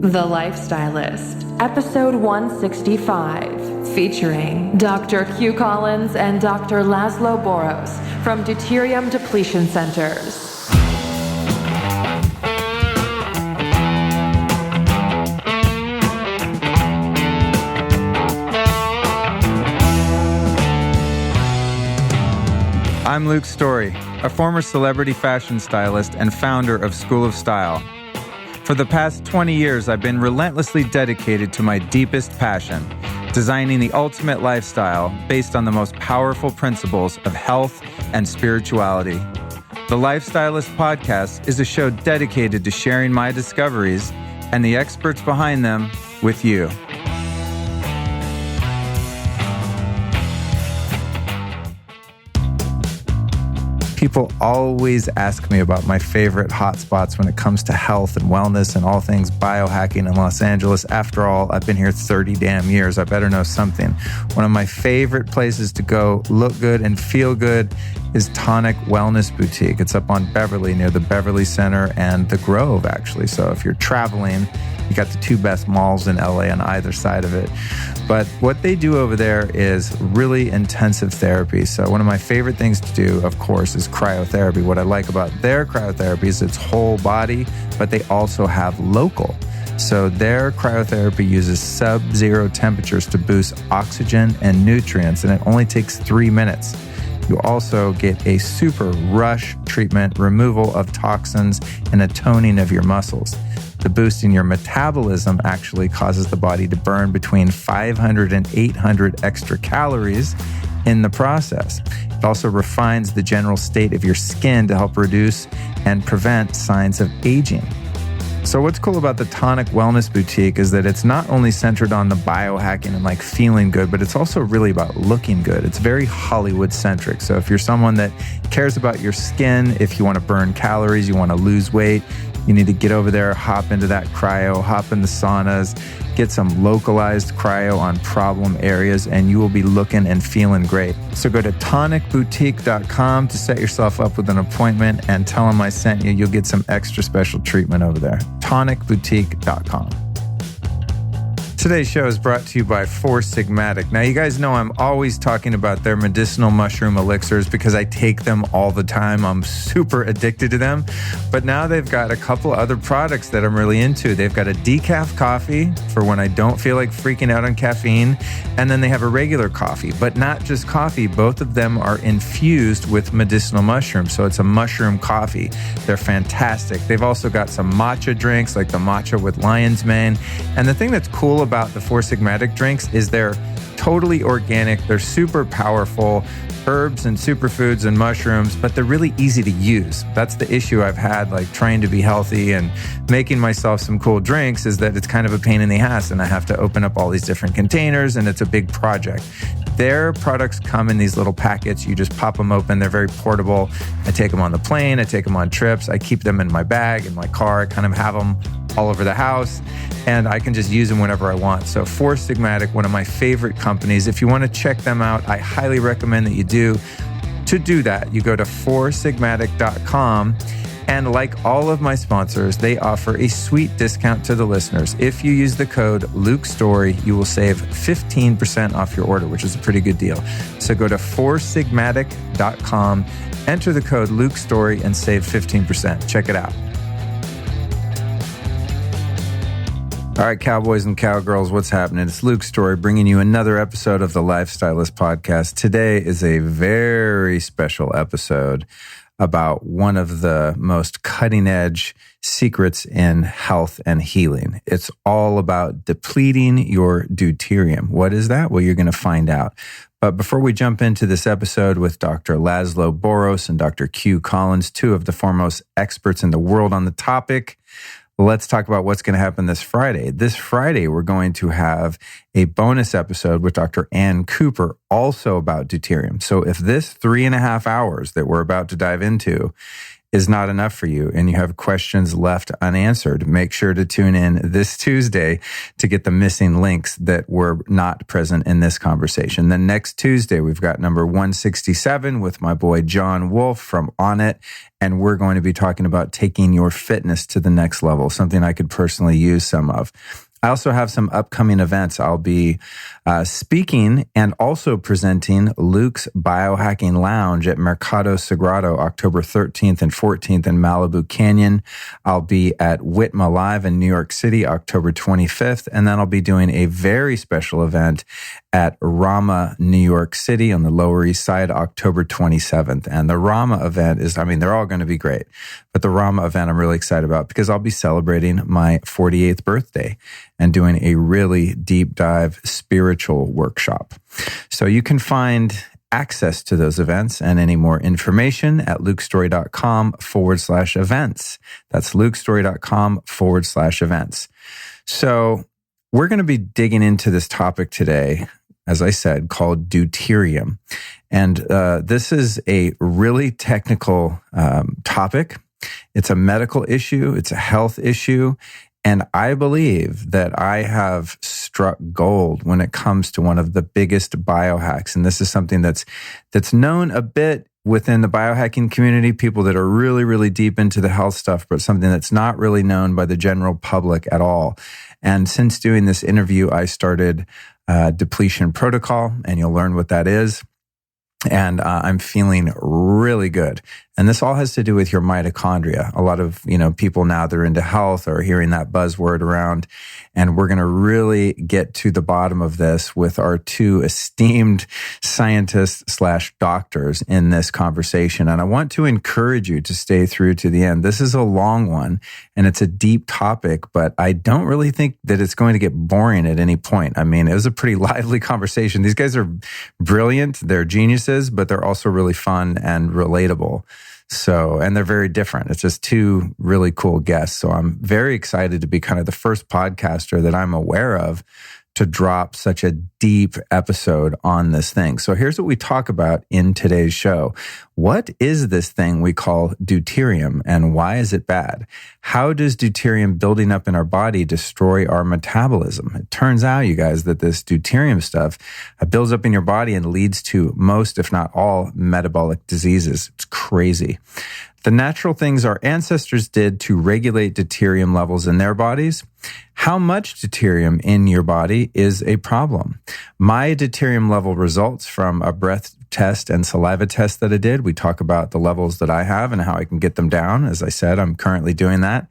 The Lifestylist, episode 165, featuring Dr. Q Collins and Dr. Laszlo Boros from Deuterium Depletion Centers. I'm Luke Story, a former celebrity fashion stylist and founder of School of Style. For the past 20 years, I've been relentlessly dedicated to my deepest passion, designing the ultimate lifestyle based on the most powerful principles of health and spirituality. The Lifestylist Podcast is a show dedicated to sharing my discoveries and the experts behind them with you. People always ask me about my favorite hotspots when it comes to health and wellness and all things biohacking in Los Angeles. After all, I've been here 30 damn years. I better know something. One of my favorite places to go look good and feel good is Tonic Wellness Boutique. It's up on Beverly near the Beverly Center and the Grove, actually. So if you're traveling, you got the two best malls in LA on either side of it. But what they do over there is really intensive therapy. So one of my favorite things to do, of course, is cryotherapy. What I like about their cryotherapy is it's whole body, but they also have local. So their cryotherapy uses sub-zero temperatures to boost oxygen and nutrients, and it only takes 3 minutes. You also get a super rush treatment, removal of toxins, and a toning of your muscles. The boost in your metabolism actually causes the body to burn between 500 and 800 extra calories in the process. It also refines the general state of your skin to help reduce and prevent signs of aging. So what's cool about the Tonic Wellness Boutique is that it's not only centered on the biohacking and feeling good, but it's also really about looking good. It's very Hollywood centric. So if you're someone that cares about your skin, if you want to burn calories, you want to lose weight, you need to get over there, hop into that cryo, hop in the saunas, get some localized cryo on problem areas, and you will be looking and feeling great. So go to tonicboutique.com to set yourself up with an appointment and tell them I sent you. You'll get some extra special treatment over there. tonicboutique.com. Today's show is brought to you by Four Sigmatic. Now, you guys know I'm always talking about their medicinal mushroom elixirs because I take them all the time. I'm super addicted to them. But now they've got a couple other products that I'm really into. They've got a decaf coffee for when I don't feel like freaking out on caffeine. And then they have a regular coffee, but not just coffee. Both of them are infused with medicinal mushrooms. So it's a mushroom coffee. They're fantastic. They've also got some matcha drinks like the matcha with lion's mane. And the thing that's cool about the Four Sigmatic drinks is they're totally organic. They're super powerful herbs and superfoods and mushrooms, but they're really easy to use. That's the issue I've had, trying to be healthy and making myself some cool drinks, is that it's kind of a pain in the ass and I have to open up all these different containers and it's a big project. Their products come in these little packets. You just pop them open. They're very portable. I take them on the plane. I take them on trips. I keep them in my bag, in my car. I kind of have them all over the house, and I can just use them whenever I want. So Four Sigmatic, one of my favorite companies. If you want to check them out, I highly recommend that you do. To do that, you go to foursigmatic.com, and like all of my sponsors, they offer a sweet discount to the listeners. If you use the code LukeStory, you will save 15% off your order, which is a pretty good deal. So go to foursigmatic.com, enter the code LukeStory, and save 15%. Check it out. All right, cowboys and cowgirls, what's happening? It's Luke Story bringing you another episode of the Lifestylist Podcast. Today is a very special episode about one of the most cutting-edge secrets in health and healing. It's all about depleting your deuterium. What is that? Well, you're going to find out. But before we jump into this episode with Dr. Laszlo Boros and Dr. Q Collins, two of the foremost experts in the world on the topic, let's talk about what's going to happen this Friday. This Friday, we're going to have a bonus episode with Dr. Ann Cooper, also about deuterium. So if this 3.5 hours that we're about to dive into is not enough for you and you have questions left unanswered, make sure to tune in this Tuesday to get the missing links that were not present in this conversation. Then next Tuesday, we've got number 167 with my boy John Wolf from On It. And we're going to be talking about taking your fitness to the next level, something I could personally use some of. I also have some upcoming events. I'll be speaking and also presenting Luke's Biohacking Lounge at Mercado Sagrado, October 13th and 14th in Malibu Canyon. I'll be at Whitma Live in New York City, October 25th. And then I'll be doing a very special event at Rama, New York City on the Lower East Side, October 27th. And the Rama event is, they're all going to be great. But the Rama event I'm really excited about because I'll be celebrating my 48th birthday and doing a really deep dive spiritual workshop. So you can find access to those events and any more information at lukestory.com/events. That's lukestory.com/events. So we're going to be digging into this topic today, as I said, called deuterium. And this is a really technical topic. It's a medical issue. It's a health issue. And I believe that I have struck gold when it comes to one of the biggest biohacks. And this is something that's known a bit within the biohacking community, people that are really, really deep into the health stuff, but something that's not really known by the general public at all. And since doing this interview, I started Depletion Protocol, and you'll learn what that is. And I'm feeling really good. And this all has to do with your mitochondria. A lot of, people now that are into health are hearing that buzzword around. And we're going to really get to the bottom of this with our two esteemed scientists/doctors in this conversation. And I want to encourage you to stay through to the end. This is a long one and it's a deep topic, but I don't really think that it's going to get boring at any point. It was a pretty lively conversation. These guys are brilliant. They're geniuses, but they're also really fun and relatable. So, and they're very different. It's just two really cool guests. So I'm very excited to be kind of the first podcaster that I'm aware of to drop such a deep episode on this thing. So here's what we talk about in today's show. What is this thing we call deuterium and why is it bad? How does deuterium building up in our body destroy our metabolism? It turns out, you guys, that this deuterium stuff builds up in your body and leads to most, if not all, metabolic diseases. It's crazy. The natural things our ancestors did to regulate deuterium levels in their bodies. How much deuterium in your body is a problem? My deuterium level results from a breath test and saliva test that I did. We talk about the levels that I have and how I can get them down. As I said, I'm currently doing that.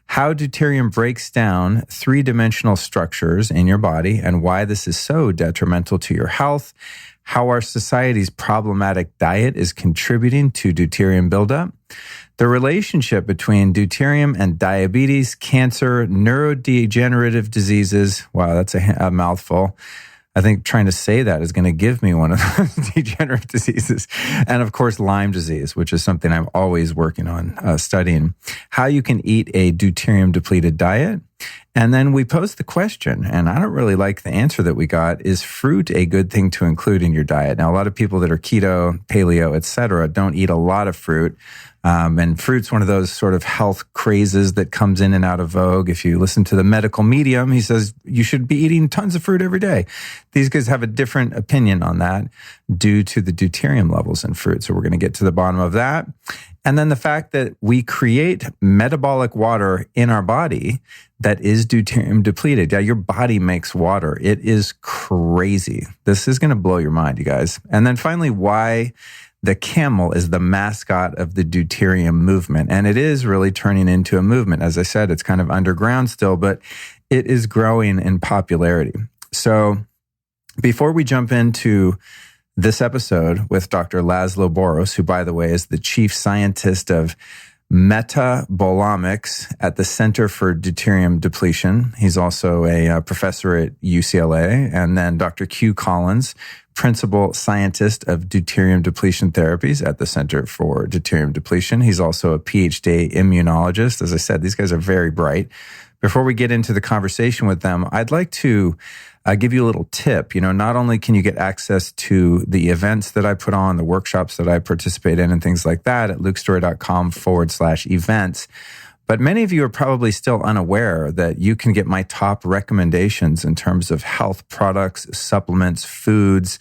How deuterium breaks down three-dimensional structures in your body and why this is so detrimental to your health. How our society's problematic diet is contributing to deuterium buildup, the relationship between deuterium and diabetes, cancer, neurodegenerative diseases. Wow, that's a mouthful. I think trying to say that is going to give me one of those degenerative diseases. And of course, Lyme disease, which is something I'm always working on studying. How you can eat a deuterium depleted diet. And then we posed the question, and I don't really like the answer that we got, is fruit a good thing to include in your diet? Now, a lot of people that are keto, paleo, etc., don't eat a lot of fruit. And fruit's one of those sort of health crazes that comes in and out of vogue. If you listen to the medical medium, he says you should be eating tons of fruit every day. These guys have a different opinion on that due to the deuterium levels in fruit. So we're going to get to the bottom of that. And then the fact that we create metabolic water in our body that is deuterium depleted. Yeah, your body makes water. It is crazy. This is going to blow your mind, you guys. And then finally, why the camel is the mascot of the deuterium movement. And it is really turning into a movement. As I said, it's kind of underground still, but it is growing in popularity. So before we jump into this episode with Dr. Laszlo Boros, who, by the way, is the chief scientist of metabolomics at the Center for Deuterium Depletion. He's also a professor at UCLA. And then Dr. Q Collins, principal scientist of deuterium depletion therapies at the Center for Deuterium Depletion. He's also a PhD immunologist. As I said, these guys are very bright. before we get into the conversation with them, I'd like to give you a little tip. Not only can you get access to the events that I put on, the workshops that I participate in, and things like that at lukestory.com/events, but many of you are probably still unaware that you can get my top recommendations in terms of health products, supplements, foods,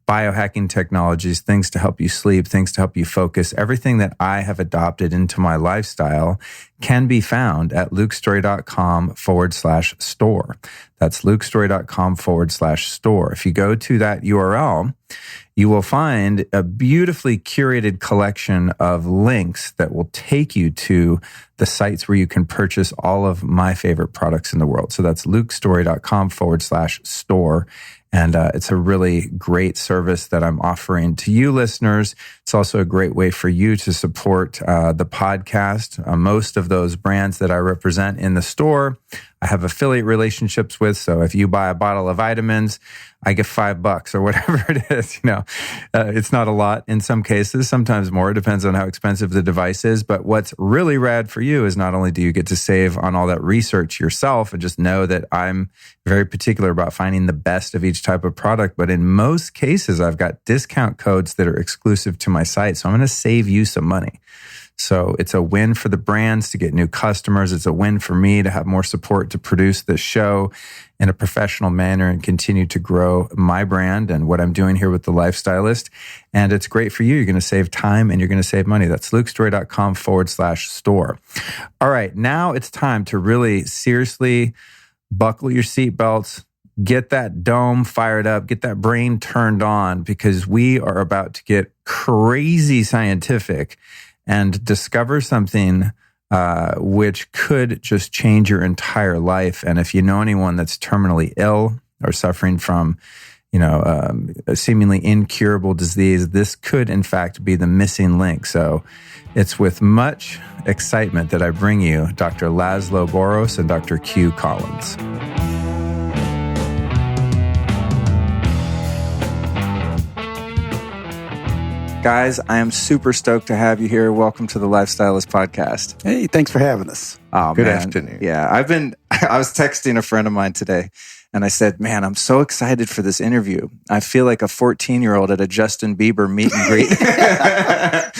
biohacking technologies, things to help you sleep, things to help you focus. Everything that I have adopted into my lifestyle can be found at lukestory.com/store. That's lukestory.com/store. If you go to that URL, you will find a beautifully curated collection of links that will take you to the sites where you can purchase all of my favorite products in the world. So that's lukestory.com/store. And it's a really great service that I'm offering to you listeners. It's also a great way for you to support the podcast. Most of those brands that I represent in the store, I have affiliate relationships with. So if you buy a bottle of vitamins, I get $5 or whatever it is. It's not a lot in some cases, sometimes more. It depends on how expensive the device is. But what's really rad for you is not only do you get to save on all that research yourself and just know that I'm very particular about finding the best of each type of product, but in most cases, I've got discount codes that are exclusive to my site. So I'm going to save you some money. So it's a win for the brands to get new customers. It's a win for me to have more support to produce this show in a professional manner and continue to grow my brand and what I'm doing here with The Lifestylist. And it's great for you. You're going to save time and you're going to save money. That's lukestory.com/store. All right. Now it's time to really seriously buckle your seatbelts, get that dome fired up, get that brain turned on, because we are about to get crazy scientific and discover something which could just change your entire life. And if you know anyone that's terminally ill or suffering from, a seemingly incurable disease, this could in fact be the missing link. So it's with much excitement that I bring you Dr. Laszlo Boros and Dr. Q Collins. Guys, I am super stoked to have you here. Welcome to the Lifestylist Podcast. Hey, thanks for having us. Oh, Good man. afternoon. Yeah, I was texting a friend of mine today, and I said, man, I'm so excited for this interview. I feel like a 14-year-old at a Justin Bieber meet and greet. I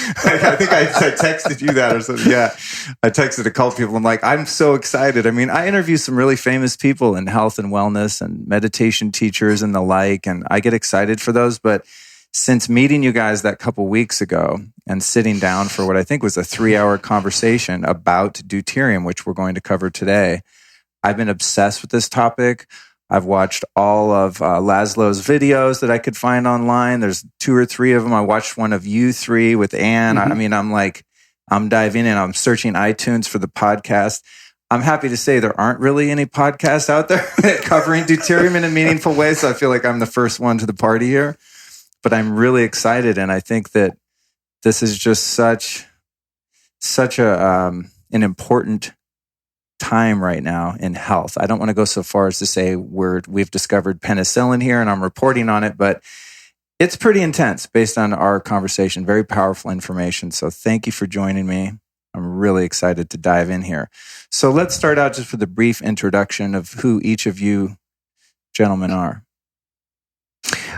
think I texted you that or something. Yeah, I texted a couple people. I'm like, I'm so excited. I mean, I interview some really famous people in health and wellness and meditation teachers and the like, and I get excited for those, but since meeting you guys that couple weeks ago and sitting down for what I think was a 3-hour conversation about deuterium, which we're going to cover today, I've been obsessed with this topic. I've watched all of Laszlo's videos that I could find online. There's 2 or 3 of them. I watched one of you 3 with Ann. Mm-hmm. I mean, I'm diving in. I'm searching iTunes for the podcast. I'm happy to say there aren't really any podcasts out there covering deuterium in a meaningful way. So I feel like I'm the first one to the party here. But I'm really excited, and I think that this is just such an important time right now in health. I don't want to go so far as to say we've discovered penicillin here and I'm reporting on it, but it's pretty intense based on our conversation. Very powerful information. So thank you for joining me. I'm really excited to dive in here. So let's start out just with a brief introduction of who each of you gentlemen are.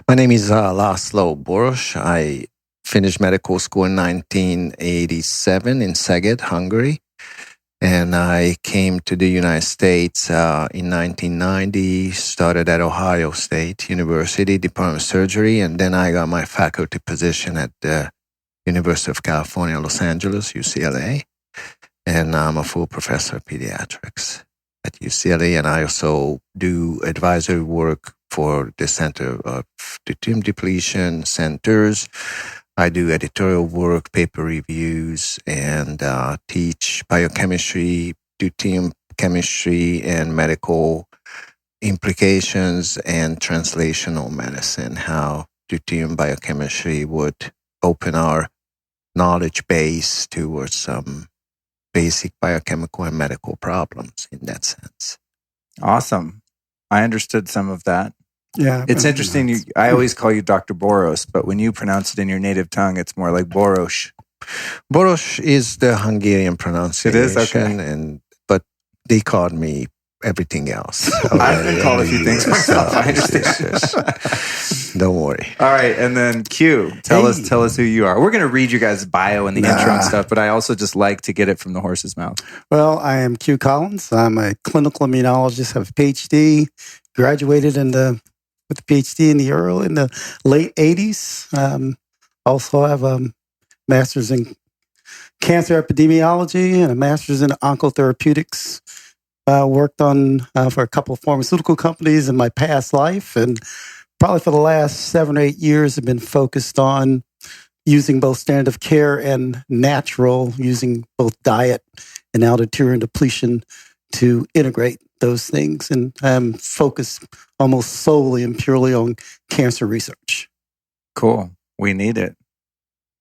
My name is Laszlo Boros. I finished medical school in 1987 in Szeged, Hungary. And I came to the United States in 1990, started at Ohio State University, Department of Surgery, and then I got my faculty position at the University of California, Los Angeles, UCLA. And I'm a full professor of pediatrics at UCLA, and I also do advisory work for the Center of Deuterium Depletion centers. I do editorial work, paper reviews, and teach biochemistry, deuterium chemistry, and medical implications and translational medicine, how deuterium biochemistry would open our knowledge base towards some basic biochemical and medical problems in that sense. Awesome. I understood some of that. Yeah. It's interesting. I always call you Dr. Boros, but when you pronounce it in your native tongue, it's more like Boros. Boros is the Hungarian pronunciation. It is? Okay. But they called me everything else. I've been called a few things myself. I understand. Don't worry. All right, and then Q, tell us who you are. We're going to read you guys' bio and the intro and stuff, but I also just like to get it from the horse's mouth. Well, I am Q Collins. I'm a clinical immunologist. Have a PhD. Graduated with a PhD in the late '80s. Also have a master's in cancer epidemiology and a master's in oncotherapeutics. Worked on for a couple of pharmaceutical companies in my past life, and probably for the last 7 or 8 years have been focused on using both standard of care and natural, using both diet and now deuterium depletion to integrate those things, and focus almost solely and purely on cancer research. Cool. We need it.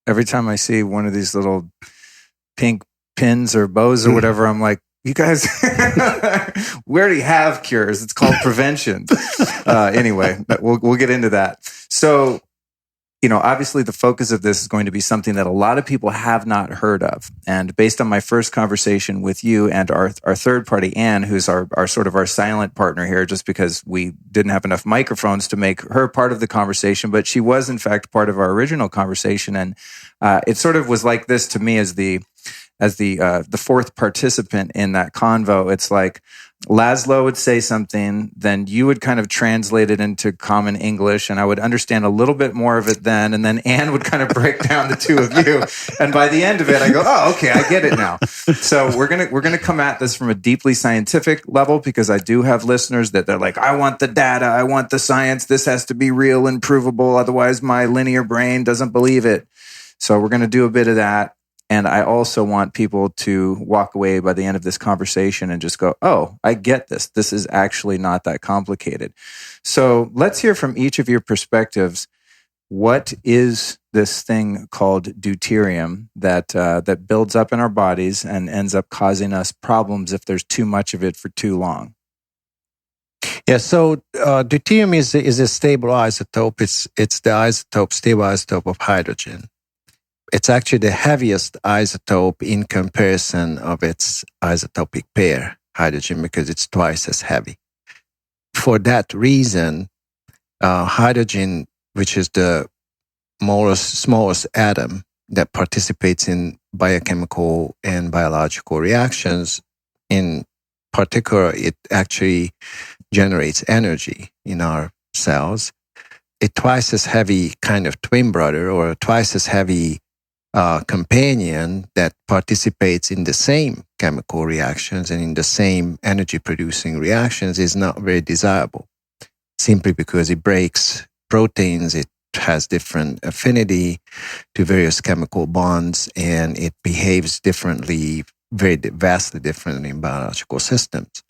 Every time I see one of these little pink pins or bows or whatever, I'm like, you guys, we already have cures. It's called prevention. Anyway, we'll get into that. So, obviously the focus of this is going to be something that a lot of people have not heard of. And based on my first conversation with you and our third party, Anne, who's our sort of our silent partner here, just because we didn't have enough microphones to make her part of the conversation, but she was in fact part of our original conversation. And it sort of was like this to me as the fourth participant in that convo. It's like Laszlo would say something, then you would kind of translate it into common English, and I would understand a little bit more of it then, and then Anne would kind of break down the two of you, and by the end of it, I go, oh, okay, I get it now. So we're gonna come at this from a deeply scientific level, because I do have listeners that they're like, I want the data, I want the science, this has to be real and provable, otherwise my linear brain doesn't believe it. So we're gonna do a bit of that. And I also want people to walk away by the end of this conversation and just go, oh, I get this. This is actually not that complicated. So let's hear from each of your perspectives. What is this thing called deuterium that builds up in our bodies and ends up causing us problems if there's too much of it for too long? Yeah, so deuterium is a stable isotope. It's the stable isotope of hydrogen. It's actually the heaviest isotope in comparison of its isotopic pair, hydrogen, because it's twice as heavy. For that reason, hydrogen, which is the smallest atom that participates in biochemical and biological reactions, in particular, it actually generates energy in our cells. A twice as heavy kind of twin brother, or a twice as heavy companion that participates in the same chemical reactions and in the same energy producing reactions is not very desirable, simply because it breaks proteins, it has different affinity to various chemical bonds, and it behaves differently, vastly differently in biological systems.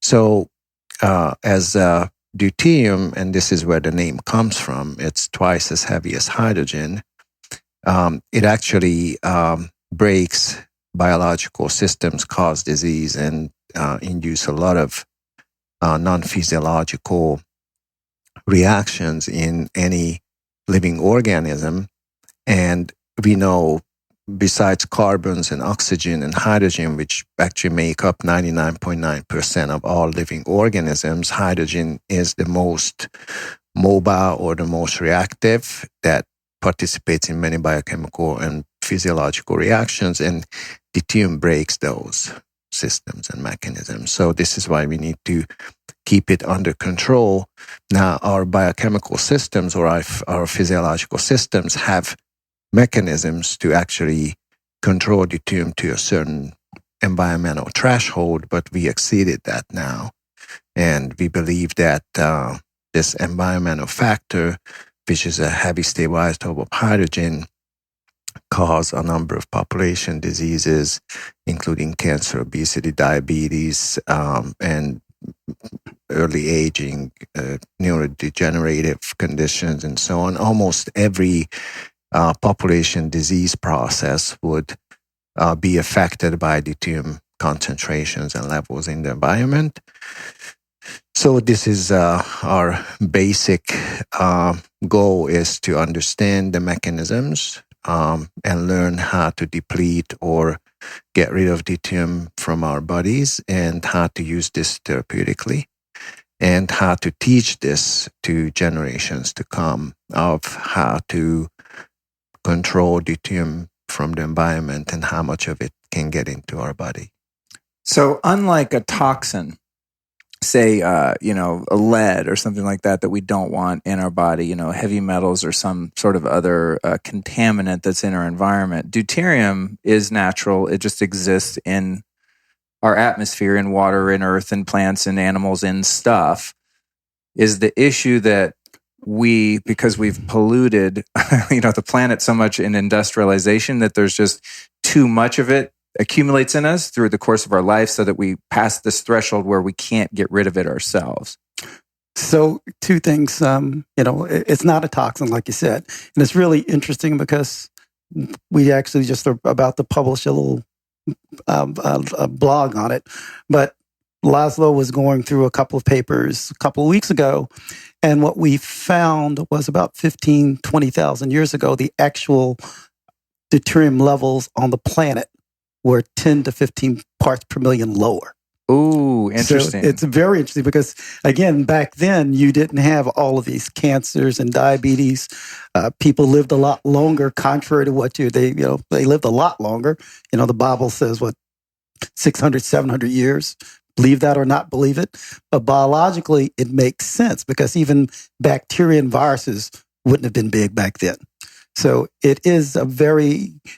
So as deuterium, and this is where the name comes from, it's twice as heavy as hydrogen. It actually breaks biological systems, cause disease, and induce a lot of non-physiological reactions in any living organism. And we know, besides carbons and oxygen and hydrogen, which actually make up 99.9% of all living organisms, hydrogen is the most mobile or the most reactive, that participates in many biochemical and physiological reactions, and deuterium breaks those systems and mechanisms. So this is why we need to keep it under control. Now, our biochemical systems or our physiological systems have mechanisms to actually control deuterium to a certain environmental threshold, but we exceeded that now. And we believe that this environmental factor, which is a heavy stable isotope of hydrogen, cause a number of population diseases, including cancer, obesity, diabetes, and early aging, neurodegenerative conditions, and so on. Almost every population disease process would be affected by deuterium concentrations and levels in the environment. So this is our basic goal, is to understand the mechanisms and learn how to deplete or get rid of deuterium from our bodies and how to use this therapeutically and how to teach this to generations to come of how to control deuterium from the environment and how much of it can get into our body. So unlike a toxin, say, a lead or something like that we don't want in our body, heavy metals or some sort of other contaminant that's in our environment, deuterium is natural. It just exists in our atmosphere, in water, in earth, in plants, in animals, in stuff. Is the issue that because we've polluted, the planet so much in industrialization that there's just too much of it accumulates in us through the course of our life so that we pass this threshold where we can't get rid of it ourselves? So two things, it's not a toxin, like you said. And it's really interesting because we actually just are about to publish a little a blog on it. But Laszlo was going through a couple of papers a couple of weeks ago. And what we found was about 20,000 years ago, the actual deuterium levels on the planet were 10 to 15 parts per million lower. Ooh, interesting. So it's very interesting because, again, back then you didn't have all of these cancers and diabetes. People lived a lot longer, contrary to what they lived a lot longer. The Bible says, 600, 700 years. Believe that or not believe it. But biologically, it makes sense because even bacteria and viruses wouldn't have been big back then. So it is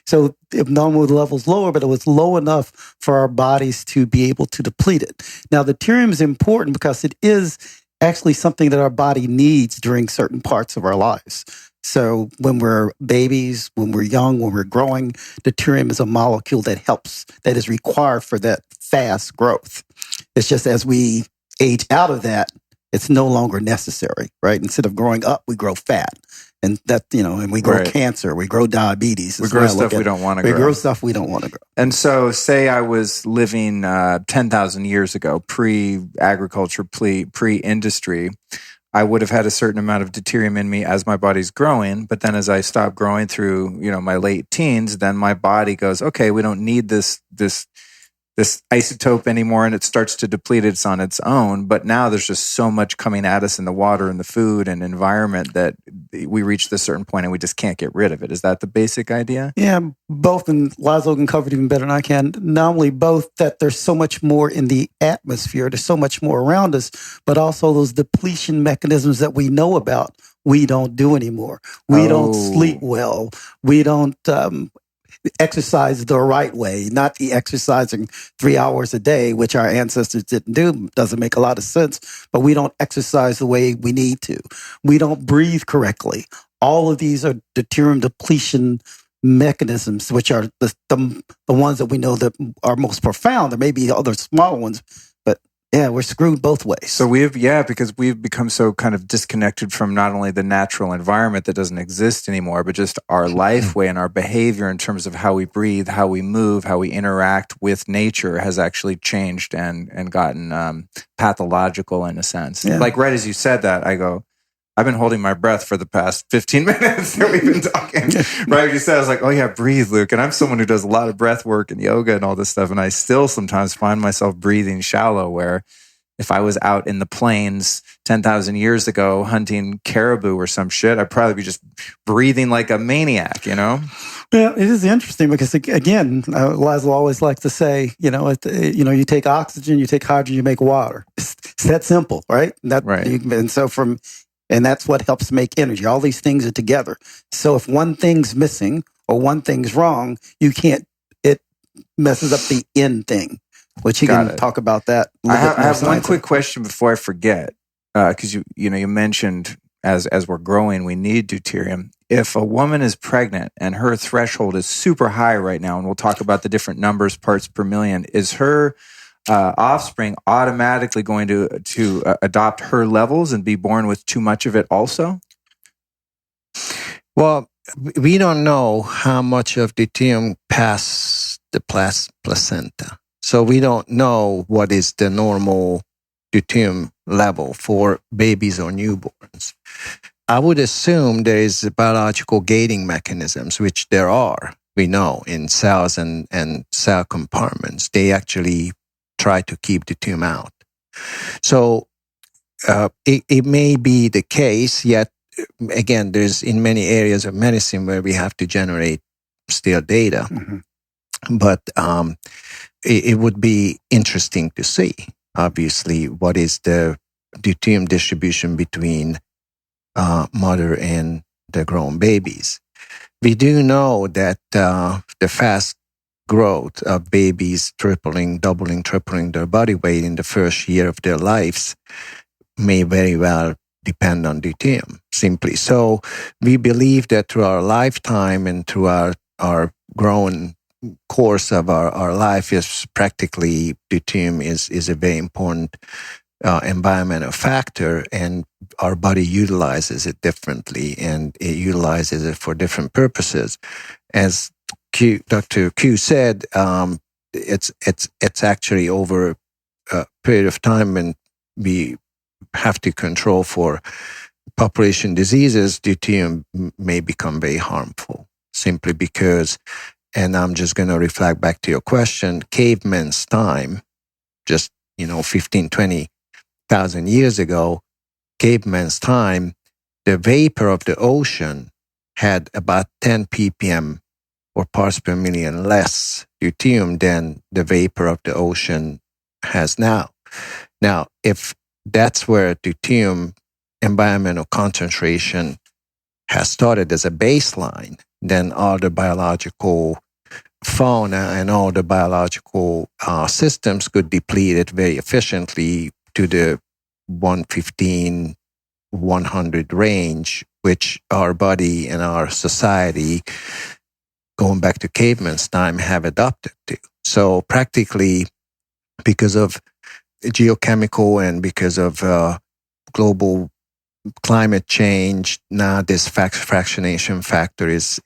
so if normal level's lower, but it was low enough for our bodies to be able to deplete it. Now, the deuterium is important because it is actually something that our body needs during certain parts of our lives. So when we're babies, when we're young, when we're growing, deuterium is a molecule that is required for that fast growth. It's just as we age out of that, it's no longer necessary, right? Instead of growing up, we grow fat. And that, and we grow cancer, we grow diabetes. We grow stuff we don't want to grow. We grow stuff we don't want to grow. And so say I was living 10,000 years ago, pre-agriculture, pre-industry, I would have had a certain amount of deuterium in me as my body's growing. But then as I stop growing through, my late teens, then my body goes, okay, we don't need this isotope anymore, and it starts to deplete it on its own. But now there's just so much coming at us in the water and the food and environment that we reach this certain point and we just can't get rid of it. Is that the basic idea? Yeah, both, and Laszlo can cover it even better than I can. Not only both that there's so much more in the atmosphere, there's so much more around us, but also those depletion mechanisms that we know about, we don't do anymore. We don't sleep well. We don't exercise the right way, not the exercising 3 hours a day, which our ancestors didn't do. Doesn't make a lot of sense, but we don't exercise the way we need to. We don't breathe correctly. All of these are deuterium depletion mechanisms, which are the ones that we know that are most profound. There may be other smaller ones, but yeah, we're screwed both ways. So because we've become so kind of disconnected from not only the natural environment that doesn't exist anymore, but just our life way and our behavior in terms of how we breathe, how we move, how we interact with nature has actually changed and gotten pathological in a sense. Yeah. Like right as you said that, I go, I've been holding my breath for the past 15 minutes that we've been talking. Right as you said, I was like, oh yeah, breathe, Luke. And I'm someone who does a lot of breath work and yoga and all this stuff. And I still sometimes find myself breathing shallow, where if I was out in the plains 10,000 years ago hunting caribou or some shit, I'd probably be just breathing like a maniac, Yeah, it is interesting because, again, Laszlo always likes to say, you take oxygen, you take hydrogen, you make water. It's that simple, right? Right. And that's what helps make energy. All these things are together. So if one thing's missing or one thing's wrong, it messes up the end thing, which you can talk about that. I have one quick question before I forget, because you mentioned as we're growing, we need deuterium. If a woman is pregnant and her threshold is super high right now, and we'll talk about the different numbers, parts per million, is her offspring automatically going to adopt her levels and be born with too much of it also? Well, we don't know how much of deuterium pass the placenta. So we don't know what is the normal deuterium level for babies or newborns. I would assume there is biological gating mechanisms, which there are. we know in cells and cell compartments. They actually try to keep deuterium out. So it may be the case, yet again, there's in many areas of medicine where we have to generate still data. Mm-hmm. But it would be interesting to see, obviously, what is the deuterium distribution between mother and the grown babies. We do know that the fast growth of babies tripling their body weight in the first year of their lives may very well depend on deuterium, simply. So we believe that through our lifetime and through our growing course of our life is practically deuterium is a very important environmental factor, and our body utilizes it differently, and it utilizes it for different purposes. As Dr. Q said, it's actually over a period of time when we have to control for population diseases, deuterium may become very harmful, simply because, and I'm just going to reflect back to your question, caveman's time, just 15, 20,000 years ago, caveman's time, the vapor of the ocean had about 10 ppm or parts per million less deuterium than the vapor of the ocean has now. Now, if that's where deuterium environmental concentration has started as a baseline, then all the biological fauna and all the biological systems could deplete it very efficiently to the 115, 100 range, which our body and our society, going back to caveman's time, have adopted to. So practically, because of geochemical and because of global climate change, now this fractionation factor is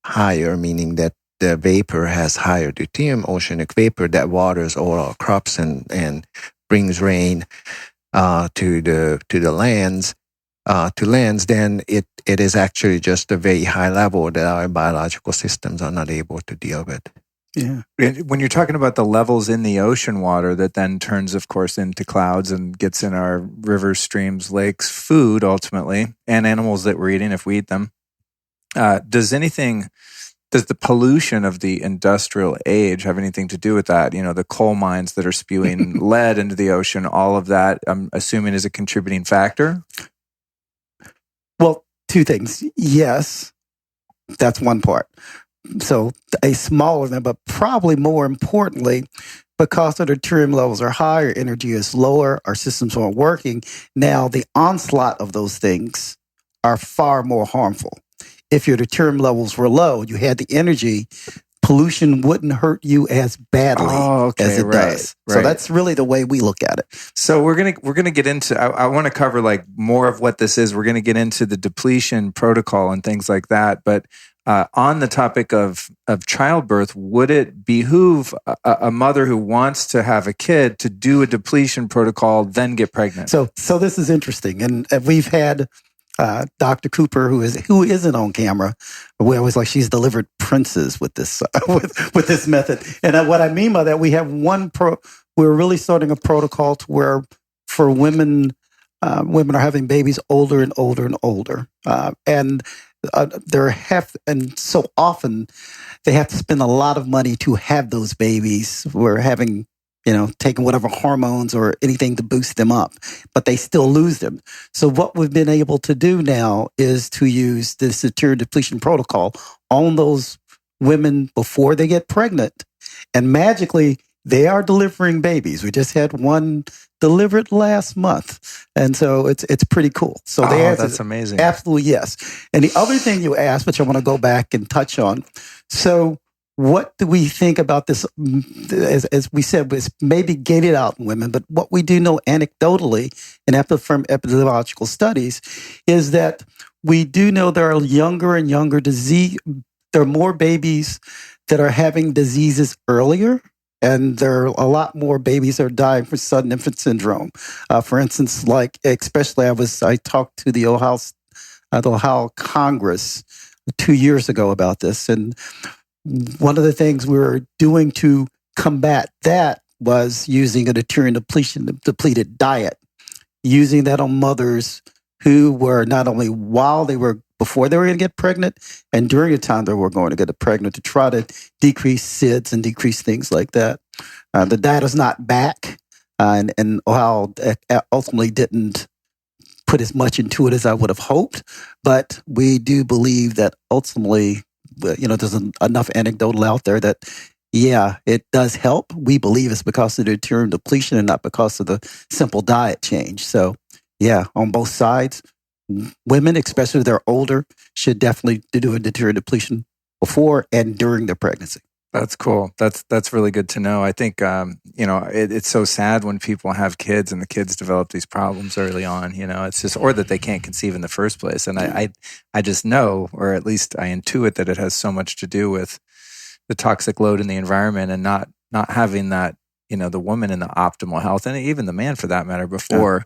higher, meaning that the vapor has higher deuterium, oceanic vapor that waters all our crops and brings rain to the lands. Then it is actually just a very high level that our biological systems are not able to deal with. Yeah. When you're talking about the levels in the ocean water that then turns, of course, into clouds and gets in our rivers, streams, lakes, food ultimately, and animals that we're eating if we eat them, does the pollution of the industrial age have anything to do with that? The coal mines that are spewing lead into the ocean, all of that, I'm assuming, is a contributing factor? Well, two things. Yes, that's one part. So a smaller than, but probably more importantly, because our deuterium levels are higher, energy is lower, our systems aren't working. Now the onslaught of those things are far more harmful. If your deuterium levels were low, you had the energy, pollution wouldn't hurt you as badly as it does. Right. So that's really the way we look at it. So we're gonna get into. I want to cover like more of what this is. We're gonna get into the depletion protocol and things like that. But on the topic of childbirth, would it behoove a mother who wants to have a kid to do a depletion protocol, then get pregnant? So this is interesting, and we've had Dr. Cooper, who isn't on camera. We always like she's delivered princes with this with this method. And what I mean by that, we have we're really starting a protocol to where for women are having babies older and older and older, and so often they have to spend a lot of money to have those babies. We're having taking whatever hormones or anything to boost them up, but they still lose them. So what we've been able to do now is to use the deuterium depletion protocol on those women before they get pregnant, and magically they are delivering babies. We just had one delivered last month, and so it's pretty cool. So the answer that's amazing. Absolutely yes. And the other thing you asked, which I want to go back and touch on, so what do we think about this? As we said, was maybe gated out in women, but what we do know anecdotally and from epidemiological studies is that we do know there are younger and younger there are more babies that are having diseases earlier, and there are a lot more babies that are dying from sudden infant syndrome. For instance, especially I talked to the Ohio Congress 2 years ago about this. And one of the things we were doing to combat that was using a deuterium depleted diet, using that on mothers who were not only before they were going to get pregnant and during the time they were going to get pregnant, to try to decrease SIDS and decrease things like that. The data's not back, and while ultimately didn't put as much into it as I would have hoped, but we do believe that ultimately, there's enough anecdotal out there that, yeah, it does help. We believe it's because of the deuterium depletion and not because of the simple diet change. So, yeah, on both sides, women, especially if they're older, should definitely do a deuterium depletion before and during their pregnancy. That's cool. That's really good to know. I think it's so sad when people have kids and the kids develop these problems early on. It's just, or that they can't conceive in the first place. And I just know, or at least I intuit, that it has so much to do with the toxic load in the environment and not having that, the woman in the optimal health, and even the man for that matter, before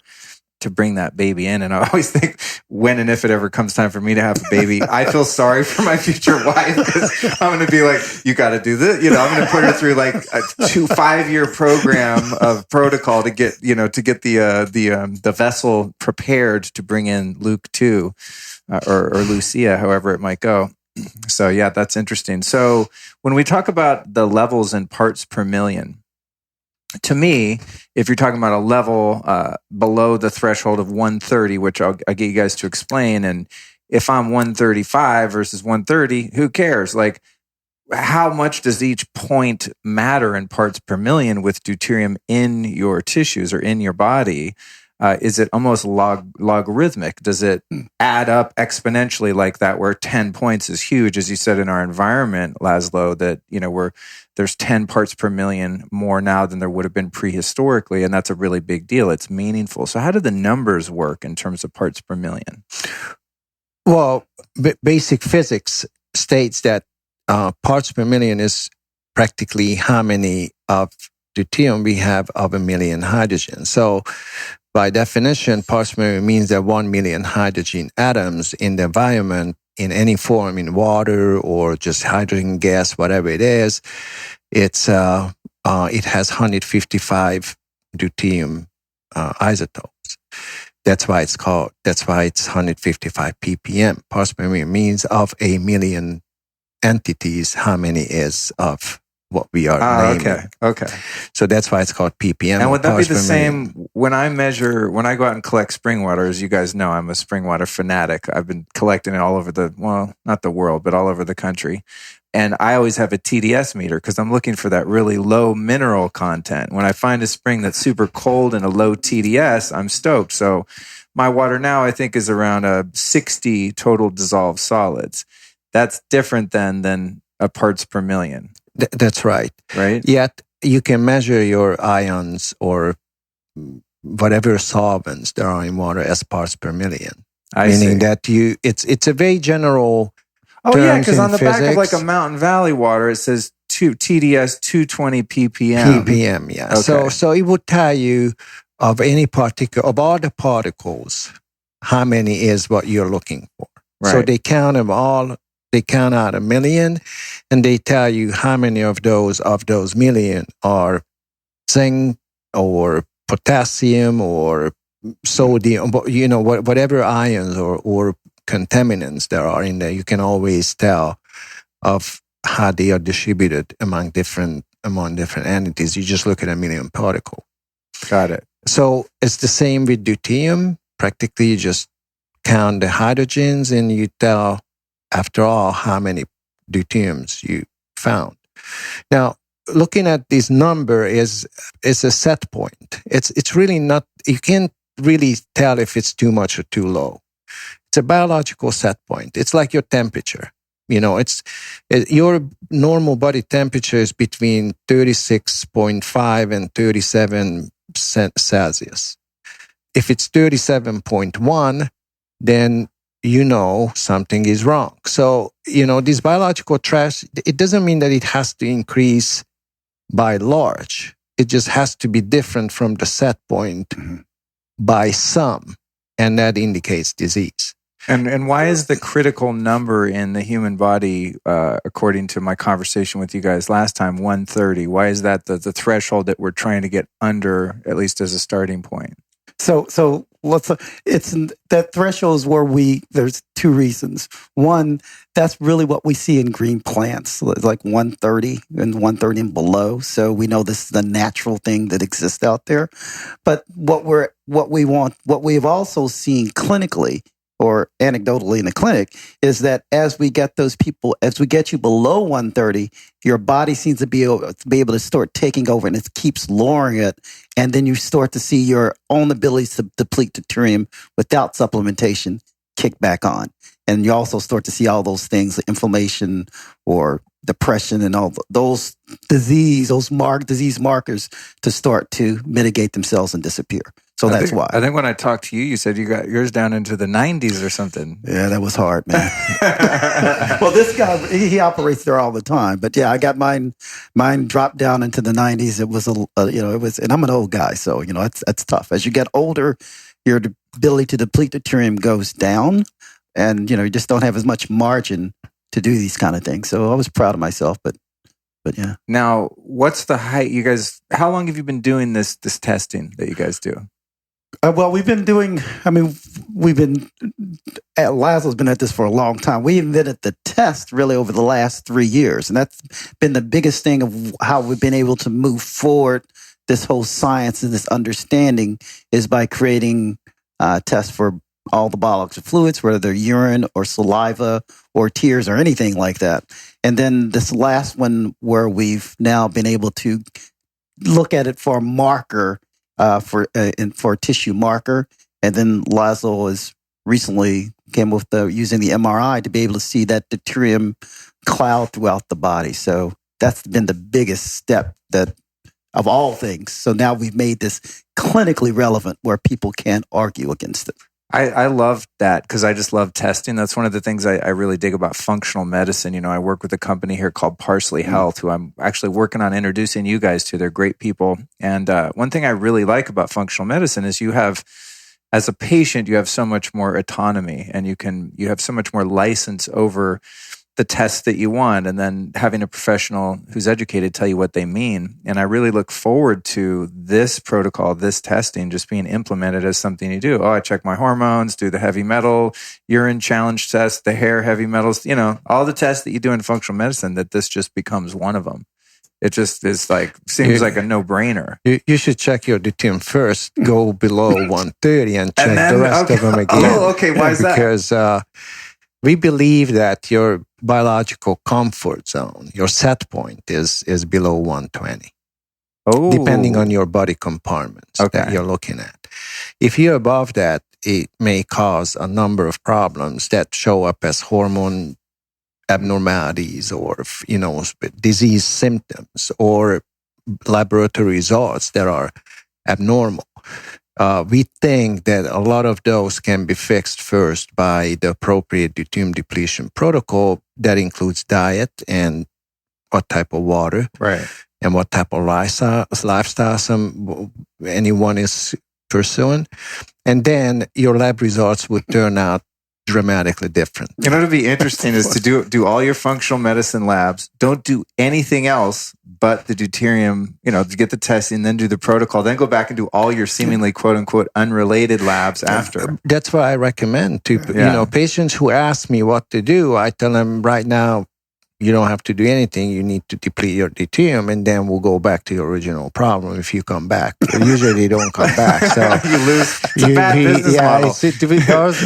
to bring that baby in. And I always think, when and if it ever comes time for me to have a baby, I feel sorry for my future wife, because I'm going to be like, you got to do this. I'm going to put her through like a 5-year program of protocol to get the vessel prepared to bring in Luke 2 or Lucia, however it might go. So yeah, that's interesting. So when we talk about the levels in parts per million, to me, if you're talking about a level below the threshold of 130, which I'll get you guys to explain, and if I'm 135 versus 130, who cares? Like, how much does each point matter in parts per million with deuterium in your tissues or in your body? Is it almost logarithmic? Does it add up exponentially like that, where 10 points is huge, as you said in our environment, Laszlo, that there's 10 parts per million more now than there would have been prehistorically, and that's a really big deal. It's meaningful. So how do the numbers work in terms of parts per million? Well, basic physics states that parts per million is practically how many of deuterium we have of a million hydrogen. So by definition, parts per million means that 1 million hydrogen atoms in the environment, in any form, in water or just hydrogen gas, whatever it is, it has 155 deuterium isotopes. That's why it's 155 ppm. Parts per million means of a million entities, how many is of what we are naming. Okay. So that's why it's called ppm. And would that be the same when I go out and collect spring water? As you guys know, I'm a spring water fanatic. I've been collecting it all over not the world, but all over the country. And I always have a TDS meter because I'm looking for that really low mineral content. When I find a spring that's super cold and a low TDS, I'm stoked. So my water now, I think, is around 60 total dissolved solids. That's different than a parts per million. That's right. Right. Yet you can measure your ions or whatever solvents there are in water as parts per million. Meaning that it's a very general. Oh yeah, because on the back of like a Mountain Valley water, it says TDS 220 ppm. ppm, yeah. Okay. So it would tell you of any particle, of all the particles, how many is what you're looking for. Right. So they count them all. They count out 1 million, and they tell you how many of those million are zinc or potassium or sodium, whatever ions or contaminants there are in there. You can always tell of how they are distributed among different entities. You just look at 1 million particle. Got it. So it's the same with deuterium. Practically, you just count the hydrogens and you tell, after all, how many deuteriums you found. Now, looking at this number is a set point. It's really not, you can't really tell if it's too much or too low. It's a biological set point. It's like your temperature. Your normal body temperature is between 36.5 and 37 Celsius. If it's 37.1, then something is wrong. So, this biological trash, it doesn't mean that it has to increase by large. It just has to be different from the set point by some, and that indicates disease. And why is the critical number in the human body, according to my conversation with you guys last time, 130? Why is that the threshold that we're trying to get under, at least as a starting point? So let's. It's that threshold is where there's two reasons. One, that's really what we see in green plants, like 130 and 130 and below. So we know this is the natural thing that exists out there. But what we've also seen clinically or anecdotally in the clinic is that as we get you below 130, your body seems to be able to start taking over, and it keeps lowering it. And then you start to see your own ability to deplete deuterium without supplementation kick back on. And you also start to see all those things, inflammation or depression and all those disease markers to start to mitigate themselves and disappear. So that's why. I think when I talked to you, you said you got yours down into the 90s or something. Yeah, that was hard, man. Well, this guy, he operates there all the time. But yeah, I got mine dropped down into the 90s. It was, and I'm an old guy. So, that's tough. As you get older, your ability to deplete deuterium goes down. And, you just don't have as much margin to do these kind of things. So I was proud of myself, but yeah. Now, what's the height? You guys, how long have you been doing this testing that you guys do? Well, Laszlo's been at this for a long time. We invented the test really over the last 3 years. And that's been the biggest thing of how we've been able to move forward this whole science and this understanding is by creating tests for all the biological fluids, whether they're urine or saliva or tears or anything like that. And then this last one where we've now been able to look at it for a marker, for a tissue marker. And then Laszlo has recently came with using the MRI to be able to see that deuterium cloud throughout the body. So that's been the biggest step of all things. So now we've made this clinically relevant where people can't argue against it. I love that because I just love testing. That's one of the things I really dig about functional medicine. I work with a company here called Parsley Health, who I'm actually working on introducing you guys to. They're great people. And one thing I really like about functional medicine is as a patient, you have so much more autonomy and you have so much more license over the tests that you want, and then having a professional who's educated tell you what they mean. And I really look forward to this protocol, this testing just being implemented as something you do. Oh, I check my hormones, do the heavy metal, urine challenge test, the hair heavy metals, all the tests that you do in functional medicine, that this just becomes one of them. It just seems like a no-brainer. You should check your deuterium first, go below 130 and check the rest of them again. Oh, okay. Why is that? Because we believe that your biological comfort zone, your set point is below 120. Oh. Depending on your body compartments that you're looking at. If you're above that, it may cause a number of problems that show up as hormone abnormalities or, disease symptoms or laboratory results that are abnormal. We think that a lot of those can be fixed first by the appropriate deuterium depletion protocol that includes diet and what type of water, right, and what type of lifestyle anyone is pursuing. And then your lab results would turn out dramatically different. It'd be interesting is to do all your functional medicine labs, don't do anything else but the deuterium, to get the testing, then do the protocol, then go back and do all your seemingly quote unquote unrelated labs after. That's what I recommend to patients who ask me what to do. I tell them right now, you don't have to do anything. You need to deplete your deuterium, and then we'll go back to your original problem if you come back. But usually they don't come back. So you lose. It's a bad business model.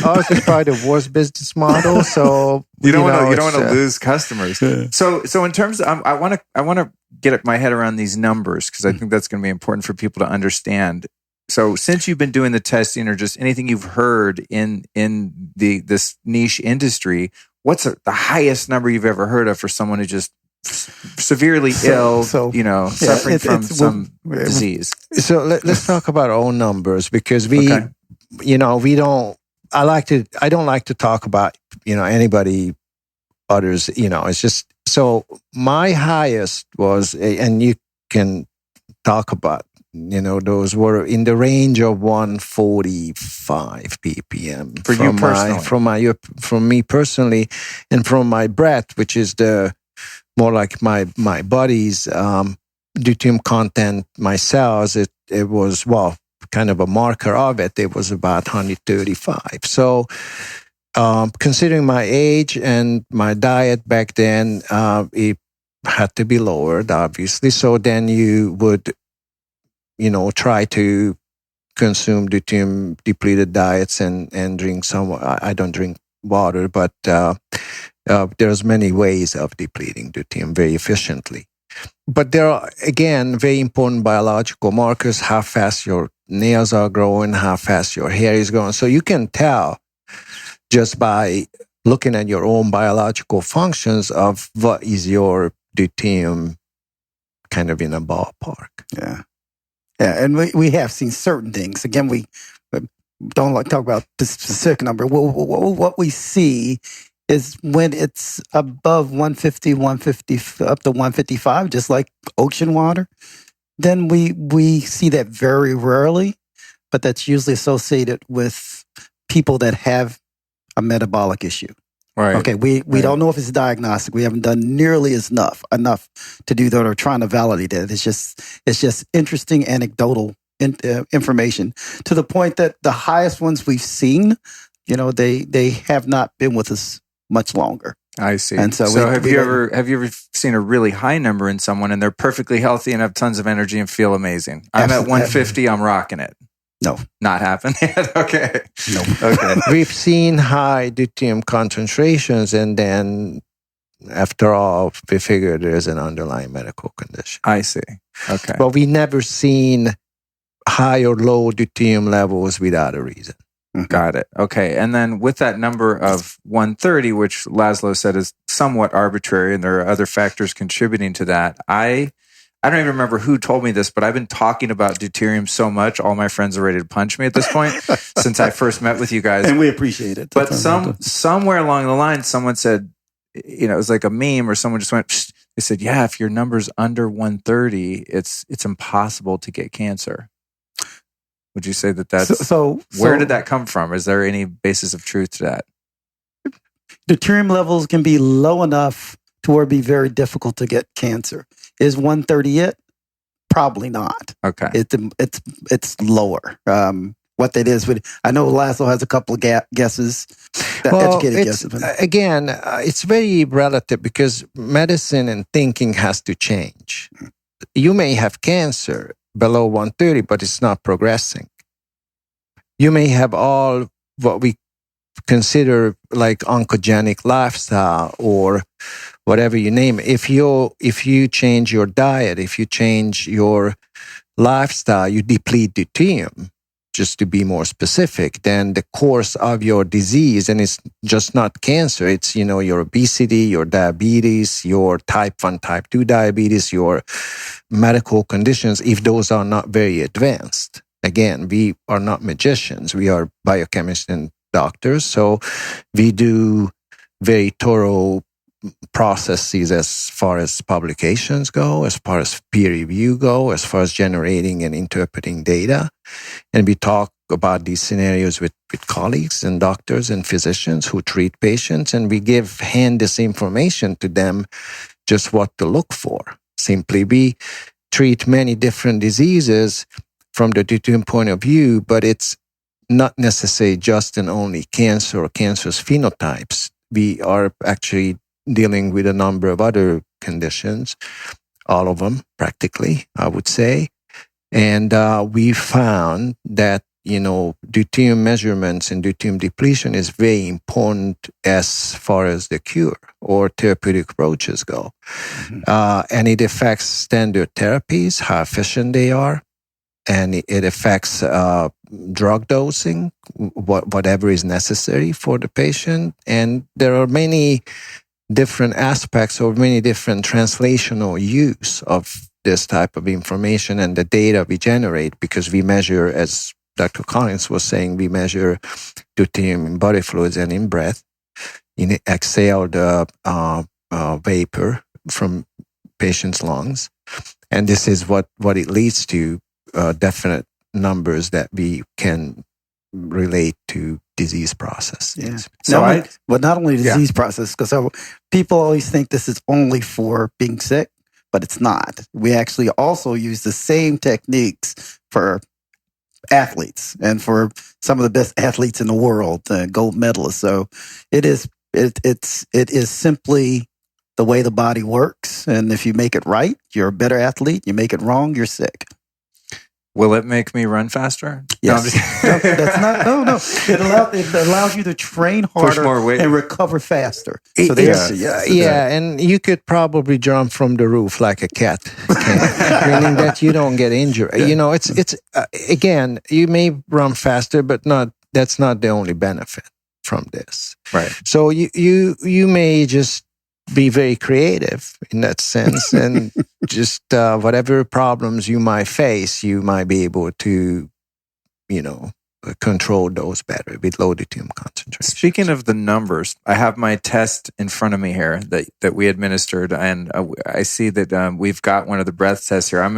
Ours is probably the worst business model. So you don't want to lose customers. Yeah. So in terms of, I want to get my head around these numbers because I think that's going to be important for people to understand. So since you've been doing the testing or just anything you've heard in this niche industry, what's the highest number you've ever heard of for someone who's just severely ill, suffering from some disease? So let's talk about our own numbers because we don't. I don't like to talk about anybody others. It's just so my highest was, and you can talk about those were in the range of 145 ppm For you personally? From me personally, and from my breath, which is the more like my body's deuterium content, my cells. It was kind of a marker of it. It was about 135. So, considering my age and my diet back then, it had to be lowered, obviously. So then you would, try to consume deuterium depleted diets and drink some. I don't drink water, but there's many ways of depleting deuterium very efficiently. But there are, again, very important biological markers: how fast your nails are growing, how fast your hair is growing. So you can tell just by looking at your own biological functions of what is your deuterium kind of in a ballpark. Yeah. Yeah. And we have seen certain things. Again, we don't like talk about the specific number. What we see is when it's above 150, up to 155, just like ocean water, then we see that very rarely, but that's usually associated with people that have a metabolic issue. Right. Okay, we don't know if it's diagnostic. We haven't done nearly enough to do that or trying to validate it. It's just interesting anecdotal information to the point that the highest ones we've seen, they have not been with us much longer. I see. And so have you ever seen a really high number in someone and they're perfectly healthy and have tons of energy and feel amazing? I'm at 150. I'm rocking it. No. Not happened yet? Okay. No. Okay. We've seen high deuterium concentrations, and then after all, we figure there's an underlying medical condition. I see. Okay. But we never seen high or low deuterium levels without a reason. Got it. Okay. And then with that number of 130, which Laszlo said is somewhat arbitrary, and there are other factors contributing to that, I don't even remember who told me this, but I've been talking about deuterium so much, all my friends are ready to punch me at this point since I first met with you guys. And we appreciate it. But somewhere along the line, someone said, it was like a meme, or someone just went, psh. They said, yeah, if your number's under 130, it's impossible to get cancer. Would you say that's... So where did that come from? Is there any basis of truth to that? Deuterium levels can be low enough to where it'd be very difficult to get cancer. Is 130 it? Probably not. Okay. It's lower. What that is, I know Laszlo has a couple of guesses. Educated guesses. Again, it's very relative because medicine and thinking has to change. You may have cancer below 130, but it's not progressing. You may have all what we consider like oncogenic lifestyle or whatever you name it. If you change your diet, if you change your lifestyle, you deplete deuterium, just to be more specific, then the course of your disease, and it's just not cancer, it's, your obesity, your diabetes, your type 1, type 2 diabetes, your medical conditions, if those are not very advanced. Again, we are not magicians. We are biochemists and doctors. So we do very thorough processes as far as publications go, as far as peer review go, as far as generating and interpreting data. And we talk about these scenarios with colleagues and doctors and physicians who treat patients, and we hand this information to them, just what to look for. Simply, we treat many different diseases from the deuterium point of view, but it's not necessarily just and only cancer or cancerous phenotypes. We are actually dealing with a number of other conditions, all of them practically, I would say. And we found that, deuterium measurements and deuterium depletion is very important as far as the cure or therapeutic approaches go. Mm-hmm. And it affects standard therapies, how efficient they are. And it affects drug dosing, whatever is necessary for the patient. And there are many different aspects or many different translational use of this type of information and the data we generate, because we measure, as Dr. Collins was saying, we measure deuterium in body fluids and in breath, in exhaled vapor from patients' lungs. And this is what it leads to definite numbers that we can relate to disease processes. Yeah. So Not only disease process, because people always think this is only for being sick, but it's not. We actually also use the same techniques for athletes and for some of the best athletes in the world, gold medalists. So it is simply the way the body works. And if you make it right, you're a better athlete. You make it wrong, you're sick. Will it make me run faster? Yes. No, that's not. No. It allows you to train harder, more weight, and recover faster. So and you could probably jump from the roof like a cat can, meaning that you don't get injured. Yeah. You know, it's again, you may run faster, but that's not the only benefit from this. Right. So you may just be very creative in that sense, and just whatever problems you might face, you might be able to, control those better with low deuterium concentration. Speaking of the numbers, I have my test in front of me here that we administered, and I see that we've got one of the breath tests here. I'm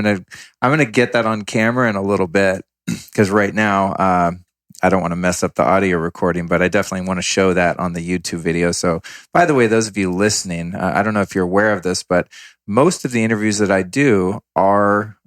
gonna get that on camera in a little bit, because right now I don't want to mess up the audio recording, but I definitely want to show that on the YouTube video. So, by the way, those of you listening, I don't know if you're aware of this, but most of the interviews that I do are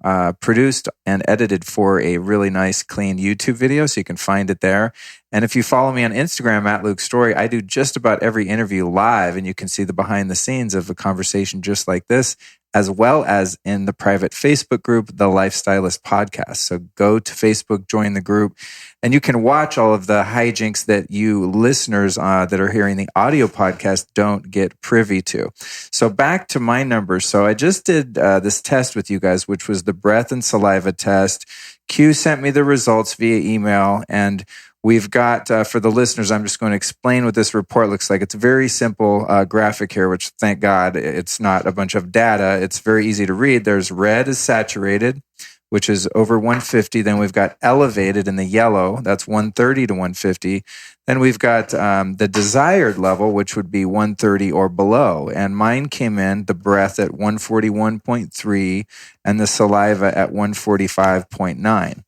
produced and edited for a really nice, clean YouTube video, so you can find it there. And if you follow me on Instagram at Luke Story, I do just about every interview live, and you can see the behind the scenes of a conversation just like this, as well as in the private Facebook group, The Lifestylist Podcast. So go to Facebook, join the group, and you can watch all of the hijinks that you listeners that are hearing the audio podcast don't get privy to. So back to my numbers. So I just did this test with you guys, which was the breath and saliva test. Q sent me the results via email, and we've got, for the listeners, I'm just going to explain what this report looks like. It's a very simple graphic here, which thank God it's not a bunch of data. It's very easy to read. There's red is saturated, which is over 150. Then we've got elevated in the yellow. That's 130 to 150. Then we've got the desired level, which would be 130 or below. And mine came in, the breath at 141.3 and the saliva at 145.9.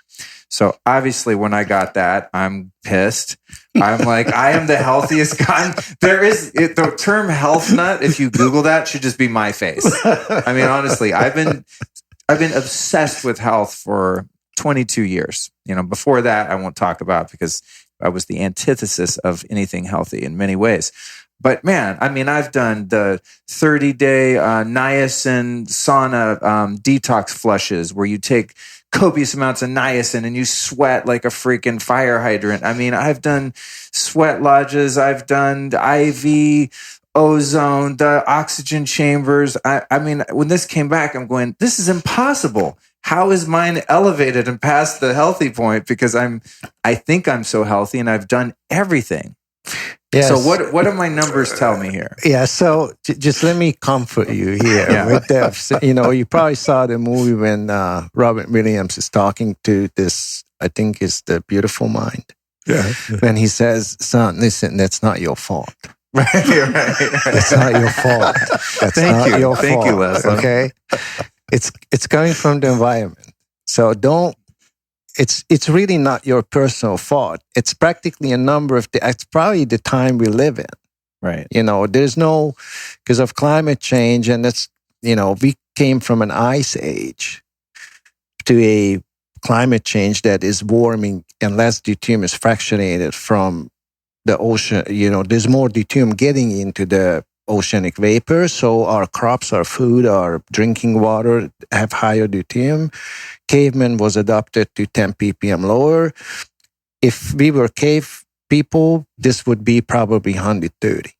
So obviously when I got that, I'm pissed. I'm like, I am the healthiest guy. The term health nut, if you Google that, should just be my face. I mean, honestly, I've been obsessed with health for 22 years. Before that, I won't talk about, because I was the antithesis of anything healthy in many ways. But man, I mean, I've done the 30-day niacin sauna detox flushes where you take copious amounts of niacin and you sweat like a freaking fire hydrant. I mean, I've done sweat lodges. I've done the IV ozone, the oxygen chambers. I mean, when this came back, I'm going, this is impossible. How is mine elevated and past the healthy point? Because I think I'm so healthy and I've done everything. Yes. So what do my numbers tell me here? Yeah, so just let me comfort you here. Yeah. With that, you probably saw the movie when Robert Williams is talking to this, I think it's The Beautiful Mind. Yeah. When he says, son, listen, that's not your fault. Right. That's not your fault. That's Thank not you. your Thank fault. you, Laszlo. Okay? It's coming from the environment. So it's really not your personal fault. It's practically it's probably the time we live in. Right. There's because of climate change, and that's, we came from an ice age to a climate change that is warming, and less deuterium is fractionated from the ocean. There's more deuterium getting into the oceanic vapor. So our crops, our food, our drinking water have higher deuterium. Caveman was adapted to 10 ppm lower. If we were cave people, this would be probably 130.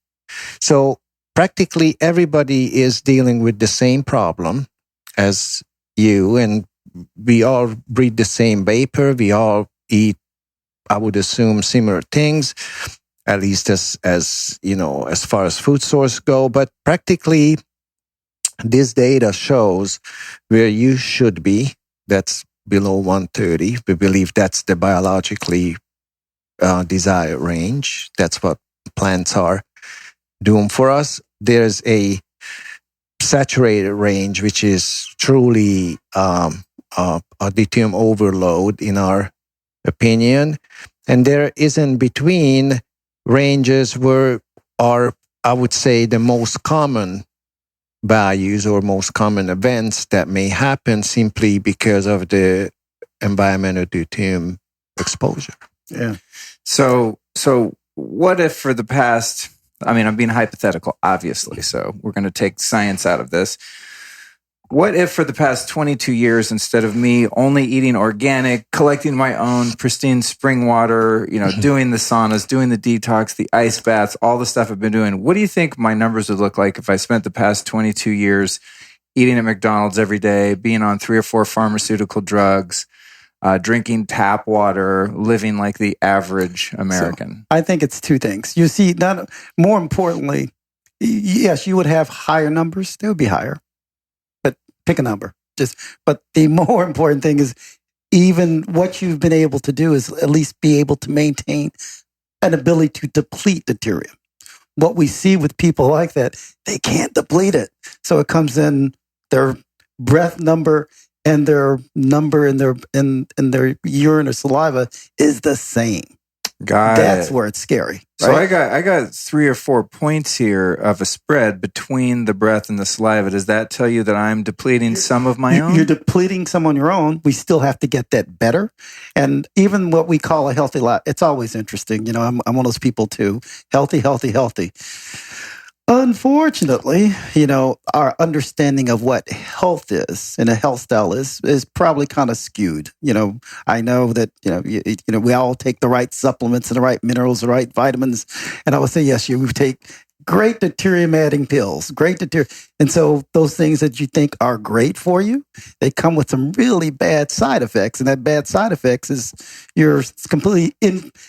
So practically everybody is dealing with the same problem as you, and we all breathe the same vapor. We all eat, I would assume, similar things, at least as far as food source go. But practically, this data shows where you should be. That's below 130. We believe that's the biologically desired range. That's what plants are doing for us. There's a saturated range, which is truly a deuterium overload in our opinion. And there is in between ranges where are, I would say, the most common values or most common events that may happen simply because of the environmental deuterium exposure. Yeah. So what if for the past, I mean, I'm being hypothetical, obviously, so we're going to take science out of this. What if for the past 22 years, instead of me only eating organic, collecting my own pristine spring water, doing the saunas, doing the detox, the ice baths, all the stuff I've been doing, what do you think my numbers would look like if I spent the past 22 years eating at McDonald's every day, being on 3 or 4 pharmaceutical drugs, drinking tap water, living like the average American? So I think it's two things. You see, more importantly, yes, you would have higher numbers. They would be higher. Pick a number. But the more important thing is even what you've been able to do is at least be able to maintain an ability to deplete deuterium. What we see with people like that, they can't deplete it. So it comes in their breath number and their number in their urine or saliva is the same. That's where it's scary. So right? I got 3 or 4 points here of a spread between the breath and the saliva. Does that tell you that I'm depleting some of my own? You're depleting some on your own. We still have to get that better. And even what we call a healthy life, it's always interesting. I'm one of those people too. Healthy. Unfortunately, our understanding of what health is and a health style is probably kind of skewed. I know that, we all take the right supplements and the right minerals, the right vitamins. And I would say, yes, you take great deuterium adding pills, great deuterium. And so those things that you think are great for you, they come with some really bad side effects. And that bad side effects is you're completely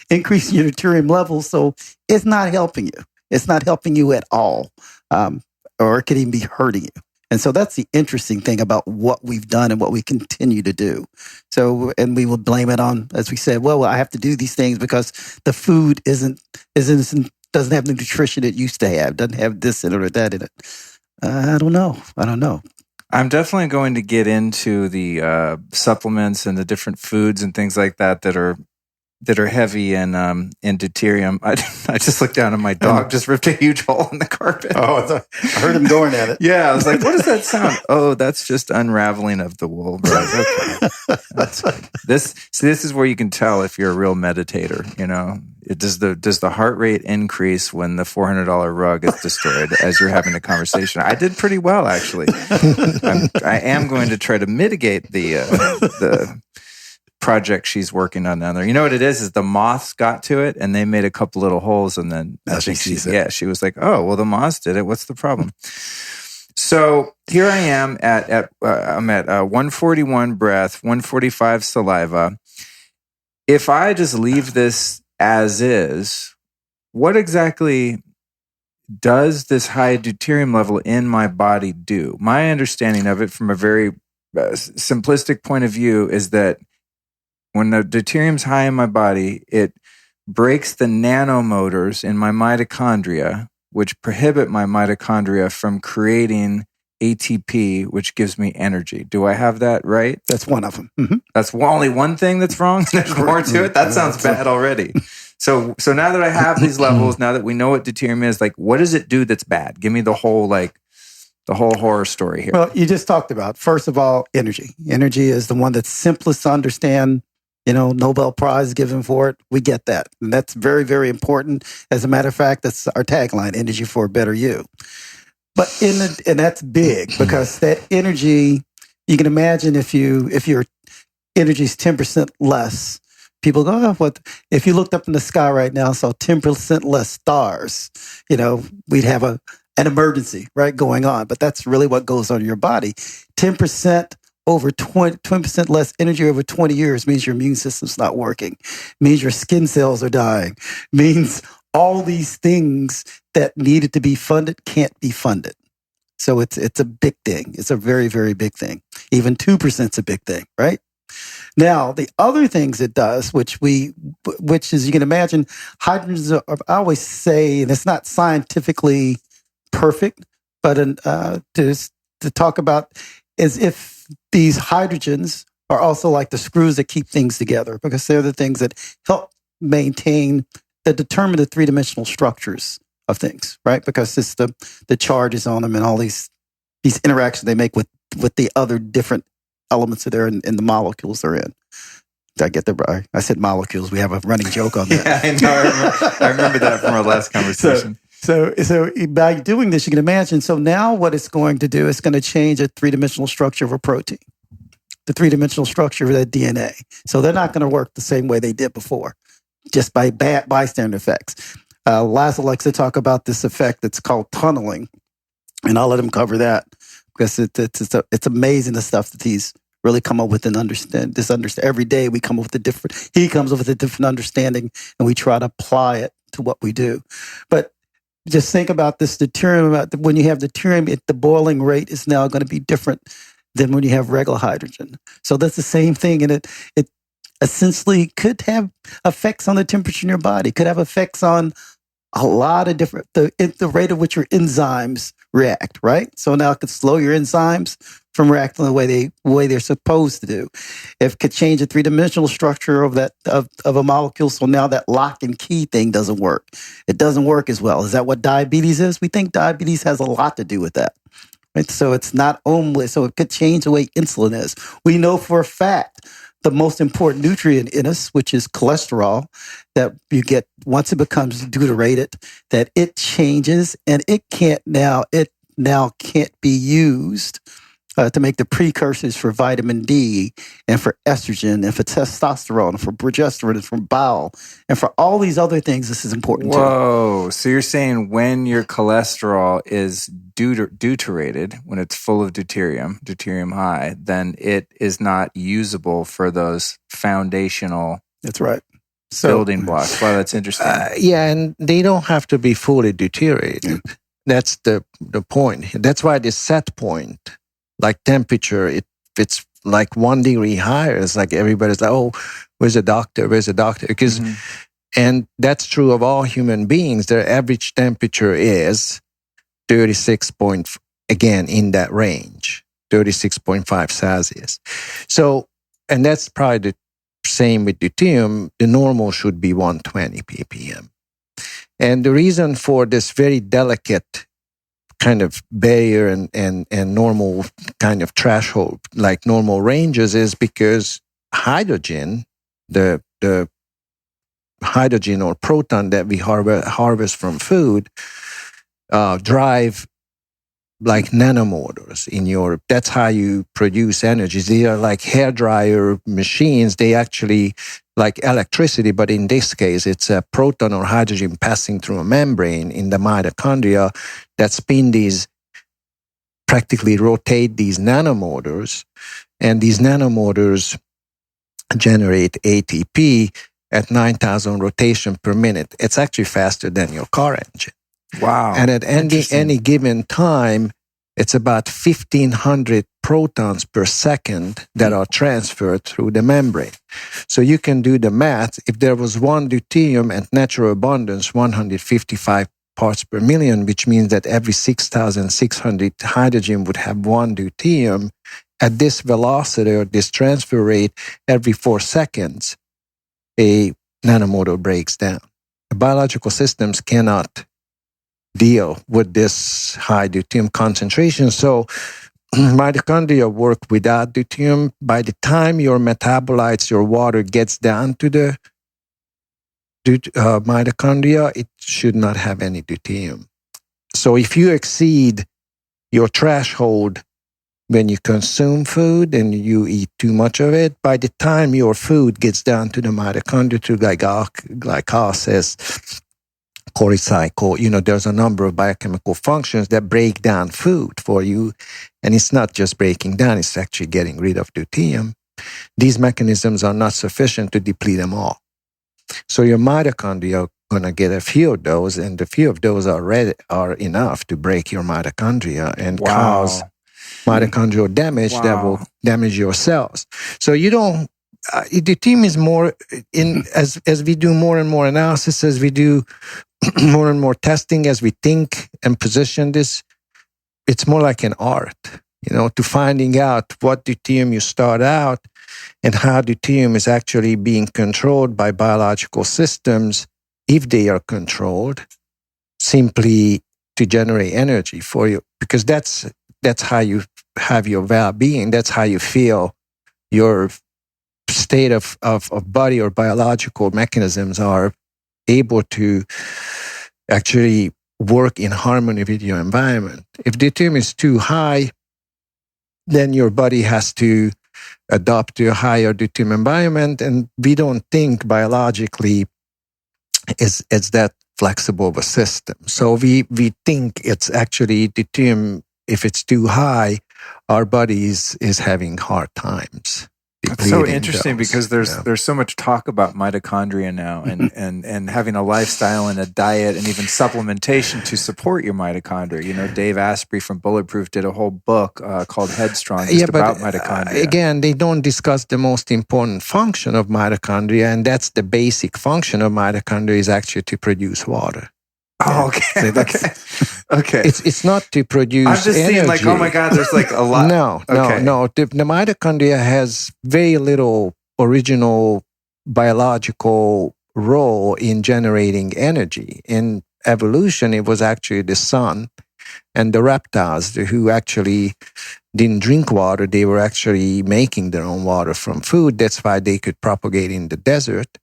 increasing your deuterium levels. So it's not helping you. It's not helping you at all, or it could even be hurting you. And so that's the interesting thing about what we've done and what we continue to do. So, and we will blame it on, as we said, well, I have to do these things because the food doesn't have the nutrition it used to have, doesn't have this in it or that in it. I don't know. I'm definitely going to get into the supplements and the different foods and things like that are heavy in deuterium. I just looked down and my dog just ripped a huge hole in the carpet. Oh, I heard him going at it. Yeah, I was like, what does that sound? Oh, that's just unraveling of the wool. Okay. This is where you can tell if you're a real meditator. Does the heart rate increase when the $400 rug is destroyed as you're having a conversation? I did pretty well, actually. I am going to try to mitigate the project she's working on down there. You know what it is the moths got to it and they made a couple little holes, and then she was like, oh, well, the moths did it. What's the problem? So here I am I'm at 141 breath, 145 saliva. If I just leave this as is, what exactly does this high deuterium level in my body do? My understanding of it from a very simplistic point of view is that when the deuterium's high in my body, it breaks the nanomotors in my mitochondria, which prohibit my mitochondria from creating ATP, which gives me energy. Do I have that right? That's one of them. Mm-hmm. That's only one thing that's wrong? There's more to it? That sounds bad already. So now that I have these levels, now that we know what deuterium is, what does it do that's bad? Give me the whole horror story here. Well, you just talked about, first of all, energy. Energy is the one that's simplest to understand. Nobel Prize given for it. We get that. And that's very, very important. As a matter of fact, that's our tagline, energy for a better you. But and that's big because that energy, you can imagine if your energy is 10% less, people go, oh, what? If you looked up in the sky right now and saw 10% less stars, we'd have an emergency, right, going on. But that's really what goes on in your body. 10% over 20% less energy over 20 years means your immune system's not working, means your skin cells are dying, means all these things that needed to be funded can't be funded. So it's a big thing. It's a very, very big thing. Even 2% is a big thing, right? Now, the other things it does, which is, you can imagine, hydrogens are, I always say, and it's not scientifically perfect, but to talk about is if these hydrogens are also like the screws that keep things together, because they're the things that help maintain, that determine the three-dimensional structures of things, right? Because it's the charges on them and all these interactions they make with the other different elements that are in the molecules they're in. Did I get that right? I said molecules. We have a running joke on that. Yeah, I know. I remember that from our last conversation. So by doing this, you can imagine. So now what it's going to do is going to change a three-dimensional structure of a protein, the three-dimensional structure of that DNA. So they're not going to work the same way they did before, just by bystander effects. Laszlo likes to talk about this effect that's called tunneling, and I'll let him cover that, because it's amazing the stuff that he's really come up with and understand. Every day we come up with he comes up with a different understanding, and we try to apply it to what we do. But just think about this deuterium. When you have deuterium, the boiling rate is now going to be different than when you have regular hydrogen. So that's the same thing, and it essentially could have effects on the temperature in your body, could have effects on a lot of different, the rate at which your enzymes react, right? So now it could slow your enzymes from reacting the way they're supposed to do. It could change the three-dimensional structure of a molecule, so now that lock and key thing doesn't work. It doesn't work as well. Is that what diabetes is? We think diabetes has a lot to do with that. Right? So it's not only, so it could change the way insulin is. We know for a fact the most important nutrient in us, which is cholesterol, that you get once it becomes deuterated, that it changes, and it now can't be used to make the precursors for vitamin D and for estrogen and for testosterone and for progesterone and for bowel and for all these other things. This is important too. Whoa. So you're saying when your cholesterol is deuterated, when it's full of deuterium high, then it is not usable for those foundational That's right. building blocks. Wow, that's interesting. Yeah, and they don't have to be fully deuterated. That's the point. That's why the set point, like temperature, if it's like 1 degree higher, it's like everybody's like, oh, where's the doctor? Where's the doctor? Because, and that's true of all human beings. Their average temperature is 36 point, again, in that range, 36.5 Celsius. So, and that's probably the same with deuterium. The normal should be 120 ppm. And the reason for this very delicate kind of barrier and normal kind of threshold, like normal ranges, is because hydrogen, the hydrogen or proton that we harvest from food, drive like nanomotors in your, that's how you produce energy. They are like hairdryer machines. They actually like electricity, but in this case, it's a proton or hydrogen passing through a membrane in the mitochondria that spin these, practically rotate these nanomotors, and these nanomotors generate ATP at 9,000 rotation per minute. It's actually faster than your car engine. Wow. And at any given time, it's about 1,500 protons per second that are transferred through the membrane. So you can do the math. If there was one deuterium at natural abundance, 155 parts per million, which means that every 6,600 hydrogen would have one deuterium, at this velocity or this transfer rate, every 4 seconds, a nanomotor breaks down. The biological systems cannot deal with this high deuterium concentration. So mitochondria work without deuterium. By the time your metabolites, your water gets down to the mitochondria, it should not have any deuterium. So if you exceed your threshold when you consume food and you eat too much of it, by the time your food gets down to the mitochondria, to glycolysis, recycle, there's a number of biochemical functions that break down food for you. And it's not just breaking down, it's actually getting rid of deuterium. These mechanisms are not sufficient to deplete them all. So your mitochondria are going to get a few of those, and a few of those are enough to break your mitochondria and cause mitochondrial damage that will damage your cells. So you don't, deuterium is more, as we do more and more analysis, as we do more and more testing, as we think and position this, it's more like an art, to finding out what deuterium you start out and how deuterium is actually being controlled by biological systems, if they are controlled, simply to generate energy for you, because that's how you have your well-being. That's how you feel your state of body or biological mechanisms are able to actually work in harmony with your environment. If deuterium is too high, then your body has to adapt to a higher deuterium environment, and we don't think biologically it's that flexible of a system. So we think it's actually deuterium, if it's too high, our body is having hard times. It's so interesting because there's so much talk about mitochondria now, and having a lifestyle and a diet and even supplementation to support your mitochondria. You know, Dave Asprey from Bulletproof did a whole book called Headstrong about mitochondria. Again, they don't discuss the most important function of mitochondria, and that's the basic function of mitochondria is actually to produce water. Oh, okay. So okay. It's not to produce I'm just energy. seeing like, oh my God, there's like a lot. No. The mitochondria has very little original biological role in generating energy. In evolution, it was actually the sun and the reptiles who actually didn't drink water. They were actually making their own water from food. That's why they could propagate in the desert,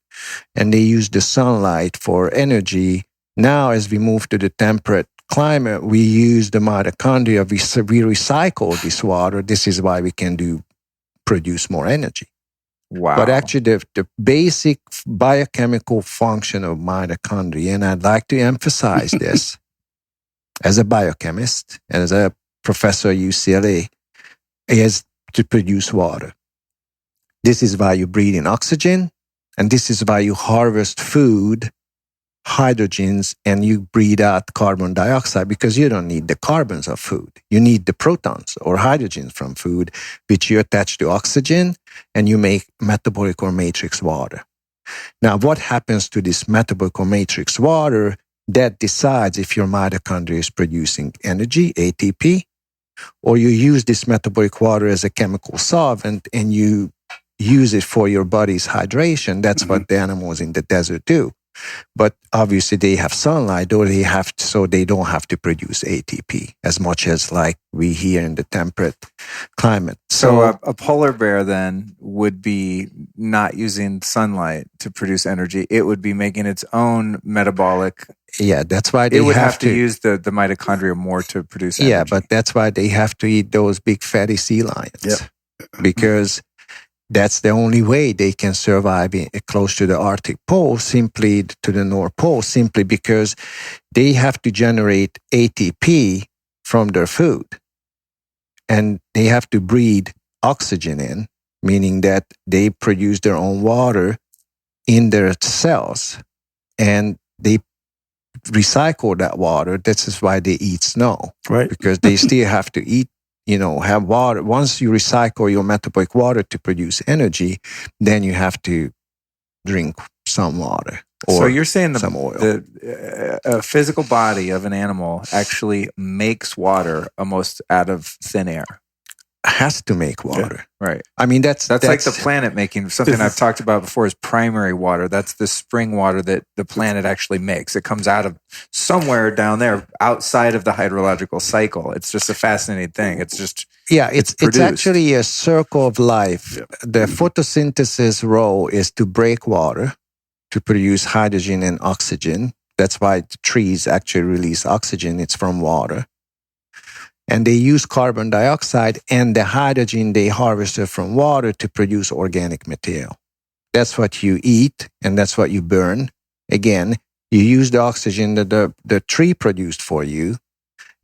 and they used the sunlight for energy. Now, as we move to the temperate climate, we use the mitochondria. We recycle this water. This is why we can produce more energy. Wow. But actually, the basic biochemical function of mitochondria, and I'd like to emphasize this as a biochemist and as a professor at UCLA, is to produce water. This is why you breathe in oxygen, and this is why you harvest food, hydrogens, and you breathe out carbon dioxide, because you don't need the carbons of food. You need the protons or hydrogens from food, which you attach to oxygen, and you make metabolic or matrix water. Now, what happens to this metabolic or matrix water? That decides if your mitochondria is producing energy, ATP, or you use this metabolic water as a chemical solvent and you use it for your body's hydration. That's what the animals in the desert do. But obviously they have sunlight, or so they don't have to produce ATP as much as like we here in the temperate climate. So a polar bear then would be not using sunlight to produce energy. It would be making its own metabolic. Yeah, that's why they would have to use the mitochondria more to produce energy. Yeah, but that's why they have to eat those big fatty sea lions. Because that's the only way they can survive close to the Arctic Pole, simply to the North Pole, simply because they have to generate ATP from their food. And they have to breathe oxygen in, meaning that they produce their own water in their cells. And they recycle that water. This is why they eat snow. Right. Because they still have to eat, have water. Once you recycle your metabolic water to produce energy, then you have to drink some water. So you're saying some oil. The physical body of an animal actually makes water almost out of thin air. Has to make water. Yeah, right. I mean, that's like the planet making something I've talked about before is primary water. That's the spring water that the planet actually makes. It comes out of somewhere down there outside of the hydrological cycle. It's just a fascinating thing. It's just, it's actually a circle of life. Yeah. The photosynthesis role is to break water to produce hydrogen and oxygen. That's why the trees actually release oxygen. It's from water. And they use carbon dioxide and the hydrogen they harvested from water to produce organic material. That's what you eat and that's what you burn. Again, you use the oxygen that the tree produced for you.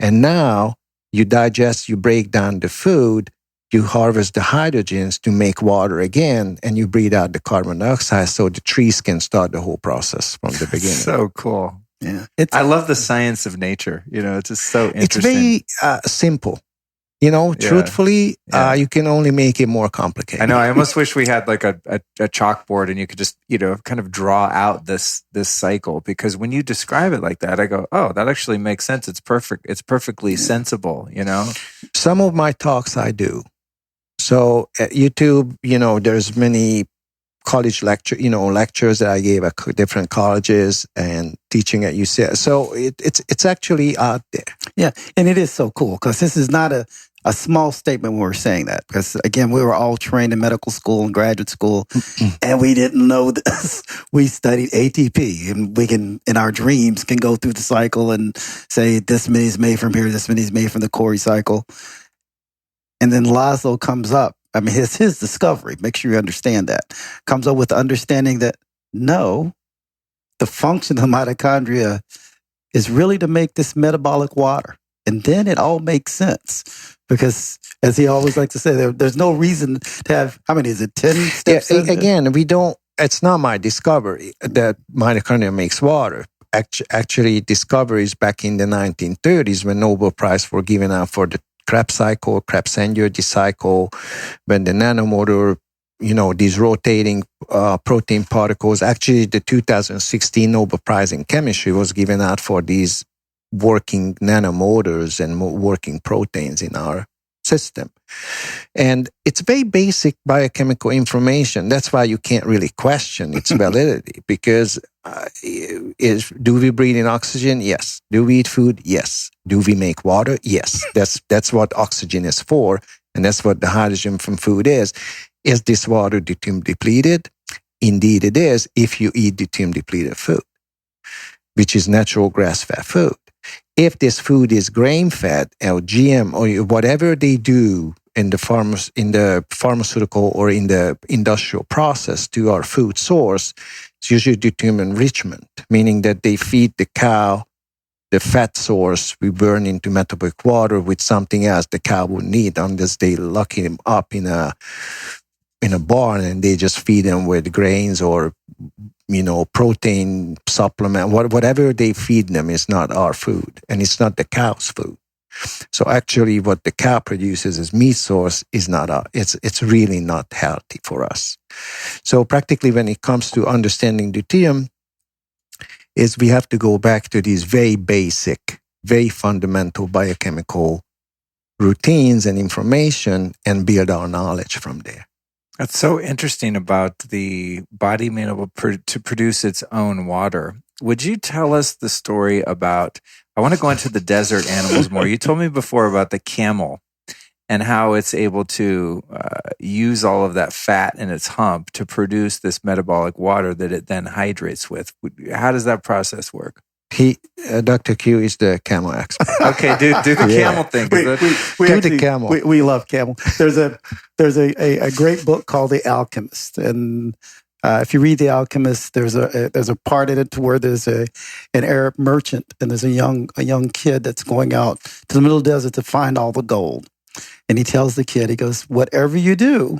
And now you digest, you break down the food, you harvest the hydrogens to make water again, and you breathe out the carbon dioxide so the trees can start the whole process from the beginning. So cool. Yeah, I love the science of nature. It's just so interesting. It's very simple. Truthfully, you can only make it more complicated. I know. I almost wish we had like a chalkboard and you could just, kind of draw out this cycle, because when you describe it like that, I go, oh, that actually makes sense. It's perfect. It's perfectly sensible, Some of my talks I do. So at YouTube, there's many college lectures that I gave at different colleges and teaching at UCL. So it's actually out there. Yeah, and it is so cool because this is not a small statement when we're saying that. Because again, we were all trained in medical school and graduate school, and we didn't know this. We studied ATP, and we can, in our dreams, can go through the cycle and say this many is made from here, this many is made from the Cori cycle. And then Laszlo comes up. I mean, it's his discovery. Make sure you understand that. Comes up with the understanding that no, the function of mitochondria is really to make this metabolic water. And then it all makes sense because, as he always likes to say, there's no reason to have, how many is it, 10 steps? Yeah, again, it's not my discovery that mitochondria makes water. Actually, discoveries back in the 1930s when Nobel Prize were given out for the Krebs cycle, Krebs-Engerge cycle, when the nanomotor, these rotating protein particles. Actually, the 2016 Nobel Prize in Chemistry was given out for these working nanomotors and working proteins in our system. And it's very basic biochemical information. That's why you can't really question its validity because do we breathe in oxygen? Yes. Do we eat food? Yes. Do we make water? Yes. That's what oxygen is for. And that's what the hydrogen from food is. Is this water deuterium depleted? Indeed it is if you eat deuterium depleted food, which is natural grass-fed food. If this food is grain-fed or GM or whatever they do in the pharmaceutical or in the industrial process to our food source, it's usually deuterium enrichment, meaning that they feed the cow the fat source we burn into metabolic water with something else the cow would need unless they lock him up in a barn and they just feed them with grains or protein supplement, whatever they feed them is not our food and it's not the cow's food. So actually what the cow produces as meat source is not it's really not healthy for us. So practically when it comes to understanding deuterium is we have to go back to these very basic, very fundamental biochemical routines and information and build our knowledge from there. That's so interesting about the body being able to produce its own water. Would you tell us the story about, I want to go into the desert animals more. You told me before about the camel and how it's able to use all of that fat in its hump to produce this metabolic water that it then hydrates with. How does that process work? Dr. Q is the camel expert. Okay, do the camel thing. The camel. We love camel. There's a great book called The Alchemist, and if you read The Alchemist, there's a part in it to where there's an Arab merchant, and there's a young kid that's going out to the middle of the desert to find all the gold, and he tells the kid, he goes, "Whatever you do,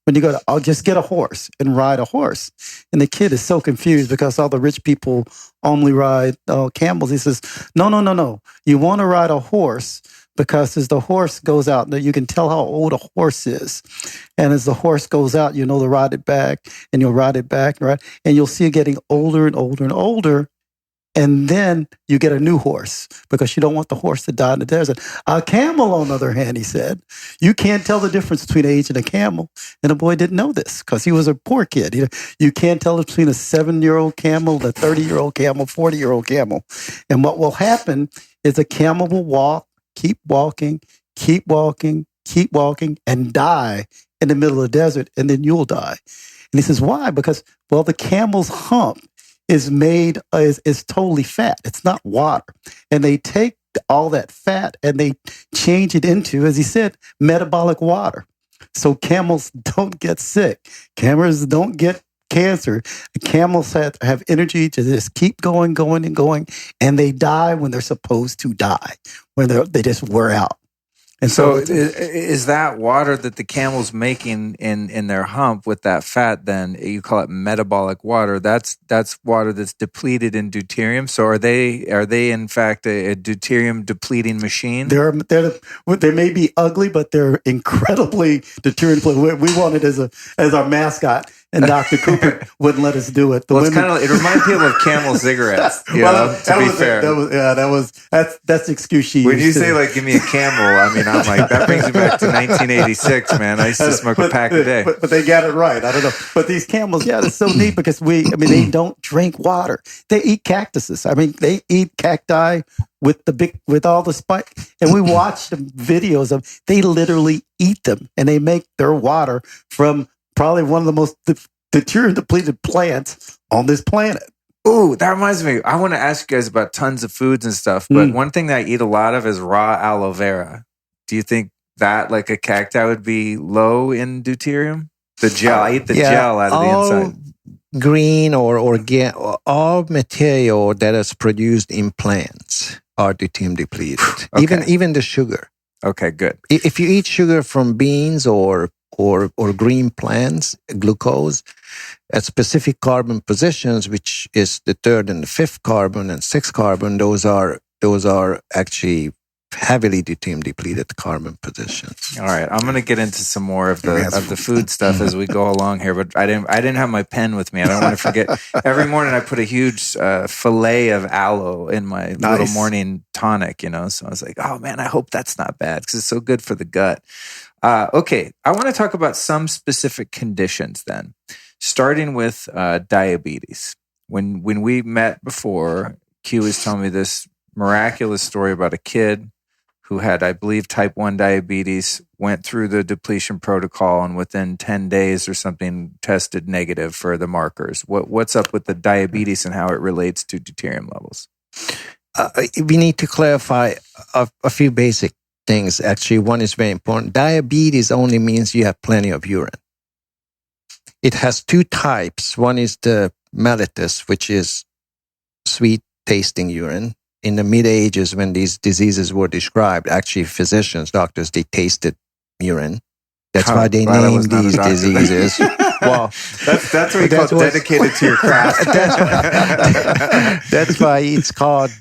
when you go I'll just get a horse and ride a horse." And the kid is so confused because all the rich people only ride camels. He says, No. You want to ride a horse because as the horse goes out, you can tell how old a horse is. And as the horse goes out, to ride it back and you'll ride it back, right? And you'll see it getting older and older and older. And then you get a new horse because you don't want the horse to die in the desert. A camel, on the other hand, he said, you can't tell the difference between age and a camel. And the boy didn't know this because he was a poor kid. You can't tell between a 7-year-old camel, a 30-year-old camel, 40-year-old camel. And what will happen is a camel will walk, keep walking, and die in the middle of the desert, and then you'll die. And he says, why? Because, the camel's hump is made, is totally fat. It's not water. And they take all that fat and they change it into, as he said, metabolic water. So camels don't get sick. Camels don't get cancer. Camels have energy to just keep going, and they die when they're supposed to die, when they just wear out. And so is that water that the camel's making in their hump with that fat, then you call it metabolic water? That's water that's depleted in deuterium. So are they in fact a deuterium depleting machine? They may be ugly, but they're incredibly deuterium depleting. We want it as our mascot. and Dr. Cooper wouldn't let us do it. It's kind of, it reminds people of Camel cigarettes, to be fair. That's the excuse she when used. When you say, like, give me a Camel, I mean, I'm like, that brings me back to 1986, man. I used to smoke a pack a day. But they got it right. I don't know. But these camels, it's so neat because they don't drink water. They eat cactuses. I mean, they eat cacti with all the spike. And we watch the videos of, they literally eat them, and they make their water from probably one of the most deuterium depleted plants on this planet. Ooh, that reminds me. I want to ask you guys about tons of foods and stuff, but one thing that I eat a lot of is raw aloe vera. Do you think that, like a cacti, would be low in deuterium? The gel. I eat the gel out of the inside. Green or organic, all material that is produced in plants are deuterium depleted. Okay. Even the sugar. Okay, good. If you eat sugar from beans or green plants, glucose, at specific carbon positions, which is the third and the fifth carbon and sixth carbon, those are actually heavily deuterium depleted carbon positions. All right, I'm going to get into some more of the food stuff as we go along here, but I didn't have my pen with me. I don't want to forget. Every morning I put a huge fillet of aloe in my little morning tonic, So I was like, oh man, I hope that's not bad because it's so good for the gut. Okay, I want to talk about some specific conditions then, starting with diabetes. When we met before, Q was telling me this miraculous story about a kid who had, I believe, type 1 diabetes, went through the depletion protocol, and within 10 days or something tested negative for the markers. What's up with the diabetes and how it relates to deuterium levels? We need to clarify a few basic things. Actually, one is very important. Diabetes only means you have plenty of urine. It has two types. One is the mellitus, which is sweet tasting urine. In the mid-ages, when these diseases were described, actually physicians, doctors, they tasted urine. That's why they named these diseases. Well, that's what you call dedicated to your craft. That's why it's called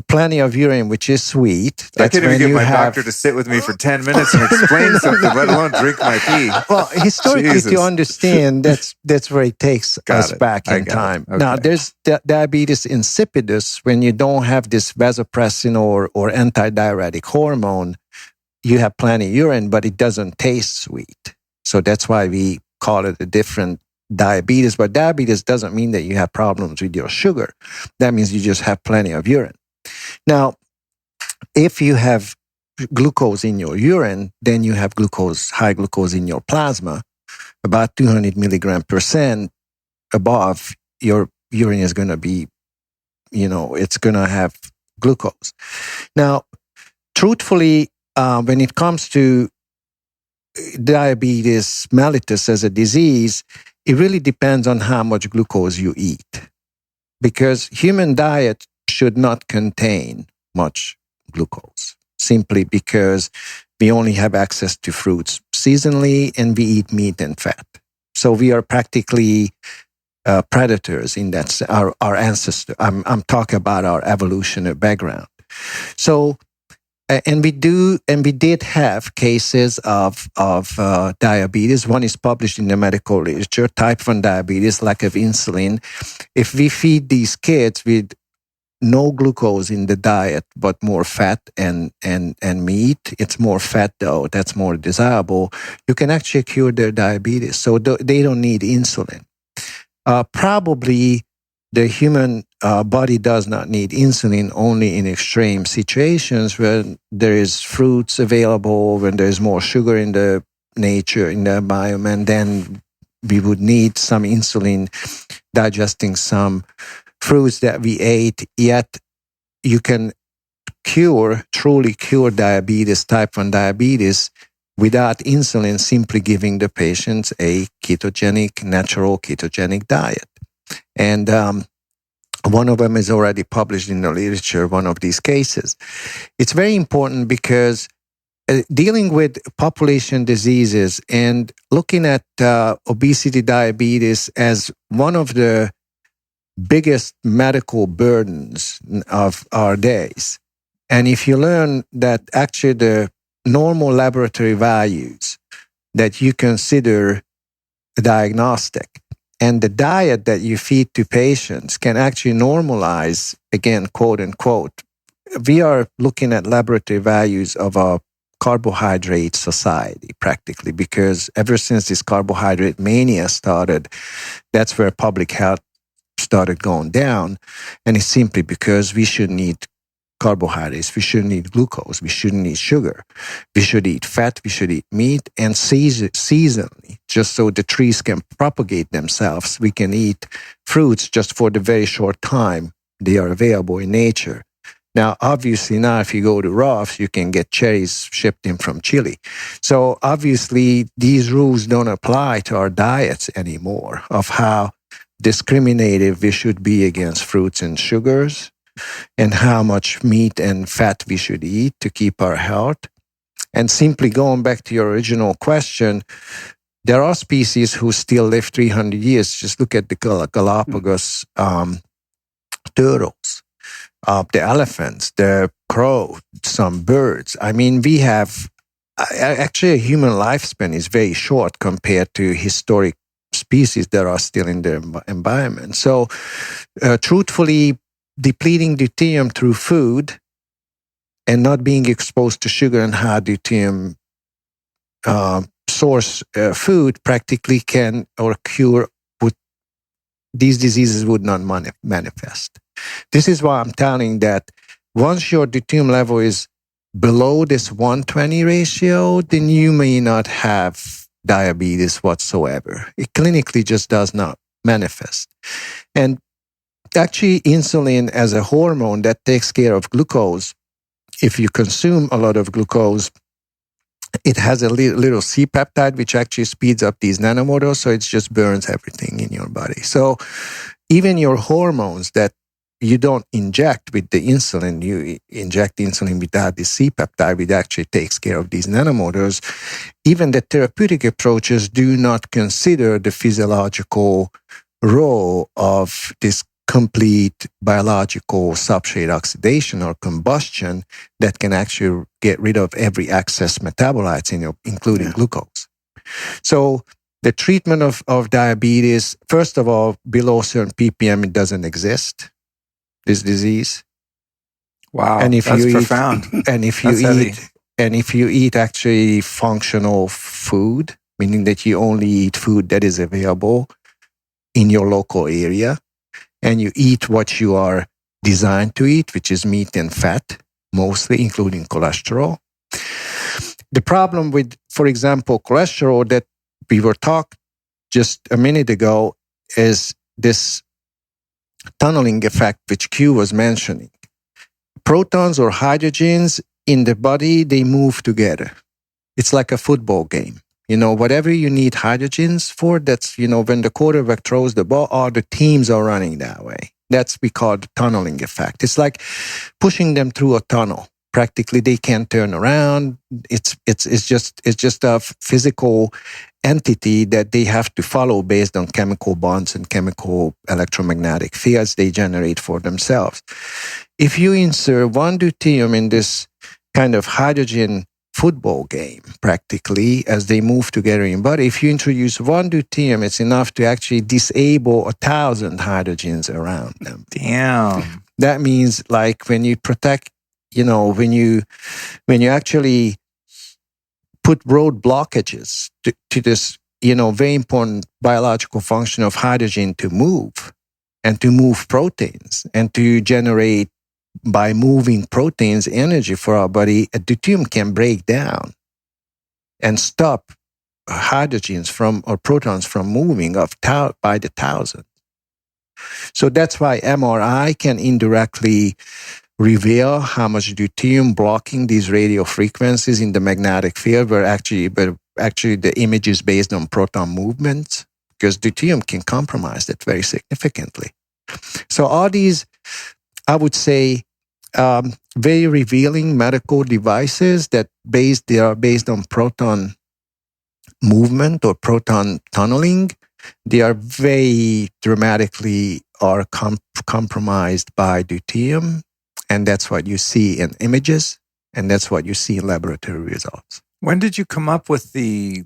plenty of urine, which is sweet. I can't even get my doctor to sit with me for 10 minutes and explain something, let alone drink my pee. Well, historically, to understand, that's where it takes us back in time. Okay. Now, there's diabetes insipidus. When you don't have this vasopressin or antidiuretic hormone, you have plenty of urine, but it doesn't taste sweet. So that's why we call it a different diabetes. But diabetes doesn't mean that you have problems with your sugar. That means you just have plenty of urine. Now, if you have glucose in your urine, then you have high glucose in your plasma, about 200 milligram percent above, your urine is going to be, it's going to have glucose. Now, truthfully, when it comes to diabetes mellitus as a disease, it really depends on how much glucose you eat. Because human diet should not contain much glucose, simply because we only have access to fruits seasonally and we eat meat and fat. So we are practically predators in that, our ancestor. I'm talking about our evolutionary background. So, and we did have cases of diabetes. One is published in the medical literature, type 1 diabetes, lack of insulin. If we feed these kids with no glucose in the diet, but more fat and meat. It's more fat though. That's more desirable. You can actually cure their diabetes. So they don't need insulin. Probably the human body does not need insulin only in extreme situations when there is fruits available, when there is more sugar in the nature, in the environment, then we would need some insulin digesting some fruits that we ate. Yet you can truly cure diabetes, type 1 diabetes, without insulin, simply giving the patients a natural ketogenic diet. And one of them is already published in the literature, one of these cases. It's very important because dealing with population diseases and looking at obesity, diabetes as one of the biggest medical burdens of our days. And if you learn that actually the normal laboratory values that you consider diagnostic. And the diet that you feed to patients can actually normalize, again, quote unquote. We are looking at laboratory values of a carbohydrate society practically, because ever since this carbohydrate mania started, that's where public health started going down. And it's simply because we shouldn't eat carbohydrates, we shouldn't eat glucose, we shouldn't eat sugar, we should eat fat, we should eat meat, and seasonally, just so the trees can propagate themselves. We can eat fruits just for the very short time they are available in nature. Now, obviously, now if you go to Ralph's, you can get cherries shipped in from Chile. So obviously, these rules don't apply to our diets anymore of how discriminative we should be against fruits and sugars, and how much meat and fat we should eat to keep our health. And simply going back to your original question, there are species who still live 300 years. Just look at the Galapagos turtles, the elephants, the crow, some birds. I mean, we have actually a human lifespan is very short compared to historic species that are still in the environment. So, truthfully, depleting deuterium through food and not being exposed to sugar and high deuterium source food practically can or cure these diseases would not manifest. This is why I'm telling that once your deuterium level is below this 120 ratio, then you may not have diabetes whatsoever. It clinically just does not manifest. And actually, insulin as a hormone that takes care of glucose, if you consume a lot of glucose, it has a little C-peptide, which actually speeds up these nanomotors, so it just burns everything in your body. So even your hormones that you don't inject with the insulin, you inject insulin without the C-peptide, which actually takes care of these nanomotors. Even the therapeutic approaches do not consider the physiological role of this complete biological substrate oxidation or combustion that can actually get rid of every excess metabolites in your, including glucose. So the treatment of diabetes, first of all, below certain ppm, it doesn't exist, this disease. Wow, and if that's you profound. Eat, and if you That's eat, heavy. and if you eat actually functional food, meaning that you only eat food that is available in your local area, and you eat what you are designed to eat, which is meat and fat, mostly, including cholesterol. The problem with, for example, cholesterol that we were talking just a minute ago is this tunneling effect, which Q was mentioning. Protons or hydrogens in the body, they move together. It's like a football game. You know, whatever you need hydrogens for, that's, you know, when the quarterback throws the ball, all the teams are running that way. That's we call the tunneling effect. It's like pushing them through a tunnel. Practically, they can't turn around. It's just a physical entity that they have to follow based on chemical bonds and chemical electromagnetic fields they generate for themselves. If you insert one deuterium in this kind of hydrogen football game, practically, as they move together in body, if you introduce one deuterium, it's enough to actually disable 1,000 hydrogens around them. Damn. That means, like, when you protect, you know, when you actually put road blockages to this, you know, very important biological function of hydrogen to move and to move proteins and to generate, by moving proteins, energy for our body, a deuterium can break down and stop hydrogens from or protons from moving by the thousand. So that's why MRI can indirectly reveal how much deuterium blocking these radio frequencies in the magnetic field, but actually the image is based on proton movements, because deuterium can compromise that very significantly. So all these, I would say, very revealing medical devices that they are based on proton movement or proton tunneling, they are very dramatically are compromised by deuterium. And that's what you see in images, and that's what you see in laboratory results. When did you come up with the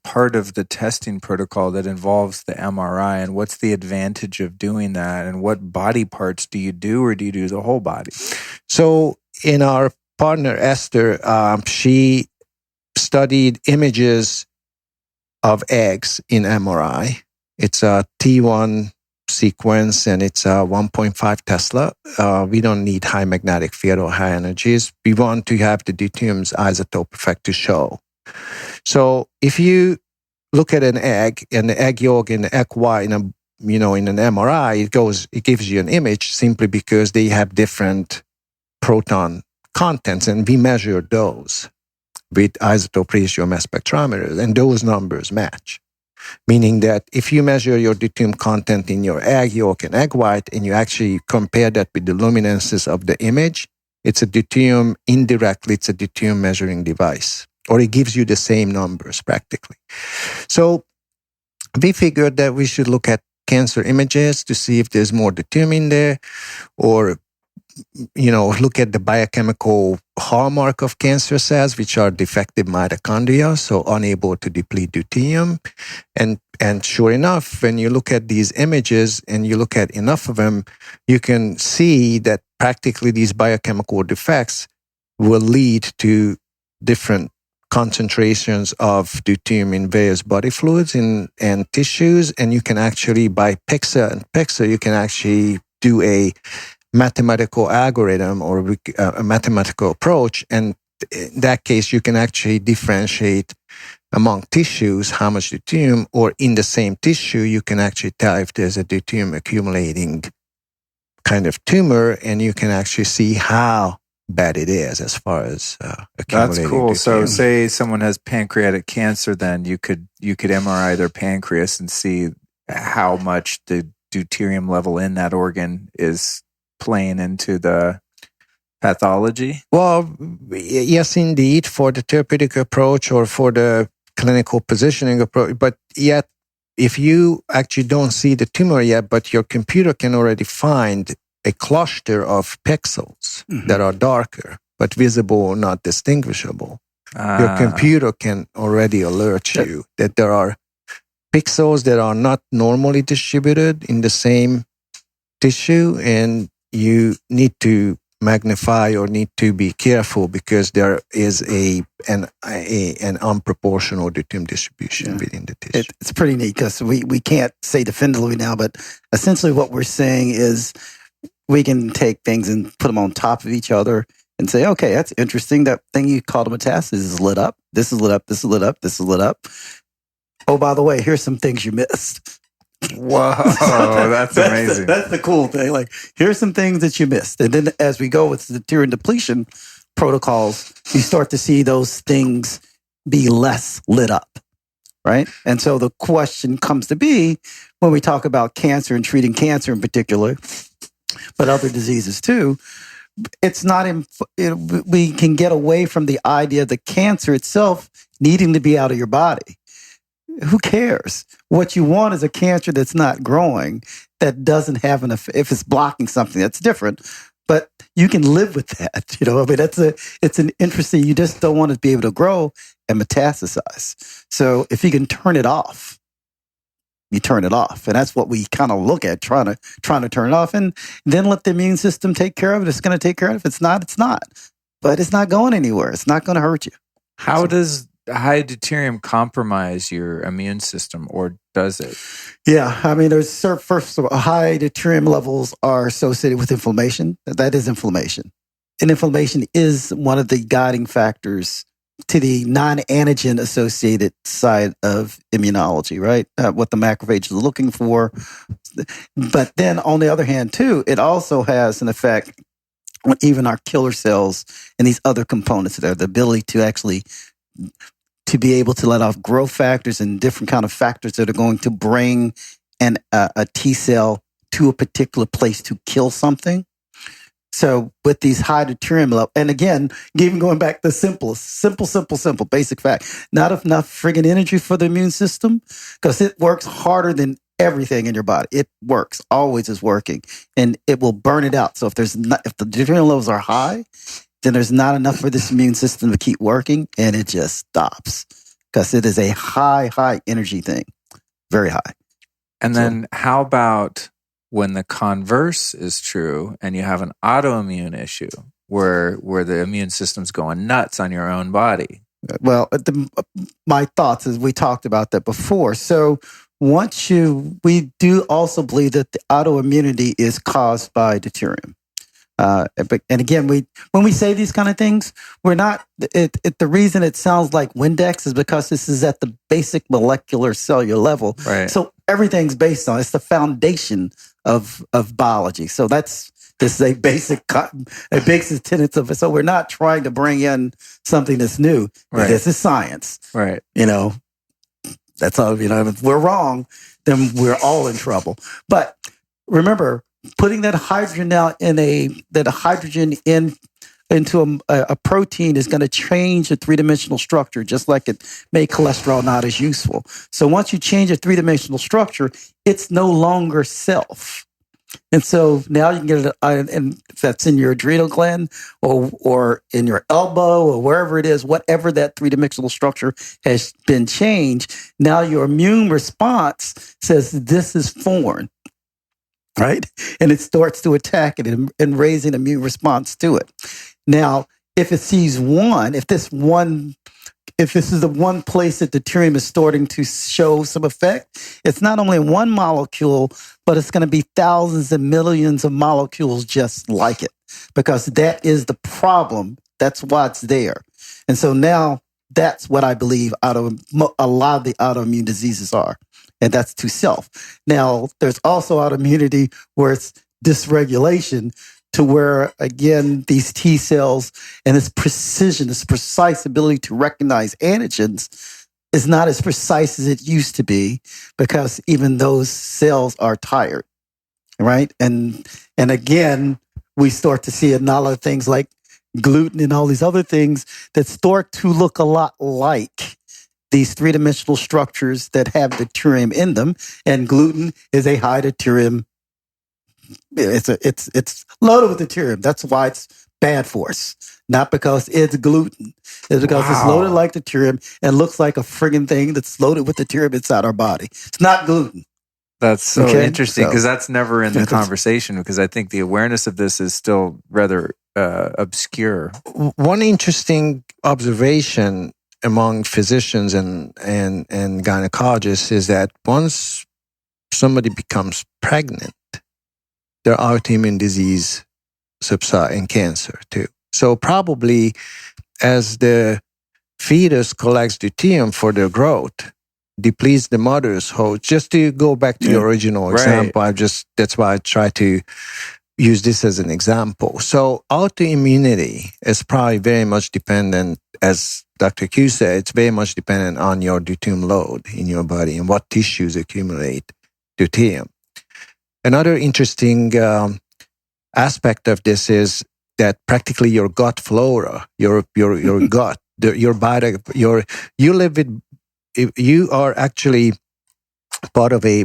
part of the testing protocol that involves the MRI, and what's the advantage of doing that, and what body parts do you do, or do you do the whole body? So in our partner Esther, she studied images of eggs in MRI. It's a T1 sequence and it's 1.5 Tesla. We don't need high magnetic field or high energies. We want to have the deuterium's isotope effect to show. So if you look at an egg and the egg yolk and the egg white in an MRI, it gives you an image simply because they have different proton contents, and we measure those with isotope ratio mass spectrometers, and those numbers match. Meaning that if you measure your deuterium content in your egg yolk and egg white, and you actually compare that with the luminances of the image, it's a deuterium, indirectly, it's a deuterium measuring device, or it gives you the same numbers practically. So we figured that we should look at cancer images to see if there's more deuterium in there, or look at the biochemical hallmark of cancer cells, which are defective mitochondria, so unable to deplete deuterium. And sure enough, when you look at these images and you look at enough of them, you can see that practically these biochemical defects will lead to different concentrations of deuterium in various body fluids and tissues. And you can actually, by pixel and pixel, you can actually do a mathematical algorithm or a mathematical approach. And in that case, you can actually differentiate among tissues how much deuterium, or in the same tissue, you can actually tell if there's a deuterium accumulating kind of tumor, and you can actually see how bad it is as far as accumulating. That's cool. Deuterium. So say someone has pancreatic cancer, then you could MRI their pancreas and see how much the deuterium level in that organ is playing into the pathology? Well, yes, indeed, for the therapeutic approach or for the clinical positioning approach. But yet, if you actually don't see the tumor yet, but your computer can already find a cluster of pixels that are darker, but visible or not distinguishable, your computer can already alert you that there are pixels that are not normally distributed in the same tissue, and you need to magnify or need to be careful because there is an unproportional deuterium distribution within the tissue. It's pretty neat because we can't say definitively now, but essentially what we're saying is we can take things and put them on top of each other and say, okay, that's interesting. That thing you called a metastasis is lit up. This is lit up. This is lit up. This is lit up. Oh, by the way, here's some things you missed. Whoa, that's amazing. That's the cool thing. Like, here's some things that you missed. And then as we go with the deuterium depletion protocols, you start to see those things be less lit up, right? And so the question comes to be, when we talk about cancer and treating cancer in particular, but other diseases too, it's not, we can get away from the idea of the cancer itself needing to be out of your body. Who cares? What you want is a cancer that's not growing, that doesn't have enough. If it's blocking something, that's different. But you can live with that. I mean, it's an interesting. You just don't want to be able to grow and metastasize. So if you can turn it off, you turn it off, and that's what we kind of look at, trying to turn it off, and then let the immune system take care of it. It's going to take care of it. If it's not, it's not. But it's not going anywhere. It's not going to hurt you. How does high deuterium compromise your immune system, or does it? Yeah, I mean, first of all, high deuterium levels are associated with inflammation. That is inflammation. And inflammation is one of the guiding factors to the non-antigen associated side of immunology, right? What the macrophages are looking for. But then on the other hand, too, it also has an effect on even our killer cells and these other components there, the ability to actually to be able to let off growth factors and different kind of factors that are going to bring a T cell to a particular place to kill something. So with these high deuterium levels, and again, even going back to the simple, basic fact, not enough friggin' energy for the immune system, because it works harder than everything in your body. It works, always is working, and it will burn it out. So if the deuterium levels are high, then there's not enough for this immune system to keep working, and it just stops because it is a high energy thing, very high. And then how about when the converse is true and you have an autoimmune issue where the immune system's going nuts on your own body? Well, my thoughts is we talked about that before. So we do also believe that the autoimmunity is caused by deuterium. And again, when we say these kind of things, we're not. The reason it sounds like Windex is because this is at the basic molecular cellular level. Right. So everything's based on it's the foundation of biology. So this is a basic tenet of it. So we're not trying to bring in something that's new. Right. This is science. Right. That's all. If we're wrong, then we're all in trouble. But remember, putting that hydrogen now into a protein is going to change the three-dimensional structure, just like it made cholesterol not as useful. So once you change a three-dimensional structure, it's no longer self. And so now you can get it, and if that's in your adrenal gland or in your elbow or wherever it is, whatever that three-dimensional structure has been changed, now your immune response says this is foreign. Right? And it starts to attack it and raise an immune response to it. Now, if it sees if this is the one place that deuterium is starting to show some effect, it's not only one molecule, but it's going to be thousands and millions of molecules just like it, because that is the problem. That's why it's there. And so now that's what I believe a lot of the autoimmune diseases are. And that's to self. Now, there's also autoimmunity where it's dysregulation to where, again, these T cells and this precision, this precise ability to recognize antigens is not as precise as it used to be because even those cells are tired, right? And again, we start to see a lot of things like gluten and all these other things that start to look a lot like these three-dimensional structures that have deuterium in them, and gluten is a high deuterium. It's loaded with deuterium. That's why it's bad for us. Not because it's gluten. It's because it's loaded like deuterium and looks like a friggin' thing that's loaded with deuterium inside our body. It's not gluten. That's so interesting because that's never in the conversation, because I think the awareness of this is still rather obscure. One interesting observation among physicians and gynecologists is that once somebody becomes pregnant, their autoimmune disease subside and cancer too. So probably as the fetus collects deuterium for their growth, depletes the mother's host. Just to go back to your original example, that's why I try to use this as an example. So autoimmunity is probably very much dependent, as Dr. Q said, it's very much dependent on your deuterium load in your body and what tissues accumulate deuterium. Another interesting aspect of this is that practically your gut flora, your gut, your body, you are actually part of a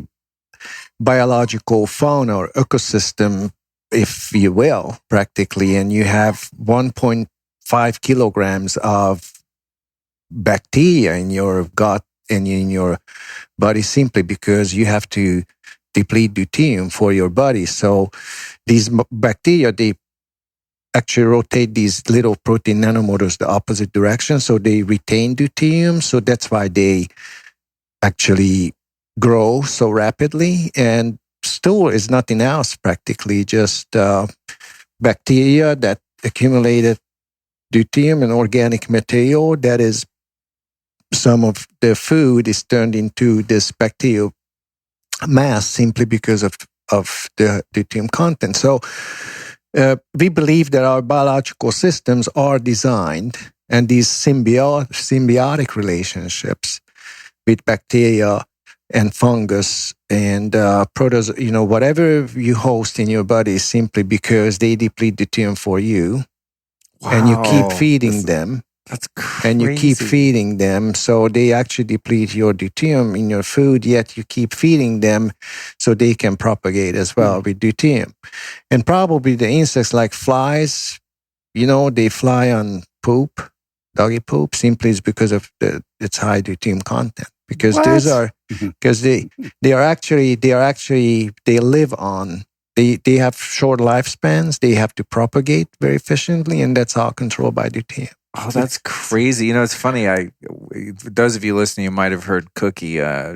biological fauna or ecosystem, if you will, practically, and you have 1.5 kilograms of bacteria in your gut and in your body simply because you have to deplete deuterium for your body. So these bacteria, they actually rotate these little protein nanomotors the opposite direction, so they retain deuterium. So that's why they actually grow so rapidly. And stool is nothing else, practically just bacteria that accumulated deuterium and organic material. That is, some of the food is turned into this bacterial mass simply because of the deuterium content. So we believe that our biological systems are designed, and these symbiotic relationships with bacteria and fungus and protozoa, whatever you host in your body, simply because they deplete deuterium for you, and you keep feeding them. That's crazy. And you keep feeding them, so they actually deplete your deuterium in your food, yet you keep feeding them so they can propagate as well with deuterium. And probably the insects like flies, they fly on poop, doggy poop, simply is because of its high deuterium content. Because those are because they live on. They have short lifespans. They have to propagate very efficiently, and that's all controlled by deuterium. Oh, that's crazy. It's funny. Those of you listening, you might have heard Cookie. I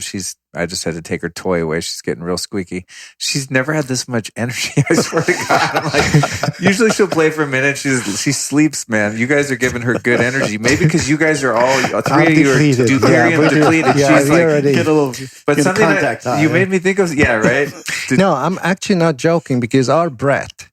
just had to take her toy away. She's getting real squeaky. She's never had this much energy. I swear to God. I'm like, usually she'll play for a minute. She sleeps, man. You guys are giving her good energy. Maybe because you guys are all three of you are deuterium depleted. Yeah, she's like, get a little. But something that you made me think of. Yeah, right. No, I'm actually not joking because our breath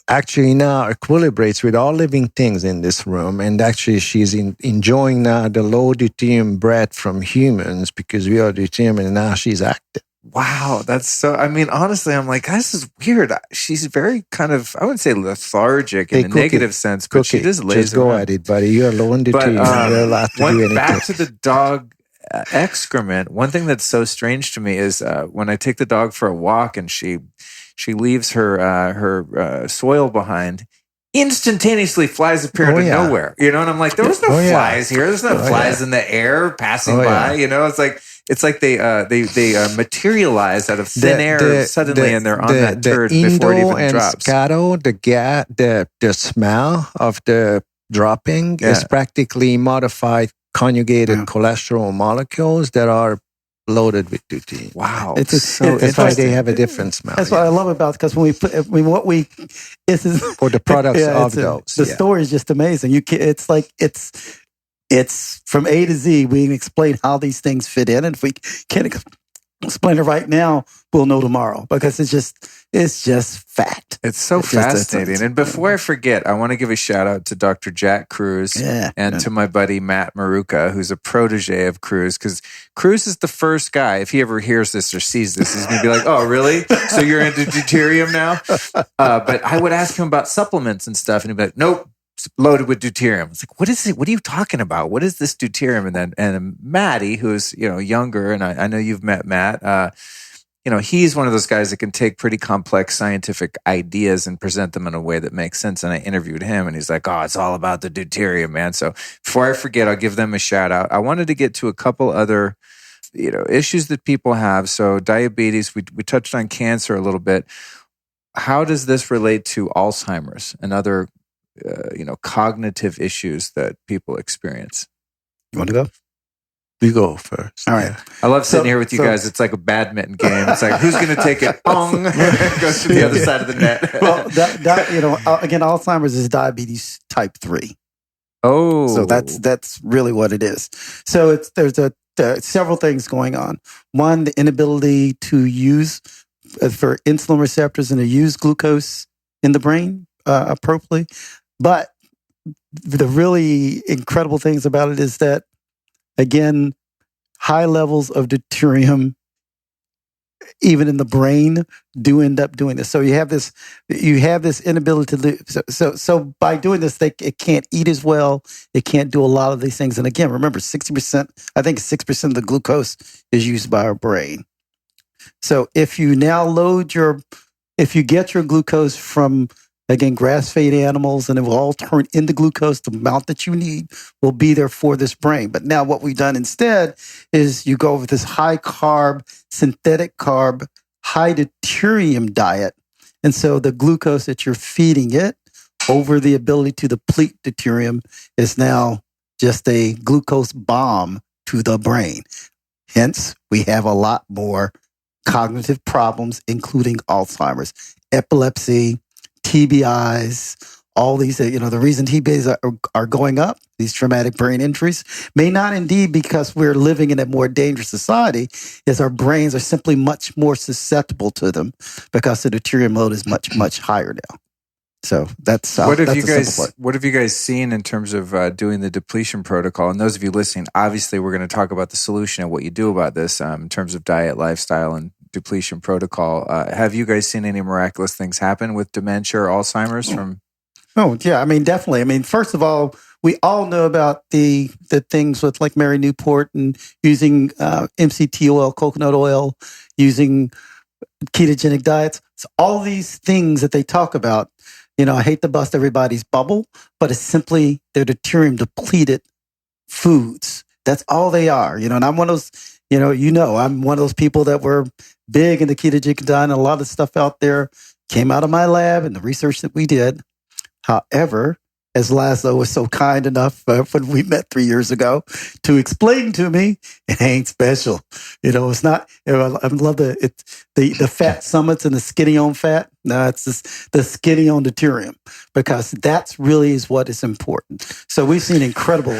actually now equilibrates with all living things in this room, and actually she's enjoying now the low deuterium breath from humans because we are deuterium, and now she's active. Wow, that's so. I mean, honestly, I'm like, this is weird. She's very kind of, I wouldn't say lethargic in a negative sense, but she just lays just go around. at it, buddy. You're low in deuterium. You're allowed to do anything. Back to the dog excrement. One thing that's so strange to me is when I take the dog for a walk and she leaves her soil behind, instantaneously flies appear out of nowhere. And I'm like, there was no flies here. There's no flies in the air passing by. It's like they materialize out of thin air suddenly, and they're on that turd before it even drops. Scato, the smell of the dropping is practically modified conjugated cholesterol molecules that are loaded with deuterium. Wow, that's why they have a different smell. That's what I love about it, because when we put, or the products of those. The story is just amazing. It's like it's from A to Z. We can explain how these things fit in, and if we can't explain it right now, we'll know tomorrow, because it's just fact. It's so fascinating. And before I forget, I want to give a shout out to Dr. Jack Cruz and to my buddy Matt Maruca, who's a protege of Cruz, because Cruz is the first guy, if he ever hears this or sees this, he's going to be like, oh, really? So you're into deuterium now? But I would ask him about supplements and stuff, and he'd be like, nope. Loaded with deuterium. It's like, what is it? What are you talking about? What is this deuterium? And Matty, who's younger, and I know you've met Matt. He's one of those guys that can take pretty complex scientific ideas and present them in a way that makes sense. And I interviewed him, and he's like, "Oh, it's all about the deuterium, man." So before I forget, I'll give them a shout out. I wanted to get to a couple other issues that people have. So diabetes. We touched on cancer a little bit. How does this relate to Alzheimer's and other cognitive issues that people experience? You want to go? You go first. All right. I love sitting here with you guys. It's like a badminton game. It's like, who's going to take it? Pong. Goes to the other side of the net. Well, again, Alzheimer's is diabetes type 3. Oh. So that's really what it is. So there's several things going on. One, the inability to use for insulin receptors and to use glucose in the brain appropriately. But the really incredible things about it is that, again, high levels of deuterium, even in the brain, do end up doing this. So you have this inability to live. So by doing this, it can't eat as well. It can't do a lot of these things. And again, remember, 60%, I think 6% of the glucose is used by our brain. So if you now if you get your glucose from, again, grass-fed animals, and it will all turn into glucose. The amount that you need will be there for this brain. But now what we've done instead is you go with this high-carb, synthetic carb, high deuterium diet. And so the glucose that you're feeding it over the ability to deplete deuterium is now just a glucose bomb to the brain. Hence, we have a lot more cognitive problems, including Alzheimer's, epilepsy, TBIs, all these, the reason TBIs are going up, these traumatic brain injuries, may not indeed because we're living in a more dangerous society, is our brains are simply much more susceptible to them because the deuterium load is much, much higher now. So that's what have you guys seen in terms of doing the depletion protocol? And those of you listening, obviously we're going to talk about the solution and what you do about this in terms of diet, lifestyle, and depletion protocol. Have you guys seen any miraculous things happen with dementia or Alzheimer's from? Oh yeah, definitely. First of all, we all know about the things with like Mary Newport and using MCT oil, coconut oil, using ketogenic diets. So all these things that they talk about, I hate to bust everybody's bubble, but it's simply they're deuterium depleted foods. That's all they are, and I'm one of those, I'm one of those people that were big in the ketogenic diet, and a lot of stuff out there came out of my lab and the research that we did. However, as Laszlo was so kind enough when we met 3 years ago to explain to me, it ain't special. It's not. I love the fat summits and the skinny on fat. No, it's just the skinny on deuterium, because that's really is what is important. So we've seen incredible.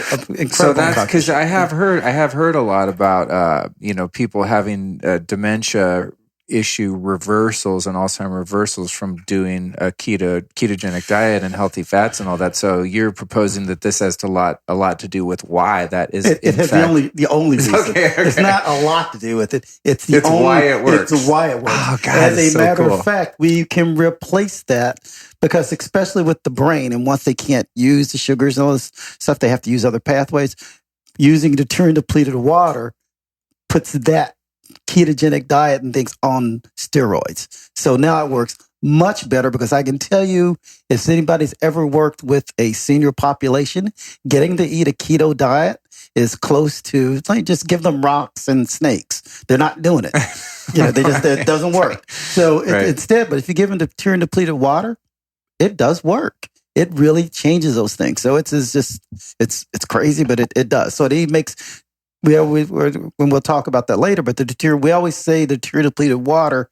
So that's because I have heard a lot about people having dementia issue reversals and Alzheimer's reversals from doing a ketogenic diet and healthy fats and all that. So you're proposing that this has a lot to do with why that is. It has the only reason. Okay. It's not a lot to do with it. It's why it works. It's why it works. Oh, God, as a matter of fact, we can replace that, because especially with the brain, and once they can't use the sugars and all this stuff, they have to use other pathways. Using deuterium depleted water puts that ketogenic diet and things on steroids. So now it works much better, because I can tell you, if anybody's ever worked with a senior population, getting to eat a keto diet is close to, it's like just give them rocks and snakes. They're not doing it. It doesn't work. So instead, but if you give them deuterium depleted water, it does work. It really changes those things. So it's crazy, but it does. So it makes. When we'll talk about that later, but the deuterium, we always say the deuterium depleted water,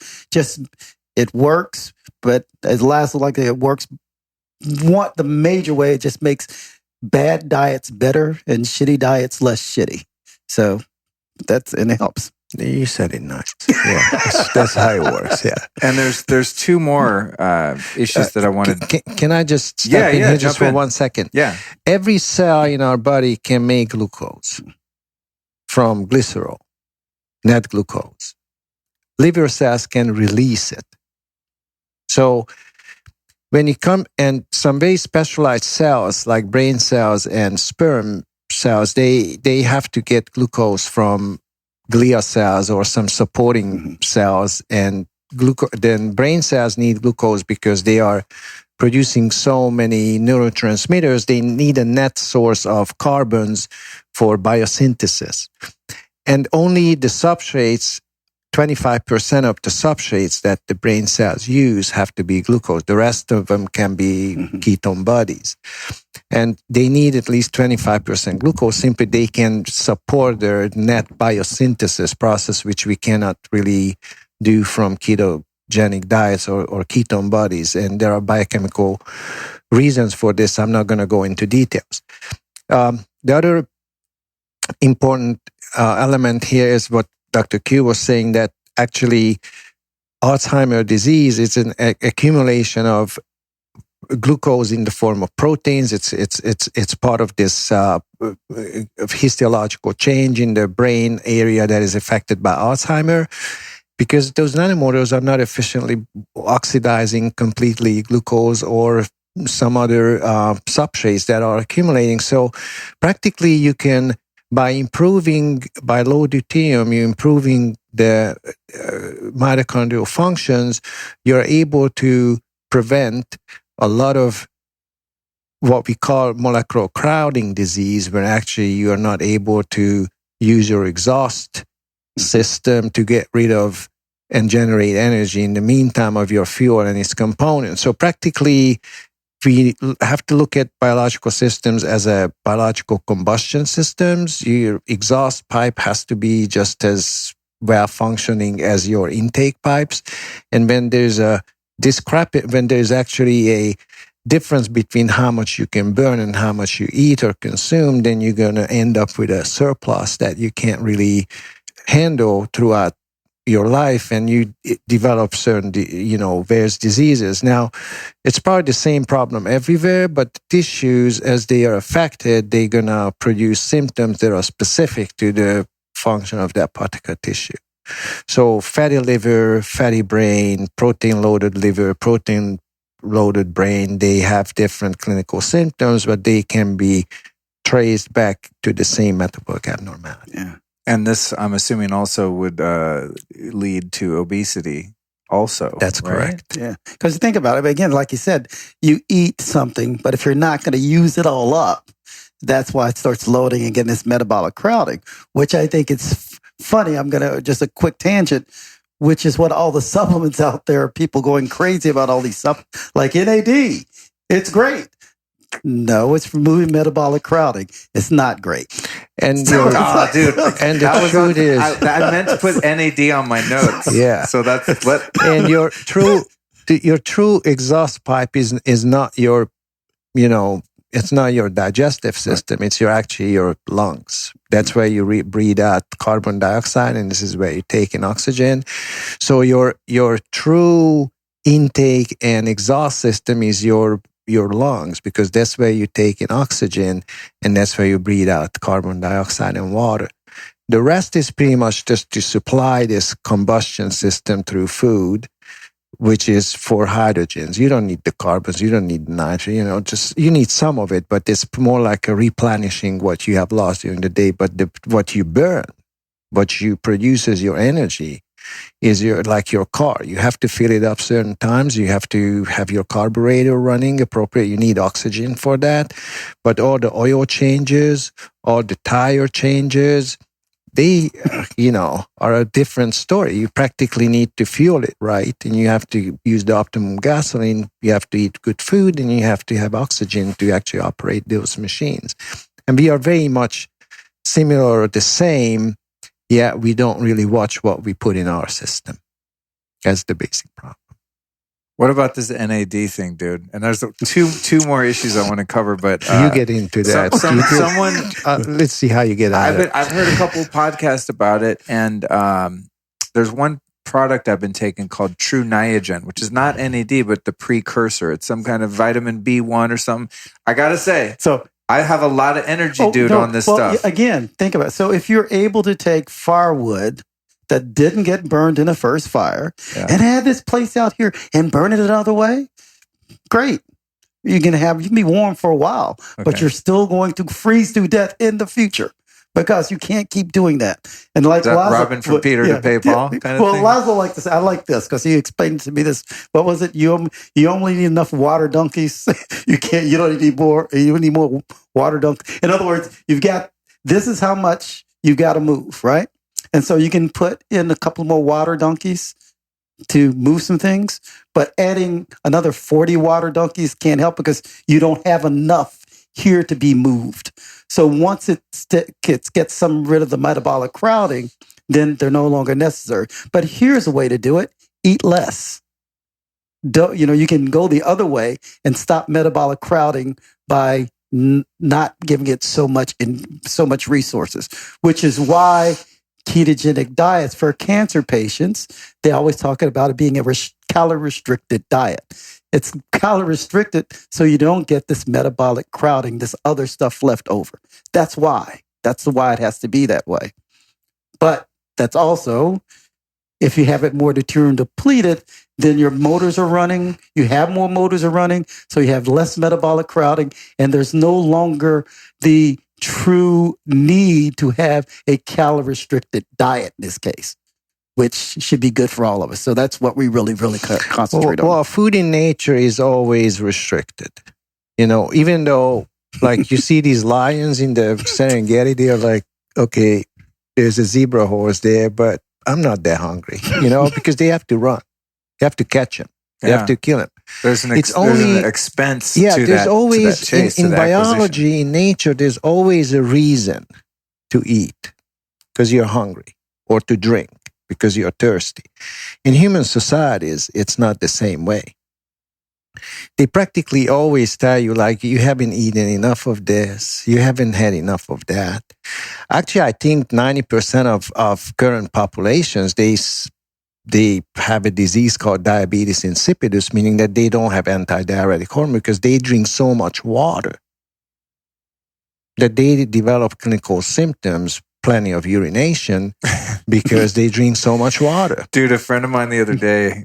it works, but as Laszlo like it works. The major way, it just makes bad diets better and shitty diets less shitty. So and it helps. You said it nice. Yeah, that's how it works. Yeah. And there's two more issues that I wanted. Can I just step in here just for 1 second? Yeah. Every cell in our body can make glucose from glycerol, net glucose. Liver cells can release it. So when you come, and some very specialized cells like brain cells and sperm cells, they have to get glucose from glia cells or some supporting cells, and then brain cells need glucose because they are producing so many neurotransmitters. They need a net source of carbons for biosynthesis. And only the substrates, 25% of the substrates that the brain cells use have to be glucose. The rest of them can be ketone bodies. And they need at least 25% glucose. Simply, they can support their net biosynthesis process, which we cannot really do from ketogenic diets or ketone bodies. And there are biochemical reasons for this. I'm not going to go into details. The other important element here is what Dr. Q was saying, that actually Alzheimer's disease is an accumulation of glucose in the form of proteins. It's part of this histological change in the brain area that is affected by Alzheimer's, because those nanomotors are not efficiently oxidizing completely glucose or some other substrates that are accumulating. So practically you can, by low deuterium, you're improving the mitochondrial functions, you're able to prevent a lot of what we call molecular crowding disease, where actually you are not able to use your exhaust system to get rid of and generate energy in the meantime of your fuel and its components. So practically, we have to look at biological systems as a biological combustion systems. Your exhaust pipe has to be just as well functioning as your intake pipes. And when there's when there's actually a difference between how much you can burn and how much you eat or consume, then you're going to end up with a surplus that you can't really handle throughout your life, and you develop certain, various diseases. Now, it's probably the same problem everywhere, but the tissues, as they are affected, they're going to produce symptoms that are specific to the function of that particular tissue. So fatty liver, fatty brain, protein-loaded liver, protein-loaded brain, they have different clinical symptoms, but they can be traced back to the same metabolic abnormality. Yeah. And this, I'm assuming, also would lead to obesity also. That's right? correct. Yeah. Because you think about it, again, like you said, you eat something, but if you're not going to use it all up, that's why it starts loading and getting this metabolic crowding, which I think it's funny. I'm going to just a quick tangent, which is what all the supplements out there, people going crazy about all these stuff like NAD. It's great. No, it's removing metabolic crowding. It's not great. And So it's Oh, like- dude. and the truth is, I meant to put NAD on my notes. Yeah. So that's what. and your true exhaust pipe is not your, it's not your digestive system. It's actually your lungs. That's where you breathe out carbon dioxide, and this is where you take in oxygen. So your true intake and exhaust system is your lungs, because that's where you take in oxygen, and that's where you breathe out carbon dioxide and water. The rest is pretty much just to supply this combustion system through food, which is for hydrogens. You don't need the carbons, you don't need nitrogen, you need some of it, but it's more like a replenishing what you have lost during the day. But what you burn, what you produce as your energy, is like your car. You have to fill it up certain times. You have to have your carburetor running appropriate. You need oxygen for that. But all the oil changes, all the tire changes, they, are a different story. You practically need to fuel it right, and you have to use the optimum gasoline. You have to eat good food, and you have to have oxygen to actually operate those machines. And we are very much similar or the same. Yeah, we don't really watch what we put in our system. That's the basic problem. What about this NAD thing, dude? And there's two more issues I want to cover, but you get into that. Someone, let's see how you get out of it. I've heard a couple of podcasts about it, and there's one product I've been taking called True Niagen, which is not NAD, but the precursor. It's some kind of vitamin B1 or something. I gotta say, So I have a lot of energy, dude, on this stuff. Again, think about it. So if you're able to take firewood that didn't get burned in a first fire and have this place out here and burn it another way, great. You can be warm for a while, but you're still going to freeze to death in the future, because you can't keep doing that. And like Laszlo, Laszlo, robbing for Peter to pay Paul kind of well, thing? Laszlo liked this. I like this because he explained to me this. What was it? You only need enough water donkeys. You don't need more. You need more water donkeys. In other words, this is how much you got to move, right? And so you can put in a couple more water donkeys to move some things, but adding another 40 water donkeys can't help, because you don't have enough here to be moved. So once it gets rid of the metabolic crowding, then they're no longer necessary. But here's a way to do it: eat less. You can go the other way and stop metabolic crowding by not giving it so much resources, which is why ketogenic diets for cancer patients, they always talking about it being a calorie restricted diet. It's calorie restricted so you don't get this metabolic crowding, this other stuff left over. That's why. That's why it has to be that way. But that's also, if you have it more deuterium depleted, then your motors are running. You have more motors are running, so you have less metabolic crowding, and there's no longer the true need to have a calorie restricted diet in this case, which should be good for all of us. So that's what we really, really concentrate on. Well, food in nature is always restricted. Even though, like, you see these lions in the Serengeti, they're like, okay, there's a zebra horse there, but I'm not that hungry, because they have to run. They have to catch him. They have to kill him. There's an expense to there's that, always, to that chase, in to that biology, in nature, there's always a reason to eat, because you're hungry, or to drink because you're thirsty. In human societies, it's not the same way. They practically always tell you, like, you haven't eaten enough of this, you haven't had enough of that. Actually, I think 90% of current populations, they have a disease called diabetes insipidus, meaning that they don't have antidiuretic hormone because they drink so much water that they develop clinical symptoms, plenty of urination, because they drink so much water. Dude, a friend of mine the other day,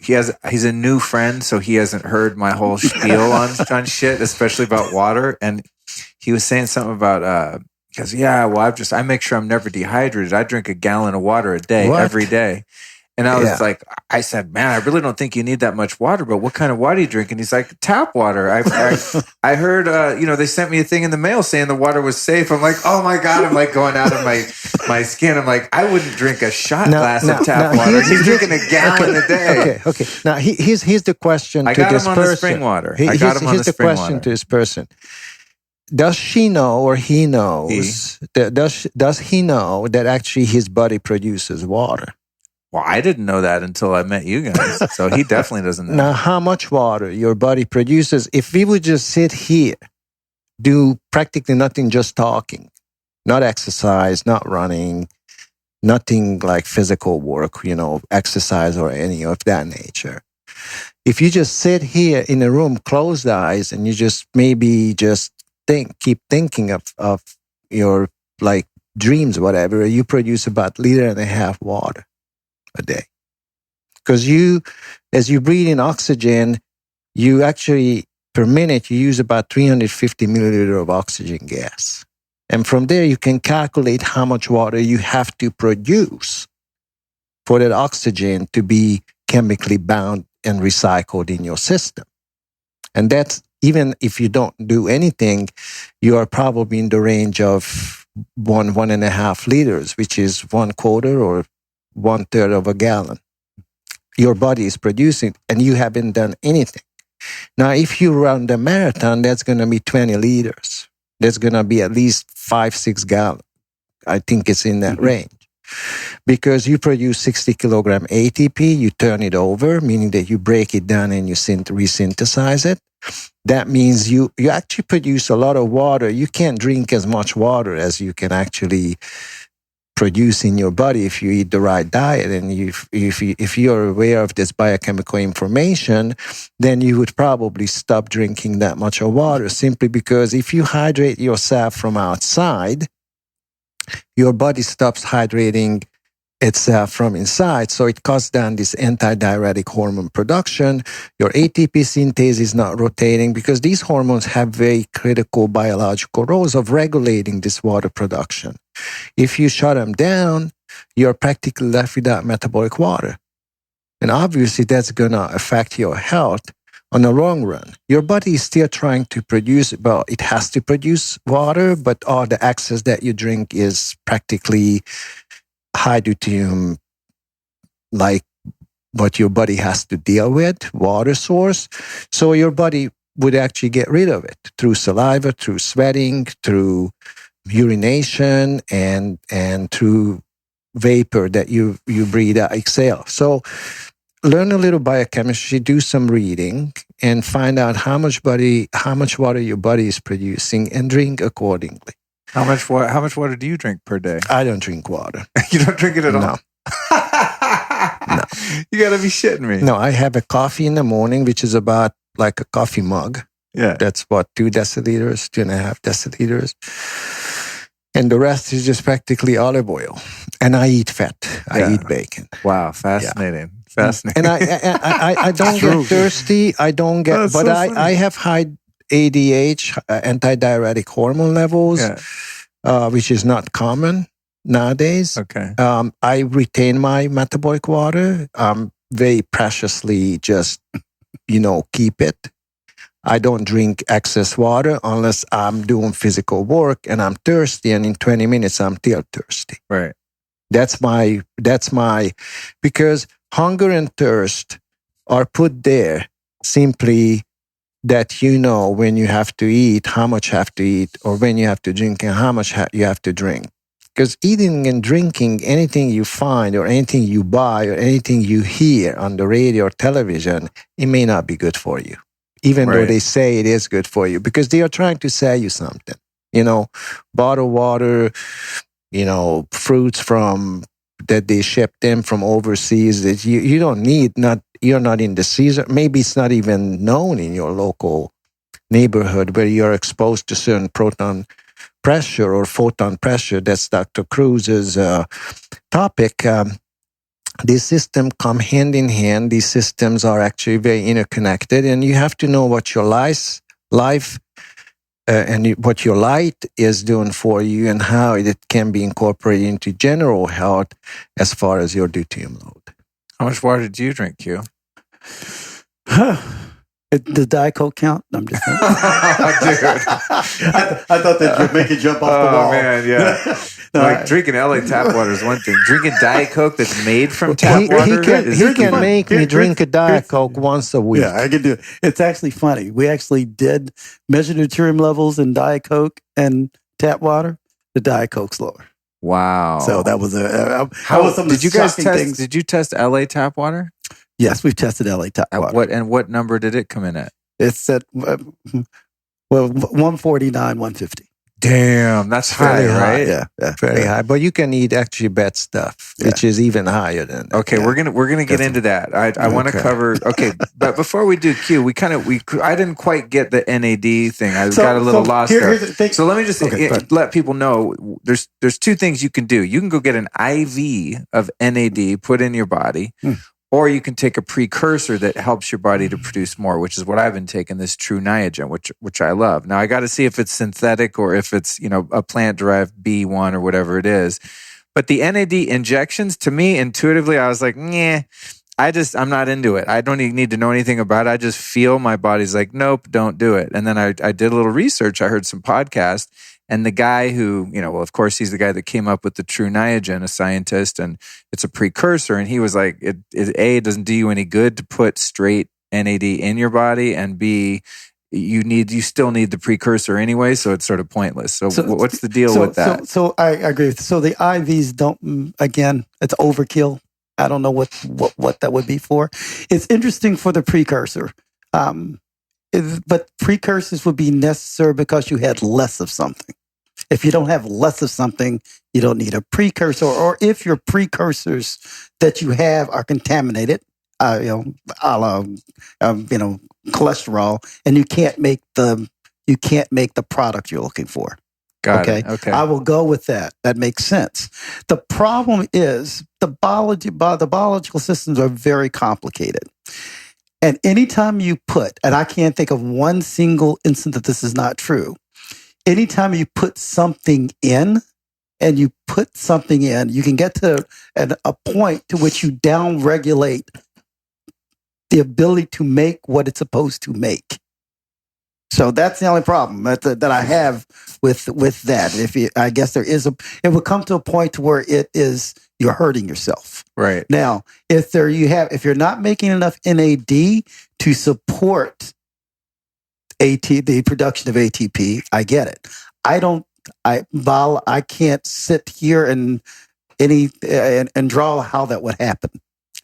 he's a new friend, so he hasn't heard my whole spiel on shit, especially about water. And he was saying something about, because I make sure I'm never dehydrated. I drink a gallon of water a day, every day. And I was Yeah. like, I said, man, I really don't think you need that much water, but what kind of water do you drink? And he's like, tap water. I heard, they sent me a thing in the mail saying the water was safe. I'm like, oh my God. I'm like going out of my skin. I'm like, I wouldn't drink a shot glass of tap water. He's drinking a gallon a day. Okay. Now, here's the question I to got this him on person. the spring water. Here's the question water. to this person. Does she know, or he knows, does he know that actually his body produces water? Well, I didn't know that until I met you guys. So he definitely doesn't know. Now, how much water your body produces, if we would just sit here, do practically nothing, just talking, not exercise, not running, nothing like physical work, exercise or any of that nature. If you just sit here in a room, closed eyes, and you just maybe just keep thinking of your like dreams, whatever, you produce about 1.5 liters water a day. Because as you breathe in oxygen, you actually, per minute, you use about 350 milliliters of oxygen gas. And from there, you can calculate how much water you have to produce for that oxygen to be chemically bound and recycled in your system. And that's, even if you don't do anything, you are probably in the range of 1.5 liters, which is 1/4 or 1/3 of a gallon. Your body is producing, and you haven't done anything. Now, if you run the marathon, that's going to be 20 liters. That's going to be at least 5-6 gallons. I think it's in that range. Because you produce 60 kilogram ATP, you turn it over, meaning that you break it down and you resynthesize it. That means you actually produce a lot of water. You can't drink as much water as you can actually produce in your body if you eat the right diet. And if you're aware of this biochemical information, then you would probably stop drinking that much of water, simply because if you hydrate yourself from outside, your body stops hydrating itself from inside. So it cuts down this antidiuretic hormone production. Your ATP synthase is not rotating, because these hormones have very critical biological roles of regulating this water production. If you shut them down, you're practically left without metabolic water. And obviously that's going to affect your health on the long run. Your body is still trying to produce, well, it has to produce water, but all the excess that you drink is practically high deuterium, like what your body has to deal with, water source. So your body would actually get rid of it through saliva, through sweating, through urination, and vapor that you breathe out, exhale. So learn a little biochemistry, do some reading, and find out how much water your body is producing, and drink accordingly. How much water do you drink per day? I don't drink water. You don't drink it at all? No. No. You gotta be shitting me. No, I have a coffee in the morning, which is about like a coffee mug. Yeah. That's what, 2 deciliters, 2.5 deciliters. And the rest is just practically olive oil. And I eat fat. I eat bacon. Wow, fascinating. Yeah. Fascinating. And I don't get thirsty. I don't get, but I have high ADH, antidiuretic hormone levels, which is not common nowadays. Okay. I retain my metabolic water. Very preciously just, keep it. I don't drink excess water unless I'm doing physical work and I'm thirsty, and in 20 minutes I'm still thirsty. Right. That's my, because hunger and thirst are put there simply that when you have to eat, how much you have to eat, or when you have to drink and how much you have to drink. Because eating and drinking, anything you find or anything you buy or anything you hear on the radio or television, it may not be good for you. Even though they say it is good for you, because they are trying to sell you something. Bottled water, fruits that they shipped in from overseas that you don't need, you're not in the season. Maybe it's not even known in your local neighborhood where you're exposed to certain proton pressure or photon pressure. That's Dr. Cruz's topic. These systems come hand in hand. These systems are actually very interconnected, and you have to know what your life and what your light is doing for you, and how it can be incorporated into general health as far as your deuterium load. How much water did you drink, Q? The Diet Coke count? I'm just saying. Dude. I thought that you'd make it jump off the wall. Oh, man, yeah. No, Like drinking LA tap water is one thing. Drinking Diet Coke that's made from tap He water can fun. make me drink a Diet Coke once a week. Yeah, I can do it. It's actually funny. We actually did measure deuterium levels in Diet Coke and tap water. The Diet Coke's lower. Wow. So that was that How was some of did the you guys shocking test? things. Did you test LA tap water? Yes, we've tested LA tap At water. what number did it come in at? It's at 149, 150. Damn, that's high, Very high, right? Yeah. Very high. But you can eat actually bad stuff, which is even higher than that. Okay, Yeah. we're gonna get into that. I want to Okay. cover. Okay, but before we do Q, I didn't quite get the NAD thing. I got a little lost there. Here's the thing. So let me just Okay, go ahead. let people know there's two things you can do. You can go get an IV of NAD put in your body, or you can take a precursor that helps your body to produce more, which is what I've been taking, this True Niagen, which I love. Now I got to see if it's synthetic or if it's a plant derived B1 or whatever it is. But the NAD injections, to me, intuitively, I was like, nah. I'm not into it. I don't even need to know anything about it. I just feel my body's like, nope, don't do it. And then I did a little research. I heard some podcasts, and the guy who, well, of course, he's the guy that came up with the True Niagen, a scientist, and it's a precursor. And he was like, it doesn't do you any good to put straight NAD in your body, and B, you still need the precursor anyway, so it's sort of pointless. So what's the deal with that? So I agree. So the IVs don't. Again, it's overkill. I don't know what that would be for. It's interesting for the precursor, but precursors would be necessary because you had less of something. If you don't have less of something, you don't need a precursor. Or if your precursors that you have are contaminated, cholesterol, and you can't make the product you're looking for. Got it. Okay. I will go with that. That makes sense. The problem is the biological systems are very complicated. And anytime you put, and I can't think of one single instance that this is not true, anytime you put something in, you can get to a point to which you downregulate the ability to make what it's supposed to make. So that's the only problem that I have with that. I guess it will come to a point where you're hurting yourself. Right. Now, if you're not making enough NAD to support the production of ATP, I get it. I can't sit here and draw how that would happen.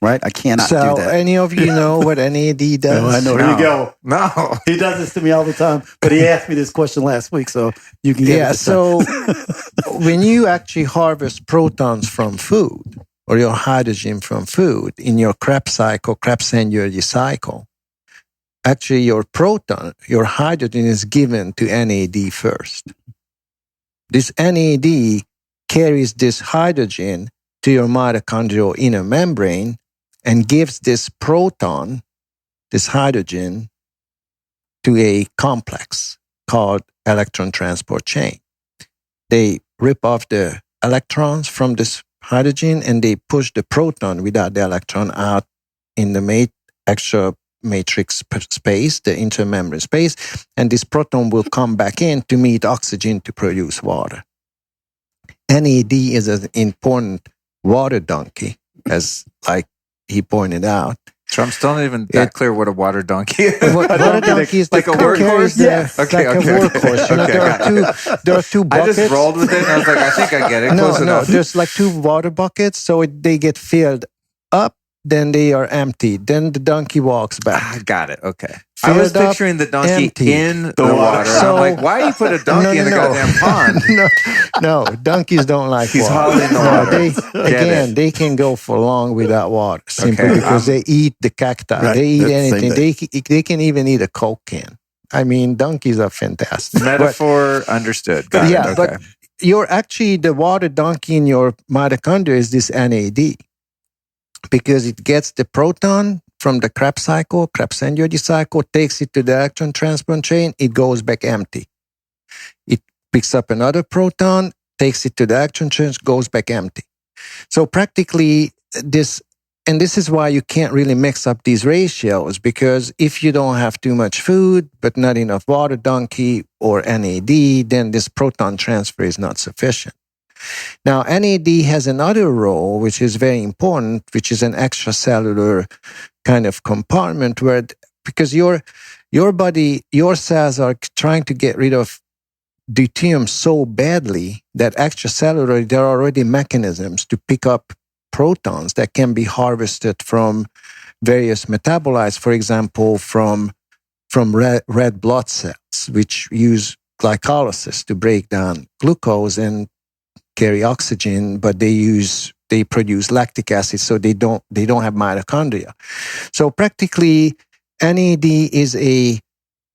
Right? I cannot do that. So, any of you know what NAD does? No, I know. No. Here you go. No. He does this to me all the time, but he asked me this question last week, so you can get it. So when you actually harvest protons from food or your hydrogen from food in your Krebs energy cycle, actually your hydrogen is given to NAD first. This NAD carries this hydrogen to your mitochondrial inner membrane and gives this proton, this hydrogen, to a complex called electron transport chain. They rip off the electrons from this hydrogen and they push the proton without the electron out in the extra matrix space, the intermembrane space, and this proton will come back in to meet oxygen to produce water. NAD is an important water donkey, as like he pointed out. So I'm still not even that clear what a water donkey is. Water donkey is like a workhorse? Yes. Okay, like okay, a workhorse. Okay. There are two buckets. I just rolled with it and I was like, I think I get it. Close enough. There's like two water buckets, so they get filled up, then they are emptied. Then the donkey walks back. Got it. Okay. I was Filled up, picturing the donkey emptied. in the water. So- I'm like, why you put a donkey in the goddamn pond? No, donkeys don't like He's water. hardly in the water. They can go for long without water simply Okay, because they eat the cacti. Right, They eat that's the same anything. They can even eat a Coke can. I mean, donkeys are fantastic. Metaphor understood. Got Yeah, it. Okay. but you're actually the water donkey in your mitochondria is this NAD because it gets the proton from the Krebs energy cycle, takes it to the electron transport chain, it goes back empty. It picks up another proton, takes it to the electron chain, goes back empty. So practically this and this is why you can't really mix up these ratios, because if you don't have too much food but not enough water donkey or NAD, then this proton transfer is not sufficient. Now, NAD has another role, which is very important, which is an extracellular kind of compartment because your body, your cells are trying to get rid of deuterium so badly that extracellularly there are already mechanisms to pick up protons that can be harvested from various metabolites, for example, from red blood cells, which use glycolysis to break down glucose and carry oxygen, but they produce lactic acid, so they don't have mitochondria. So practically, NAD is a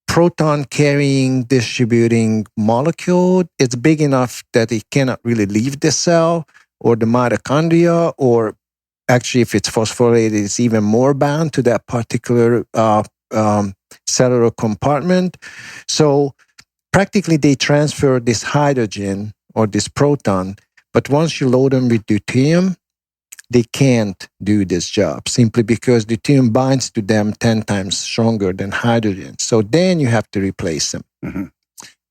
proton carrying distributing molecule. It's big enough that it cannot really leave the cell or the mitochondria, or actually, if it's phosphorylated, it's even more bound to that particular cellular compartment. So practically, they transfer this hydrogen or this proton, but once you load them with deuterium, they can't do this job simply because deuterium binds to them 10 times stronger than hydrogen. So then you have to replace them. Mm-hmm.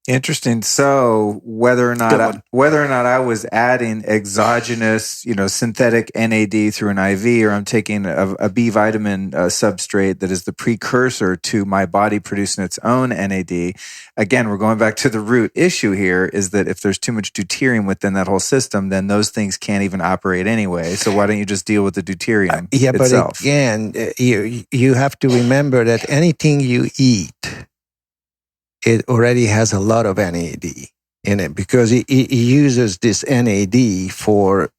Interesting. So whether or not I was adding exogenous, synthetic NAD through an IV, or I'm taking a B vitamin substrate that is the precursor to my body producing its own NAD. Again, we're going back to the root issue here, is that if there's too much deuterium within that whole system, then those things can't even operate anyway. So why don't you just deal with the deuterium itself? But again, you have to remember that anything you eat, it already has a lot of NAD in it, because it uses this NAD for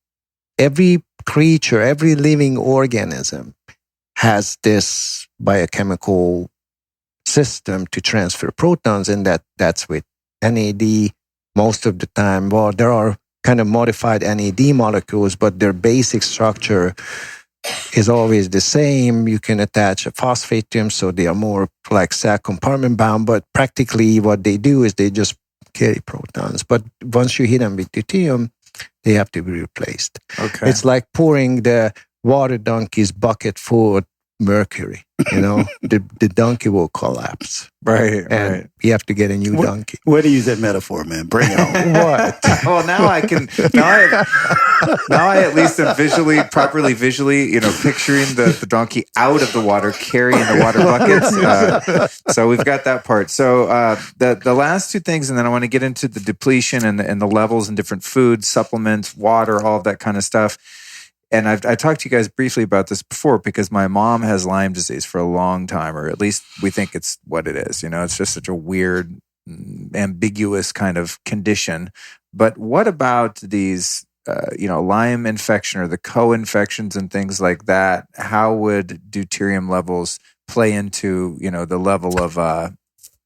every creature, every living organism has this biochemical system to transfer protons, and that's with NAD most of the time. Well, there are kind of modified NAD molecules, but their basic structure is always the same. You can attach a phosphate to them, so they are more like cell compartment bound, but practically what they do is they just carry protons. But once you hit them with deuterium, they have to be replaced. Okay. It's like pouring the water donkey's bucket full of mercury. The donkey will collapse. Right, and right. You have to get a new donkey. Where to use that metaphor, man? Bring it on. What? Well, now I at least am properly visually, picturing the donkey out of the water, carrying the water buckets. So we've got that part. So the last two things, and then I want to get into the depletion and the levels in different foods, supplements, water, all of that kind of stuff. And I talked to you guys briefly about this before, because my mom has Lyme disease for a long time, or at least we think it's what it is. It's just such a weird, ambiguous kind of condition. But what about these, Lyme infection or the co-infections and things like that? How would deuterium levels play into, the level of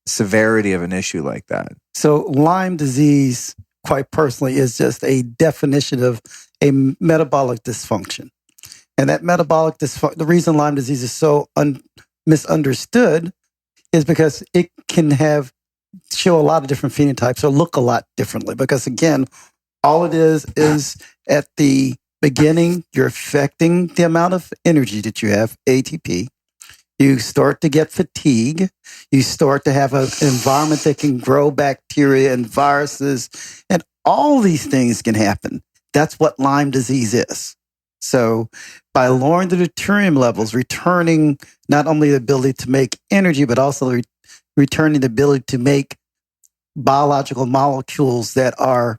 severity of an issue like that? So Lyme disease, quite personally, is just a definition of a metabolic dysfunction. And that metabolic dysfunction, the reason Lyme disease is so misunderstood is because it can show a lot of different phenotypes or look a lot differently. Because again, all it is at the beginning, you're affecting the amount of energy that you have, ATP. You start to get fatigue. You start to have an environment that can grow bacteria and viruses, and all these things can happen. That's what Lyme disease is. So by lowering the deuterium levels, returning not only the ability to make energy, but also returning the ability to make biological molecules that are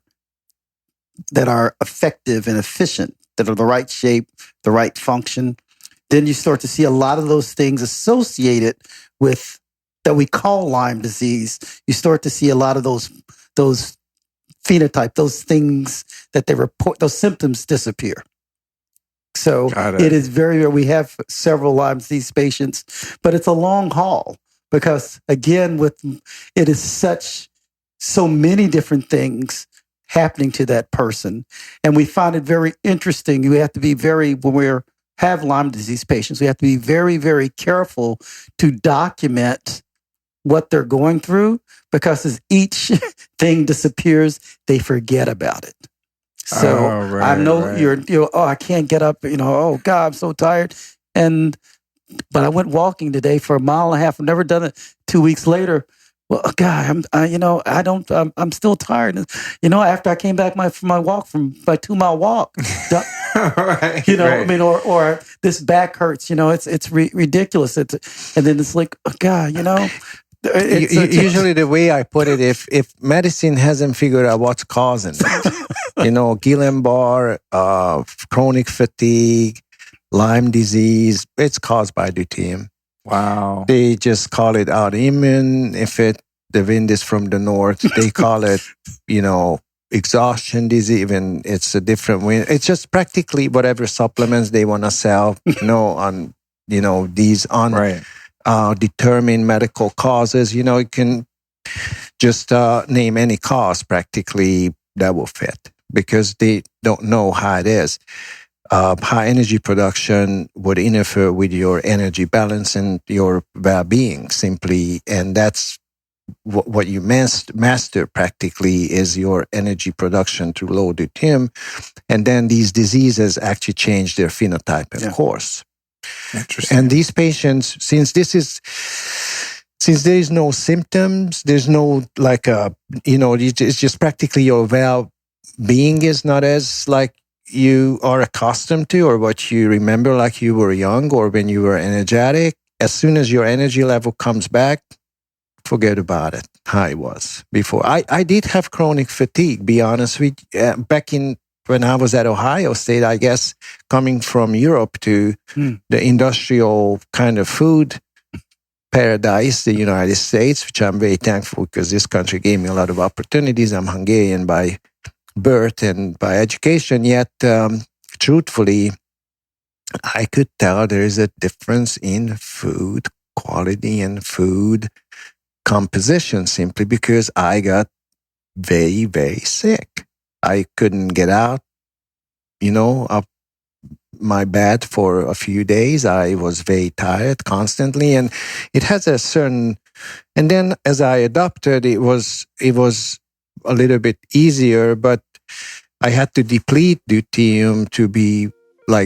effective and efficient, that are the right shape, the right function, then you start to see a lot of those things associated with that we call Lyme disease. You start to see a lot of those phenotype, those things that they report, those symptoms disappear. So it is very, we have several Lyme disease patients, but it's a long haul because again, it is so many different things happening to that person. And we find it very interesting. You have to be when we have Lyme disease patients, we have to be very, very careful to document what they're going through, because as each thing disappears, they forget about it. So I know you're, oh, I can't get up, oh God, I'm so tired. But I went walking today for a mile and a half. I've never done it 2 weeks later. Well, God, I'm still tired. After I came back from my walk, from my 2 mile walk, Right, I mean, or this back hurts, it's ridiculous. And then it's like, oh, God, Usually the way I put it, if medicine hasn't figured out what's causing it, Guillain-Barré, chronic fatigue, Lyme disease, it's caused by deuterium. Wow. They just call it autoimmune. If the wind is from the north, they call it, exhaustion disease. Even it's a different wind. It's just practically whatever supplements they want to sell, on, these determined medical causes. You can just name any cause practically that will fit, because they don't know how it is. High energy production would interfere with your energy balance and your well-being simply. And that's what you master practically, is your energy production through low deuterium. And then these diseases actually change their phenotype and course. Interesting. And these patients, since there is no symptoms, there's no it's just practically your well-being is not as you are accustomed to, or what you remember like you were young or when you were energetic. As soon as your energy level comes back, forget about it, how it was before. I did have chronic fatigue, be honest with you, back when I was at Ohio State, I guess, coming from Europe to the industrial kind of food paradise, the United States, which I'm very thankful, because this country gave me a lot of opportunities. I'm Hungarian by birth and by education, yet truthfully, I could tell there is a difference in food quality and food composition, simply because I got very, very sick. I couldn't get out, of my bed for a few days. I was very tired constantly, and it has a certain. And then as I adopted, it was a little bit easier, but I had to deplete deuterium to be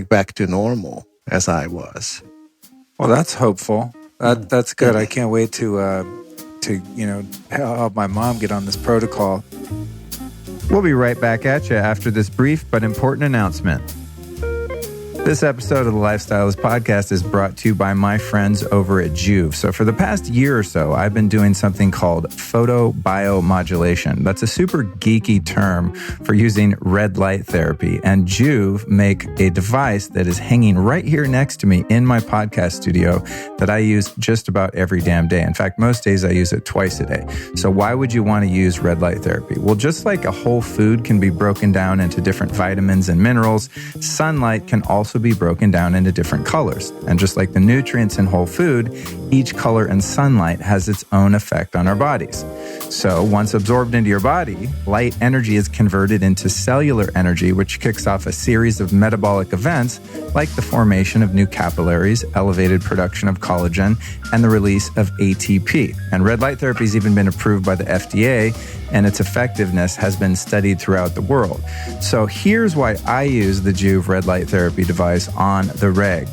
back to normal as I was. Well, that's hopeful. That's good. I can't wait to help my mom get on this protocol. We'll be right back at you after this brief but important announcement. This episode of the Lifestylist Podcast is brought to you by my friends over at Juve. So for the past year or so, I've been doing something called photobiomodulation. That's a super geeky term for using red light therapy. And Juve make a device that is hanging right here next to me in my podcast studio that I use just about every damn day. In fact, most days I use it twice a day. So why would you want to use red light therapy? Well, just like a whole food can be broken down into different vitamins and minerals, sunlight can also be broken down into different colors. And just like the nutrients in whole food, each color in sunlight has its own effect on our bodies. So once absorbed into your body, light energy is converted into cellular energy, which kicks off a series of metabolic events like the formation of new capillaries, elevated production of collagen, and the release of ATP. And red light therapy has even been approved by the FDA, and its effectiveness has been studied throughout the world. So here's why I use the Juve red light therapy device on the reg.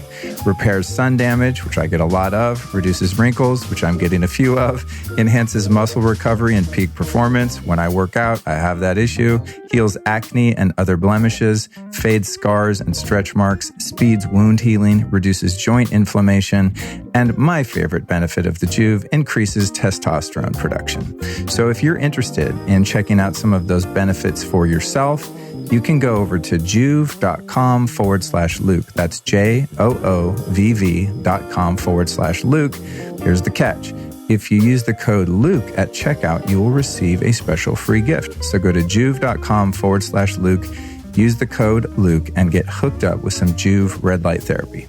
Repairs sun damage, which I get a lot of, reduces wrinkles, which I'm getting a few of, enhances muscle recovery and peak performance. When I work out, I have that issue, heals acne and other blemishes, fades scars and stretch marks, speeds wound healing, reduces joint inflammation, and my favorite benefit of the Juve, increases testosterone production. So if you're interested in checking out some of those benefits for yourself, you can go over to joovv.com/Luke. That's JOOVV.com/Luke. Here's the catch. If you use the code Luke at checkout, you will receive a special free gift. So go to joovv.com/Luke, use the code Luke, and get hooked up with some Juve red light therapy.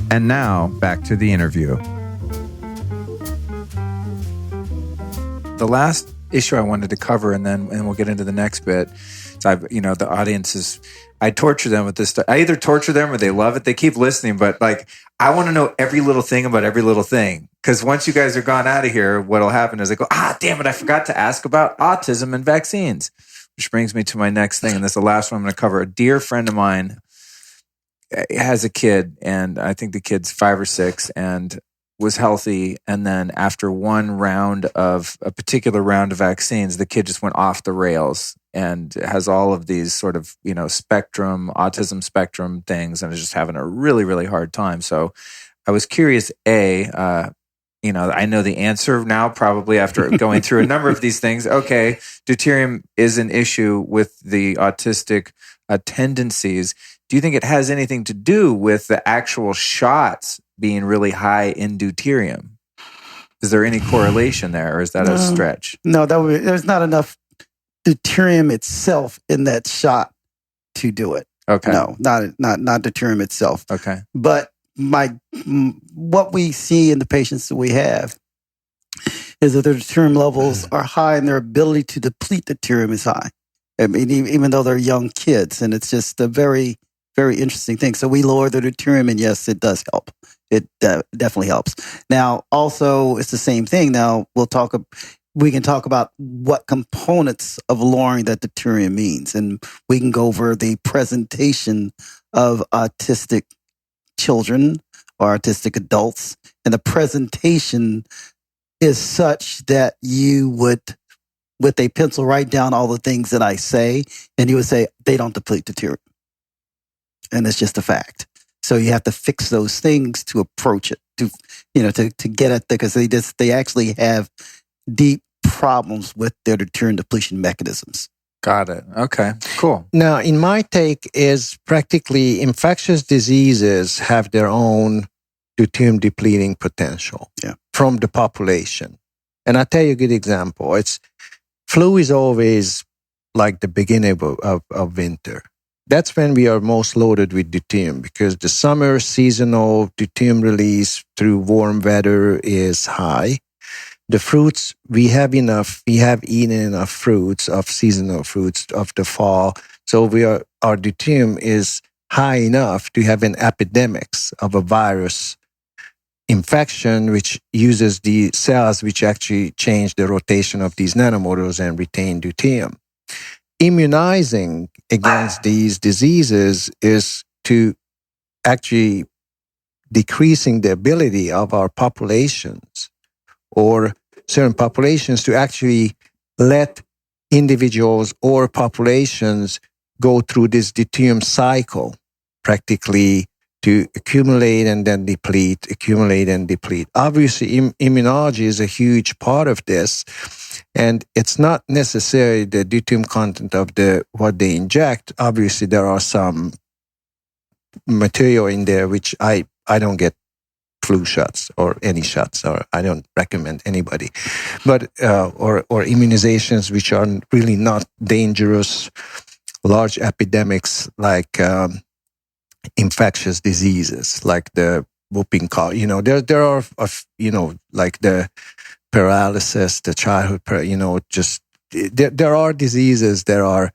And now, back to the interview. The last issue I wanted to cover, and we'll get into the next bit. So the audience is, I torture them with this stuff. I either torture them or they love it. They keep listening, but I want to know every little thing about every little thing. Because once you guys are gone out of here, what'll happen is they go, damn it, I forgot to ask about autism and vaccines. which brings me to my next thing, and this is the last one I'm going to cover. A dear friend of mine has a kid, and I think the kid's 5 or 6, and was healthy. And then after a particular round of vaccines, the kid just went off the rails and has all of these sort of, autism spectrum things, and is just having a really, really hard time. So I was curious, I know the answer now, probably after going through a number of these things. Okay, deuterium is an issue with the autistic tendencies. Do you think it has anything to do with the actual shots being really high in deuterium? Is there any correlation there, or is that a stretch? No, there's not enough deuterium itself in that shot to do it. Okay. No, not deuterium itself. Okay. But what we see in the patients that we have is that their deuterium levels are high and their ability to deplete deuterium is high. I mean, even though they're young kids, and it's just a very, very interesting thing. So we lower the deuterium, and yes, it does help. It definitely helps. Now, also, it's the same thing. Now, we can talk about what components of lowering that deuterium means, and we can go over the presentation of autistic children or autistic adults, and the presentation is such that you would, with a pencil, write down all the things that I say, and you would say they don't deplete deuterium, and it's just a fact. So you have to fix those things to approach it, to get at because they actually have deep problems with their deuterium depletion mechanisms. Got it. Okay, cool. Now, in my take is practically infectious diseases have their own deuterium depleting potential from the population. And I'll tell you a good example. Flu is always like the beginning of winter. That's when we are most loaded with deuterium because the summer seasonal deuterium release through warm weather is high. The fruits, we have eaten enough fruits of seasonal fruits of the fall. So our deuterium is high enough to have an epidemics of a virus infection, which uses the cells which actually change the rotation of these nanomotors and retain deuterium. Immunizing against these diseases is to actually decreasing the ability of our populations or certain populations to actually let individuals or populations go through this deuterium cycle, practically to accumulate and then deplete, accumulate and deplete. Obviously, immunology is a huge part of this, and it's not necessarily the deuterium content of what they inject. Obviously, there are some material in there which I don't get flu shots or any shots, or I don't recommend anybody, but or immunizations which are really not dangerous, large epidemics like infectious diseases like the whooping cough. There are like the paralysis, the childhood, there are diseases that are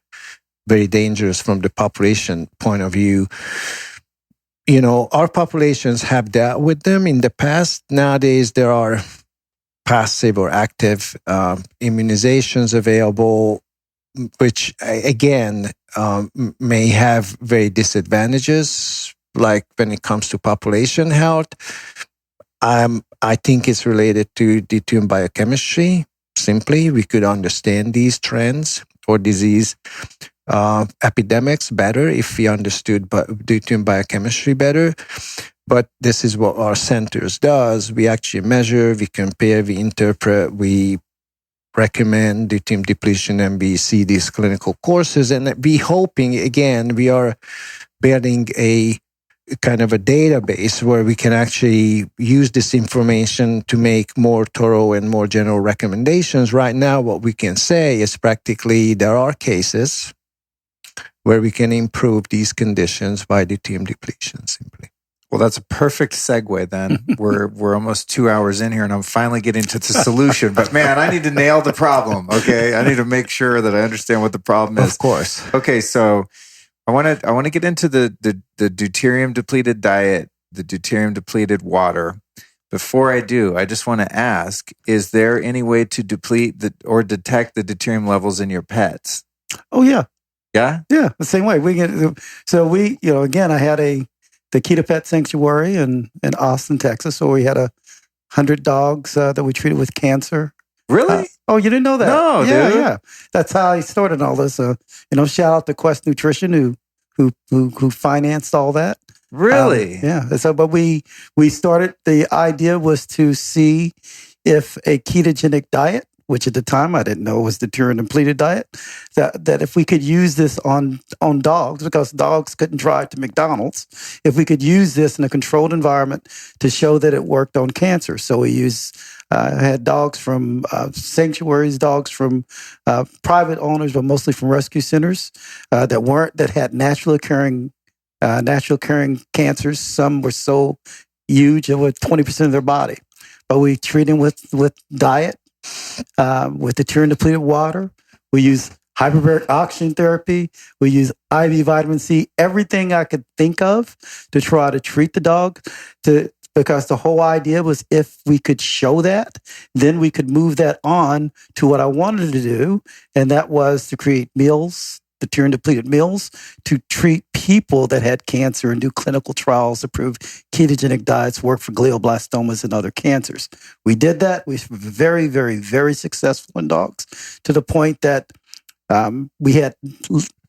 very dangerous from the population point of view. Our populations have dealt with them in the past. Nowadays, there are passive or active immunizations available, which again may have very disadvantages, like when it comes to population health. I think it's related to deuterium biochemistry. Simply, we could understand these trends or disease epidemics better if we understood deuterium biochemistry better. But this is what our centers does. We actually measure, we compare, we interpret, we recommend deuterium depletion, and we see these clinical courses. And we hoping, again, we are building a kind of a database where we can actually use this information to make more thorough and more general recommendations. Right now, what we can say is practically there are cases where we can improve these conditions by deuterium depletion simply. Well, that's a perfect segue then. We're almost 2 hours in here and I'm finally getting to the solution. But man, I need to nail the problem, okay? I need to make sure that I understand what the problem is. Of course. Okay, so I want to get into the deuterium depleted diet, the deuterium depleted water. Before I do, I just want to ask, is there any way to deplete or detect the deuterium levels in your pets? Oh yeah, Yeah. yeah. The same way we get. So we, again, I had the Kita Pet Sanctuary in Austin, Texas. So we had 100 dogs that we treated with cancer. Really? Oh, you didn't know that? No, yeah, dude. Yeah, that's how I started all this. Shout out to Quest Nutrition who financed all that. Really? Yeah. So, but we started. The idea was to see if a ketogenic diet, which at the time I didn't know was the deuterium depleted diet, that if we could use this on dogs, because dogs couldn't drive to McDonald's, if we could use this in a controlled environment to show that it worked on cancer. So we had dogs from sanctuaries, dogs from private owners, but mostly from rescue centers that had naturally occurring cancers. Some were so huge it was 20% of their body, but we treat them with diet. With the deuterium depleted water, we use hyperbaric oxygen therapy. We use IV vitamin C. Everything I could think of to try to treat the dog. Because the whole idea was if we could show that, then we could move that on to what I wanted to do, and that was to create meals, the deuterium depleted meals, to treat people that had cancer and do clinical trials to prove ketogenic diets work for glioblastomas and other cancers. We did that. We were very, very, very successful in dogs, to the point that we had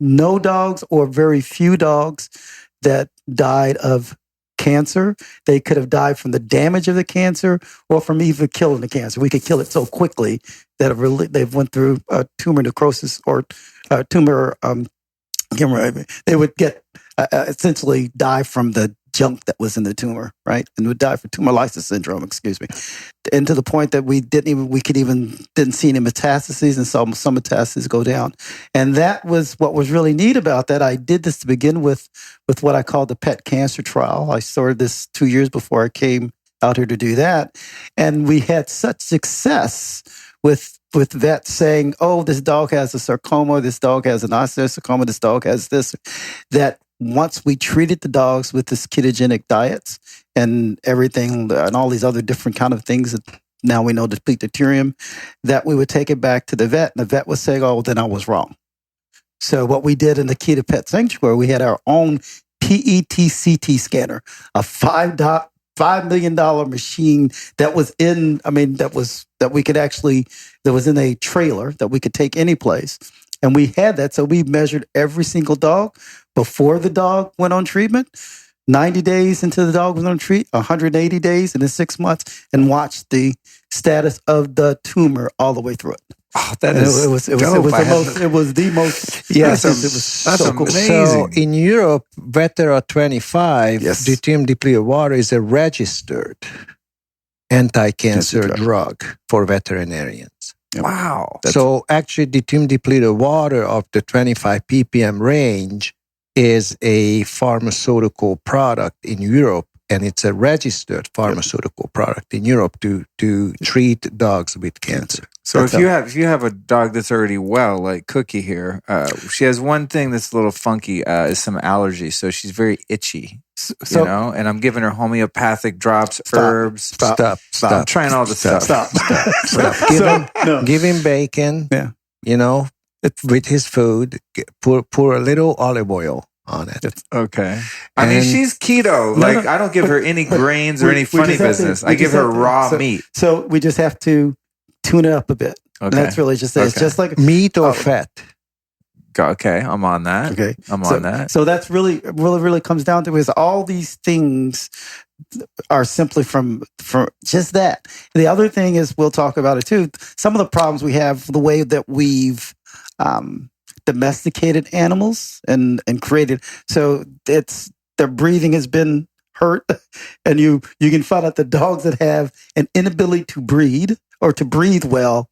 no dogs or very few dogs that died of cancer. They could have died from the damage of the cancer or from even killing the cancer. We could kill it so quickly that they went through tumor necrosis or tumor. They would get essentially die from the junk that was in the tumor, right? And would die from tumor lysis syndrome. Excuse me. And to the point that we didn't see any metastases, and saw some metastases go down. And that was what was really neat about that. I did this to begin with what I call the pet cancer trial. I started this 2 years before I came out here to do that. And we had such success with vets saying, oh, this dog has a sarcoma, this dog has an osteosarcoma, this dog has this, that once we treated the dogs with this ketogenic diets and everything, and all these other different kind of things that now we know deplete deuterium, that we would take it back to the vet, and the vet would say, oh, then I was wrong. So what we did in the Kita Pet Sanctuary, we had our own PET-CT scanner, a $5 million machine that was in a trailer that we could take any place. And we had that. So we measured every single dog before the dog went on treatment, 90 days into the dog was on treatment, 180 days, and then 6 months, and watched the status of the tumor all the way through it. Oh, that is it was the most. Yes, it was that's so cool. amazing. So in Europe, Vetera 25, Yes. deuterium depleted water is a registered anti-cancer drug for veterinarians. Wow. So actually, deuterium depleted water of the 25 ppm range is a pharmaceutical product in Europe, and it's a registered pharmaceutical product in Europe to treat dogs with cancer. So if you have a dog that's already well, like Cookie here, she has one thing that's a little funky, is some allergies. So she's very itchy, and I'm giving her homeopathic drops, herbs. Stop. I'm trying all the stuff. Stop. Give him bacon, with his food. Pour a little olive oil on it. Okay. I mean, she's keto. I don't give her any grains or any funny business. I give her raw meat. So we just have to tune it up a bit. Okay. And that's really just it. It's just like meat or fat. Okay, I'm on that. Okay, I'm on that. So that's really comes down to is all these things are simply from just that. The other thing is, we'll talk about it too. Some of the problems we have, the way that we've domesticated animals and created, so their breathing has been hurt, and you can find out the dogs that have an inability to breathe or to breathe well.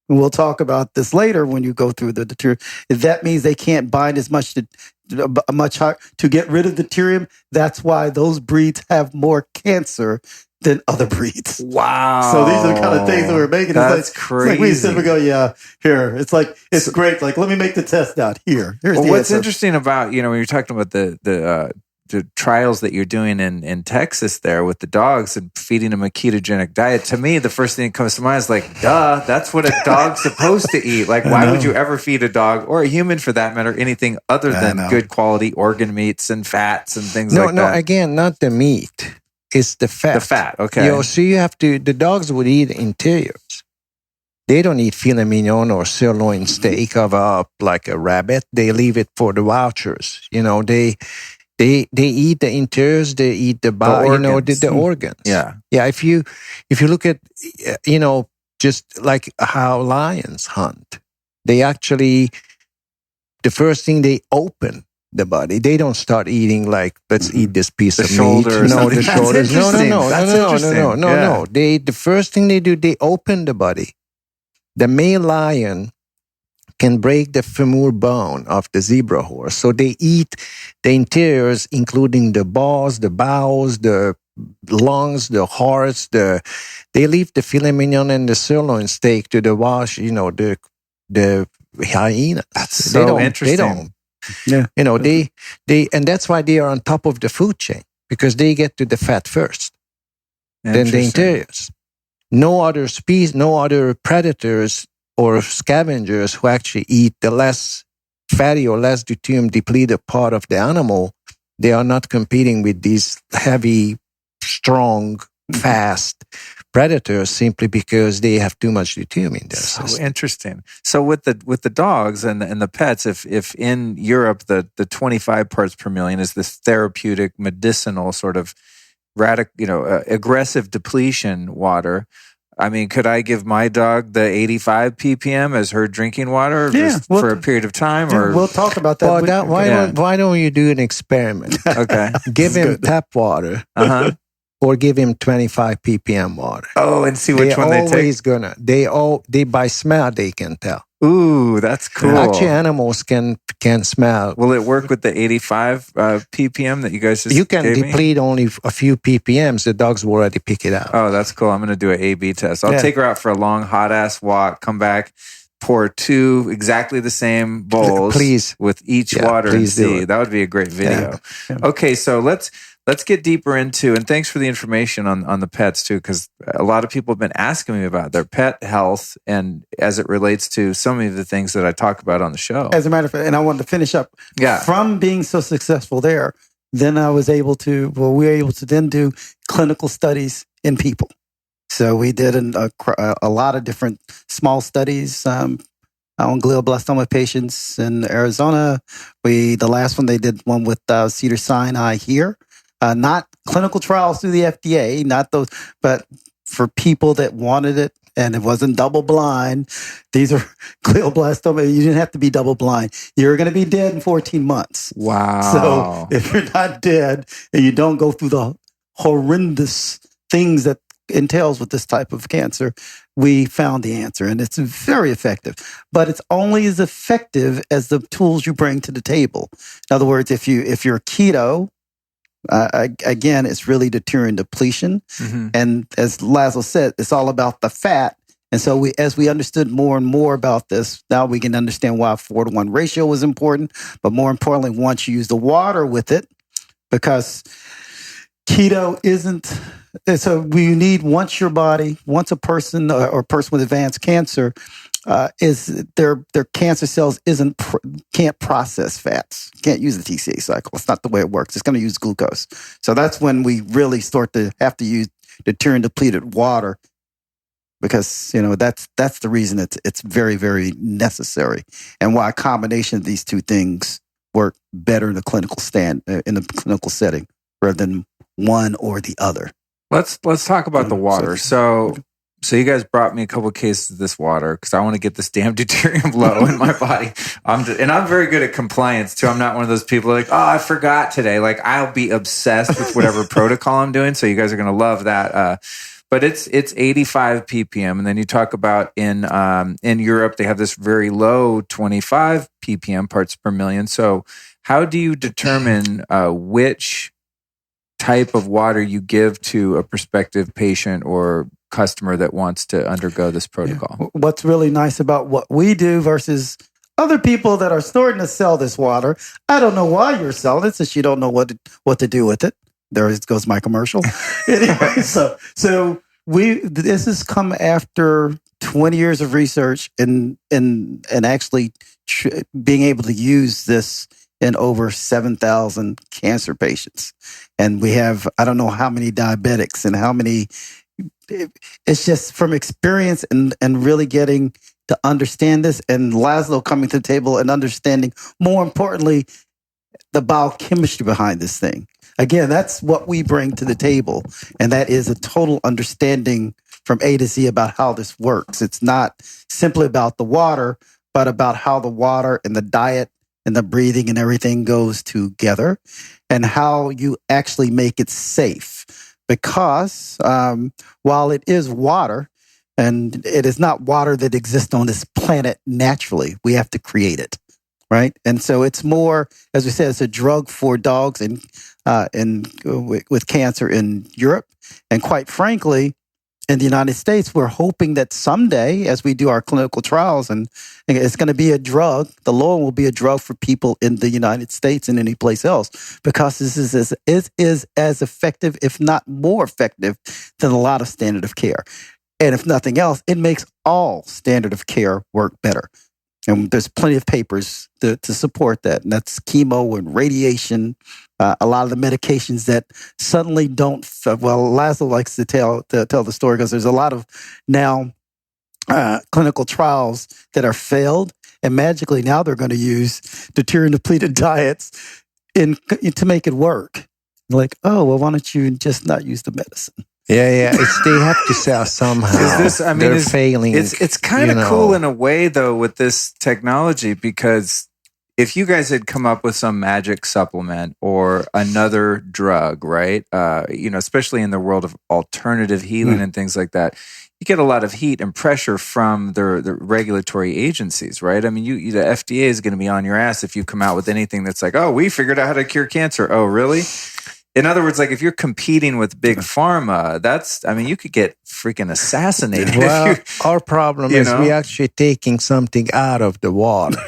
And we'll talk about this later when you go through the deuterium. That means they can't bind as much to get rid of the deuterium. That's why those breeds have more cancer than other breeds. Wow. So these are the kind of things that we're making. That's crazy. It's like we sit and go, yeah, here. It's great. Like, let me make the test out here. Here's the what's answer. interesting about, when you're talking about the trials that you're doing in Texas there with the dogs and feeding them a ketogenic diet, to me, the first thing that comes to mind is like, duh, that's what a dog's supposed to eat. Like, why would you ever feed a dog or a human for that matter anything other than good quality organ meats and fats and things like that? No, again, not the meat. It's the fat. The fat, okay. So you have to, the dogs would eat interiors. They don't eat filet mignon or sirloin steak of like a rabbit. They leave it for the vouchers. They eat the interiors, they eat the organs. Yeah. Yeah. If you look at, just like how lions hunt, they actually, the first thing they open the body, they don't start eating like, let's eat this piece of meat. No, the shoulders. No. The first thing they do, they open the body. The male lion can break the femur bone of the zebra horse. So they eat the interiors, including the balls, the bowels, the lungs, the hearts. They leave the filet mignon and the sirloin steak to the wash. The hyenas. That's so interesting. They and that's why they are on top of the food chain, because they get to the fat first, then the interiors. No other species, no other predators or scavengers who actually eat the less fatty or less deuterium depleted part of the animal, they are not competing with these heavy, strong, fast predators simply because they have too much deuterium in their system. So interesting. So with the dogs and the pets, if in Europe the 25 parts per million is this therapeutic, medicinal sort of aggressive depletion water. I mean, could I give my dog the 85 ppm as her drinking water for a period of time? Or we'll talk about that. Well, why don't you do an experiment? Okay. Give him tap water. Or give him 25 ppm water. Oh, and see which one they take? They by smell, they can tell. Ooh, that's cool. Actually, animals can smell. Will it work with the 85 ppm that you guys just You can gave deplete me? only a few ppms. The dogs will already pick it out. Oh, that's cool. I'm going to do an A/B test. I'll take her out for a long, hot-ass walk, come back, pour 2 exactly the same bowls with each water and see. That would be a great video. Yeah. Okay, so let's get deeper into, and thanks for the information on the pets too, because a lot of people have been asking me about their pet health and as it relates to some of the things that I talk about on the show. As a matter of fact, and I wanted to finish up from being so successful there, then we were able to then do clinical studies in people. So we did a lot of different small studies on glioblastoma patients in Arizona. The last one, they did one with Cedars-Sinai here. Not clinical trials through the FDA, not those, but for people that wanted it and it wasn't double blind. These are glioblastoma. You didn't have to be double blind. You're going to be dead in 14 months. Wow. So if you're not dead and you don't go through the horrendous things that entails with this type of cancer, we found the answer, and it's very effective. But it's only as effective as the tools you bring to the table. In other words, if you're keto, again, it's really deuterium depletion. Mm-hmm. And as Laszlo said, it's all about the fat. And so as we understood more and more about this, now we can understand why a 4-to-1 ratio was important. But more importantly, once you use the water with it, because keto isn't... So we need, once a person or a person with advanced cancer, is their cancer cells can't process fats, can't use the TCA cycle. It's not the way it works. It's going to use glucose. So that's when we really start to have to use deuterium depleted water, because that's the reason it's very, very necessary, and why a combination of these two things work better in the clinical setting rather than one or the other. Let's talk about the water. So you guys brought me a couple of cases of this water because I want to get this damn deuterium low in my body. I'm very good at compliance too. I'm not one of those people like, oh, I forgot today. Like, I'll be obsessed with whatever protocol I'm doing. So you guys are going to love that. But it's 85 ppm, and then you talk about in Europe they have this very low 25 ppm parts per million. So how do you determine which type of water you give to a prospective patient or customer that wants to undergo this protocol? Yeah. What's really nice about what we do versus other people that are starting to sell this water. I don't know why you're selling it since you don't know what to do with it. There goes my commercial. Anyway, so this has come after 20 years of research and actually being able to use this in over 7,000 cancer patients. And we have, I don't know how many diabetics and how many, it's just from experience and really getting to understand this, and Laszlo coming to the table and understanding, more importantly, the biochemistry behind this thing. Again, that's what we bring to the table. And that is a total understanding from A to Z about how this works. It's not simply about the water, but about how the water and the diet and the breathing and everything goes together, and how you actually make it safe. Because while it is water, and it is not water that exists on this planet naturally, we have to create it. Right. And so it's more, as we said, it's a drug for dogs and with cancer in Europe. And quite frankly, in the United States, we're hoping that someday, as we do our clinical trials, and it's going to be a drug, the law will be a drug for people in the United States and any place else, because this is as effective, if not more effective, than a lot of standard of care. And if nothing else, it makes all standard of care work better. And there's plenty of papers to support that. And that's chemo and radiation, a lot of the medications that suddenly don't, well, Laszlo likes to tell the story, because there's a lot of now clinical trials that are failed. And magically now they're going to use deuterium depleted diets to make it work. Like, oh, well, why don't you just not use the medicine? Yeah. They have to sell somehow. They're failing. It's kind of cool in a way, though, with this technology, because if you guys had come up with some magic supplement or another drug, right? Especially in the world of alternative healing and things like that, you get a lot of heat and pressure from the regulatory agencies, right? I mean, the FDA is going to be on your ass if you come out with anything that's like, oh, we figured out how to cure cancer. Oh, really? In other words, like if you're competing with big pharma, you could get freaking assassinated. Well, our problem is we're actually taking something out of the water.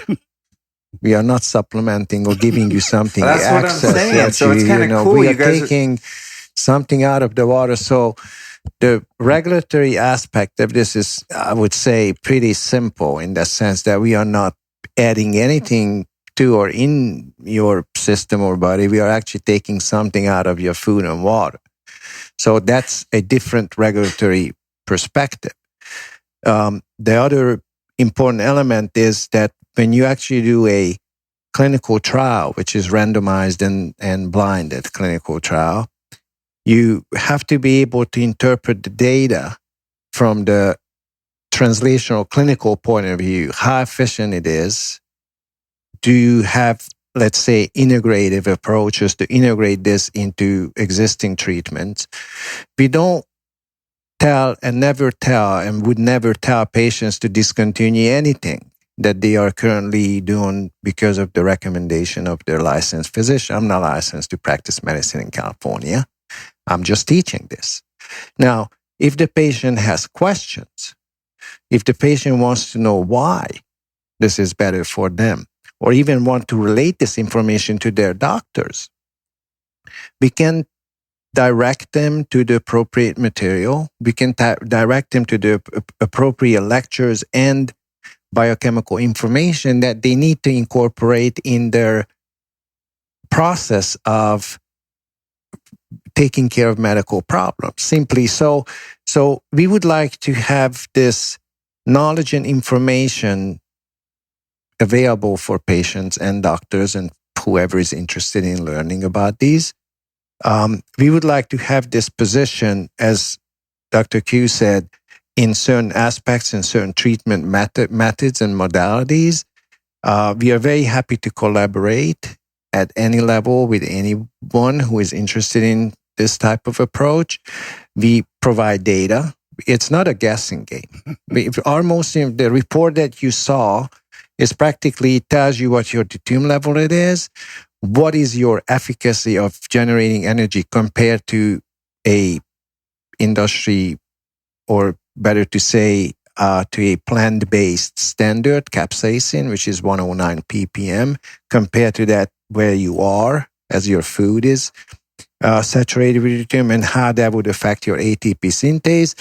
We are not supplementing or giving you something. That's what I'm saying. So it's kind of cool. We are taking something out of the water. So the regulatory aspect of this is, I would say, pretty simple in the sense that we are not adding anything to or in your system or body. We are actually taking something out of your food and water. So that's a different regulatory perspective. The other important element is that when you actually do a clinical trial, which is randomized and blinded clinical trial, you have to be able to interpret the data from the translational clinical point of view, how efficient it is. Do you have, let's say, integrative approaches to integrate this into existing treatments? We don't tell and would never tell patients to discontinue anything that they are currently doing because of the recommendation of their licensed physician. I'm not licensed to practice medicine in California. I'm just teaching this. Now, if the patient has questions, if the patient wants to know why this is better for them, or even want to relate this information to their doctors, we can direct them to the appropriate material. We can direct them to the appropriate lectures and biochemical information that they need to incorporate in their process of taking care of medical problems. Simply so we would like to have this knowledge and information available for patients and doctors and whoever is interested in learning about these. We would like to have this position, as Dr. Q said, in certain aspects and certain treatment methods and modalities. We are very happy to collaborate at any level with anyone who is interested in this type of approach. We provide data. It's not a guessing game. The report that you saw is practically tells you what your deuterium level it is, what is your efficacy of generating energy compared to a industry, or better to say, to a plant-based standard capsaicin, which is 109 ppm, compared to that where you are as your food is saturated with deuterium, and how that would affect your ATP synthase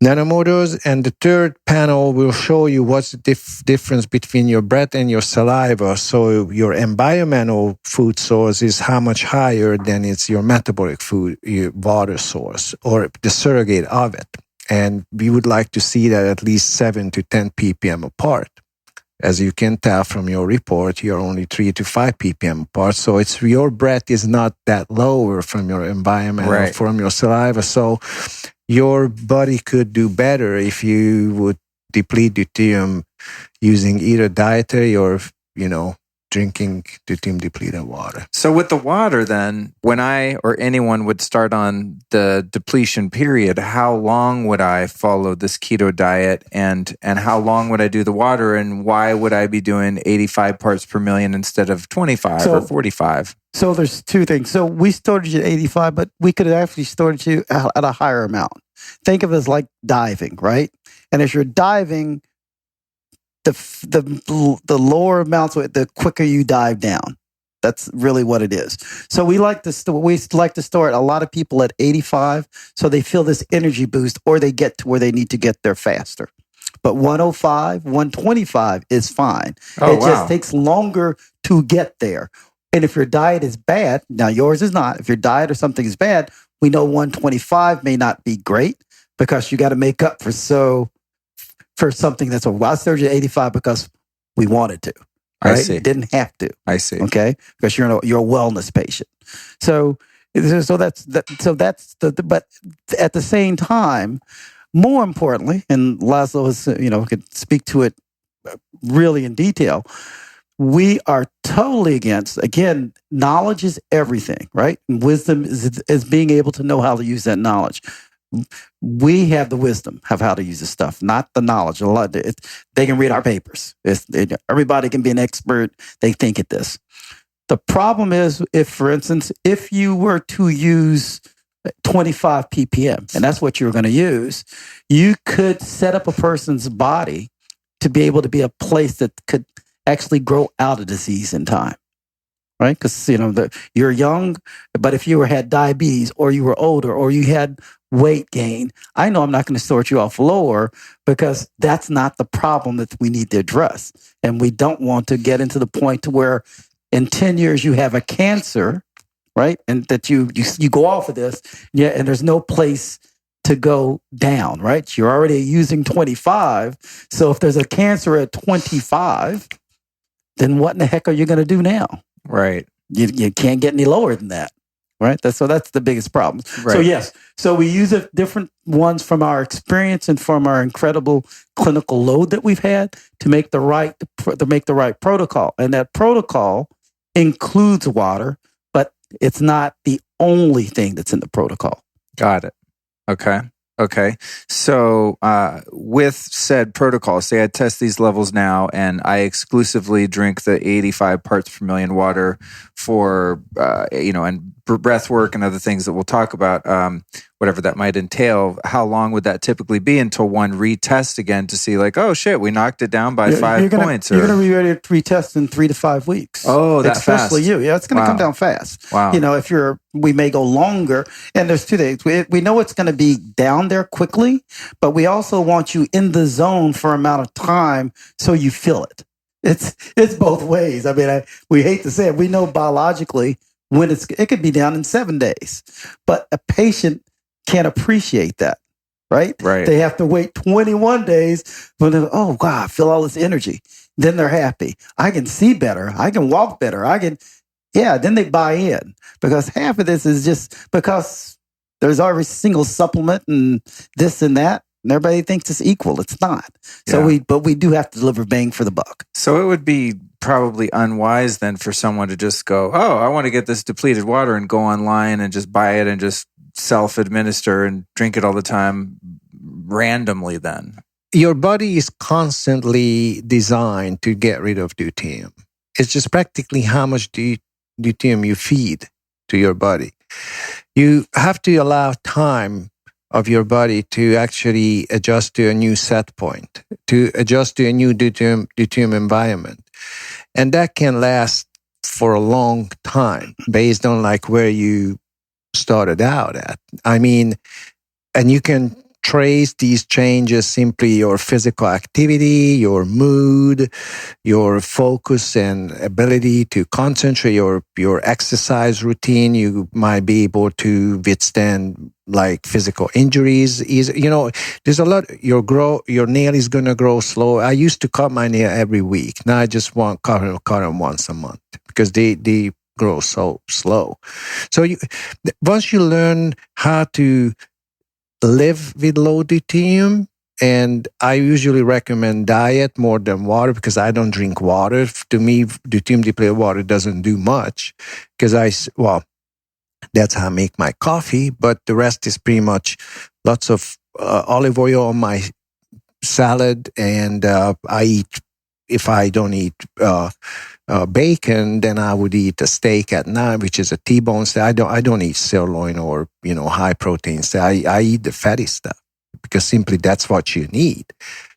nanomotors. And the third panel will show you what's the difference between your breath and your saliva. So your environmental food source is how much higher than it's your metabolic food, your water source, or the surrogate of it. And we would like to see that at least 7 to 10 ppm apart. As you can tell from your report, you're only 3 to 5 ppm apart. So it's your breath is not that lower from your environment or from your saliva. So your body could do better if you would deplete deuterium using either dietary or, drinking deuterium depleted water. So with the water then, when I or anyone would start on the depletion period, how long would I follow this keto diet and how long would I do the water, and why would I be doing 85 parts per million instead of 25 or 45? So there's two things. So we started you at 85, but we could have actually started you at a higher amount. Think of it as like diving, right? And as you're diving, the lower amounts, the quicker you dive down. That's really what it is. So we like to start a lot of people at 85, so they feel this energy boost, or they get to where they need to get there faster. But 105, 125 is fine. Just takes longer to get there. And if your diet is bad, now yours is not. If your diet or something is bad, we know 125 may not be great because you got to make up for something that's I started at 85 because we wanted to. Right? I see. Didn't have to. I see. Okay, because you're a wellness patient. So that's but at the same time, more importantly, and Laszlo is could speak to it really in detail. We are totally against, again, knowledge is everything, right? And wisdom is being able to know how to use that knowledge. We have the wisdom of how to use this stuff, not the knowledge. They can read our papers. Everybody can be an expert. They think at this. The problem is, for instance, if you were to use 25 ppm, and that's what you're going to use, you could set up a person's body to be able to be a place that could actually grow out of disease in time, right? Because you're young, but if you had diabetes, or you were older, or you had weight gain, I know I'm not going to start you off lower, because that's not the problem that we need to address. And we don't want to get into the point to where in 10 years you have a cancer, right? And that you go off of this, and there's no place to go down, right? You're already using 25. So if there's a cancer at 25, then what in the heck are you going to do now? Right. You can't get any lower than that, right? That's the biggest problem. Right. So yes, so we use different ones from our experience and from our incredible clinical load that we've had to make the right protocol, and that protocol includes water, but it's not the only thing that's in the protocol. Got it. Okay. So with said protocol, say I test these levels now and I exclusively drink the 85 parts per million water for, and breath work and other things that we'll talk about, whatever that might entail. How long would that typically be until one retests again to see like, oh shit, we knocked it down by 5 points? You're going to be ready to retest in 3 to 5 weeks. Oh, that's fast. Especially you. Yeah, it's going to come down fast. Wow. We may go longer. And there's 2 days. We know it's going to be down there quickly, but we also want you in the zone for amount of time so you feel it. It's both ways. I mean, we hate to say it. We know biologically when it could be down in 7 days, but a patient can't appreciate that, right? Right. They have to wait 21 days when they're, oh God, I feel all this energy. Then they're happy. I can see better. I can walk better. Then they buy in, because half of this is just because there's every single supplement and this and that. And everybody thinks it's equal. It's not. So we do have to deliver bang for the buck. So it would be probably unwise then for someone to just go, oh, I want to get this depleted water, and go online and just buy it and just self-administer and drink it all the time randomly then. Your body is constantly designed to get rid of deuterium. It's just practically how much deuterium you feed to your body. You have to allow time of your body to actually adjust to a new set point, to adjust to a new deuterium environment. And that can last for a long time based on like where you started out at. I mean, and you can trace these changes simply your physical activity, your mood, your focus and ability to concentrate, your exercise routine. You might be able to withstand like physical injuries. There's a lot. Your nail is going to grow slow. I used to cut my nail every week. Now I just cut them once a month because they grow so slow. So once you learn how to live with low deuterium, and I usually recommend diet more than water because I don't drink water. To me, deuterium depleted water doesn't do much because that's how I make my coffee, but the rest is pretty much lots of olive oil on my salad, and I eat, if I don't eat bacon, then I would eat a steak at night, which is a T-bone steak. I don't eat sirloin or high protein steak. I eat the fatty stuff because simply that's what you need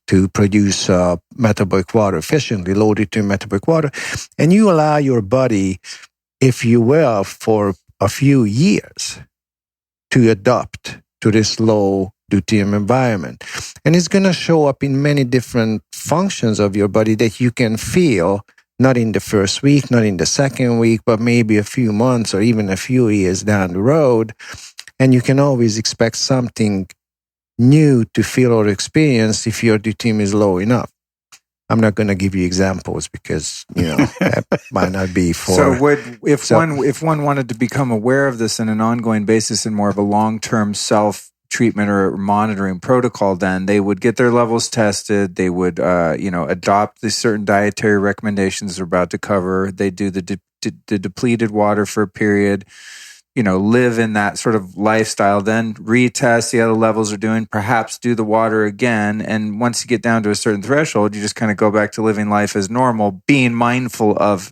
to produce metabolic water efficiently, low deuterium metabolic water, and you allow your body, if you will, for a few years to adapt to this low deuterium environment. And it's going to show up in many different functions of your body that you can feel, not in the first week, not in the second week, but maybe a few months or even a few years down the road. And you can always expect something new to feel or experience if your deuterium is low enough. I'm not going to give you examples because, that might not be for... So if one wanted to become aware of this on an ongoing basis in more of a long-term self-treatment or monitoring protocol, then they would get their levels tested. They would, adopt the certain dietary recommendations we're about to cover. They do the depleted water for a period, live in that sort of lifestyle, then retest, see how the levels are doing, perhaps do the water again. And once you get down to a certain threshold, you just kind of go back to living life as normal, being mindful of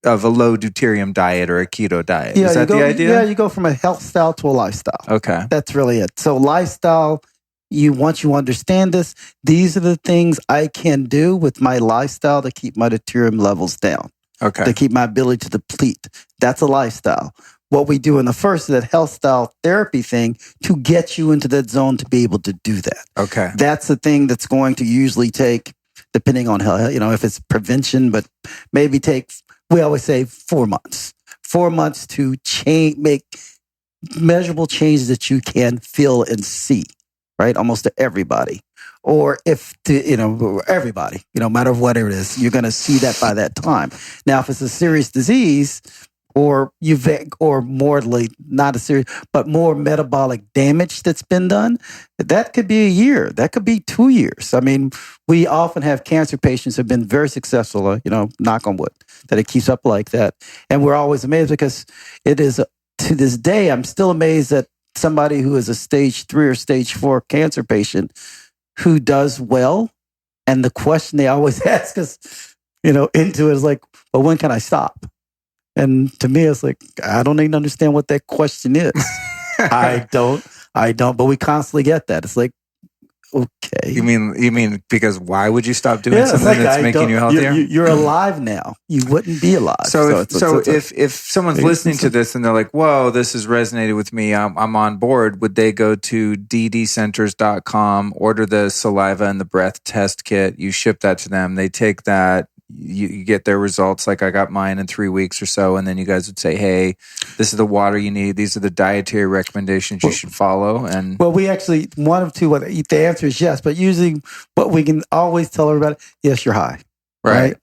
a low deuterium diet or a keto diet. Is that the idea? Yeah, you go from a health style to a lifestyle. Okay. That's really it. So lifestyle, once you understand this, these are the things I can do with my lifestyle to keep my deuterium levels down. Okay. To keep my ability to deplete. That's a lifestyle. What we do in the first is that health style therapy thing to get you into that zone to be able to do that. Okay. That's the thing that's going to usually take, depending on how, if it's prevention, but maybe we always say 4 months. 4 months to make measurable changes that you can feel and see, right? Almost to everybody. Or everybody, no matter what it is, you're going to see that by that time. Now, if it's a serious disease, or more metabolic damage that's been done, that could be a year. That could be 2 years. I mean, we often have cancer patients who have been very successful, knock on wood, that it keeps up like that. And we're always amazed because it is, to this day, I'm still amazed that somebody who is a stage 3 or stage 4 cancer patient who does well. And the question they always ask us, into it is like, well, when can I stop? And to me, it's like, I don't even understand what that question is. I don't, but we constantly get that. It's like, okay. You mean because why would you stop doing something that's making you healthier? You're alive now. You wouldn't be alive. So if someone's listening to this and they're like, whoa, this has resonated with me, I'm on board, would they go to ddcenters.com, order the saliva and the breath test kit, you ship that to them, they take that, you get their results, like I got mine in 3 weeks or so, and then you guys would say, hey, this is the water you need, these are the dietary recommendations you should follow. And we actually, one of two, the answer is yes, but usually what we can always tell everybody, yes, you're high. Right?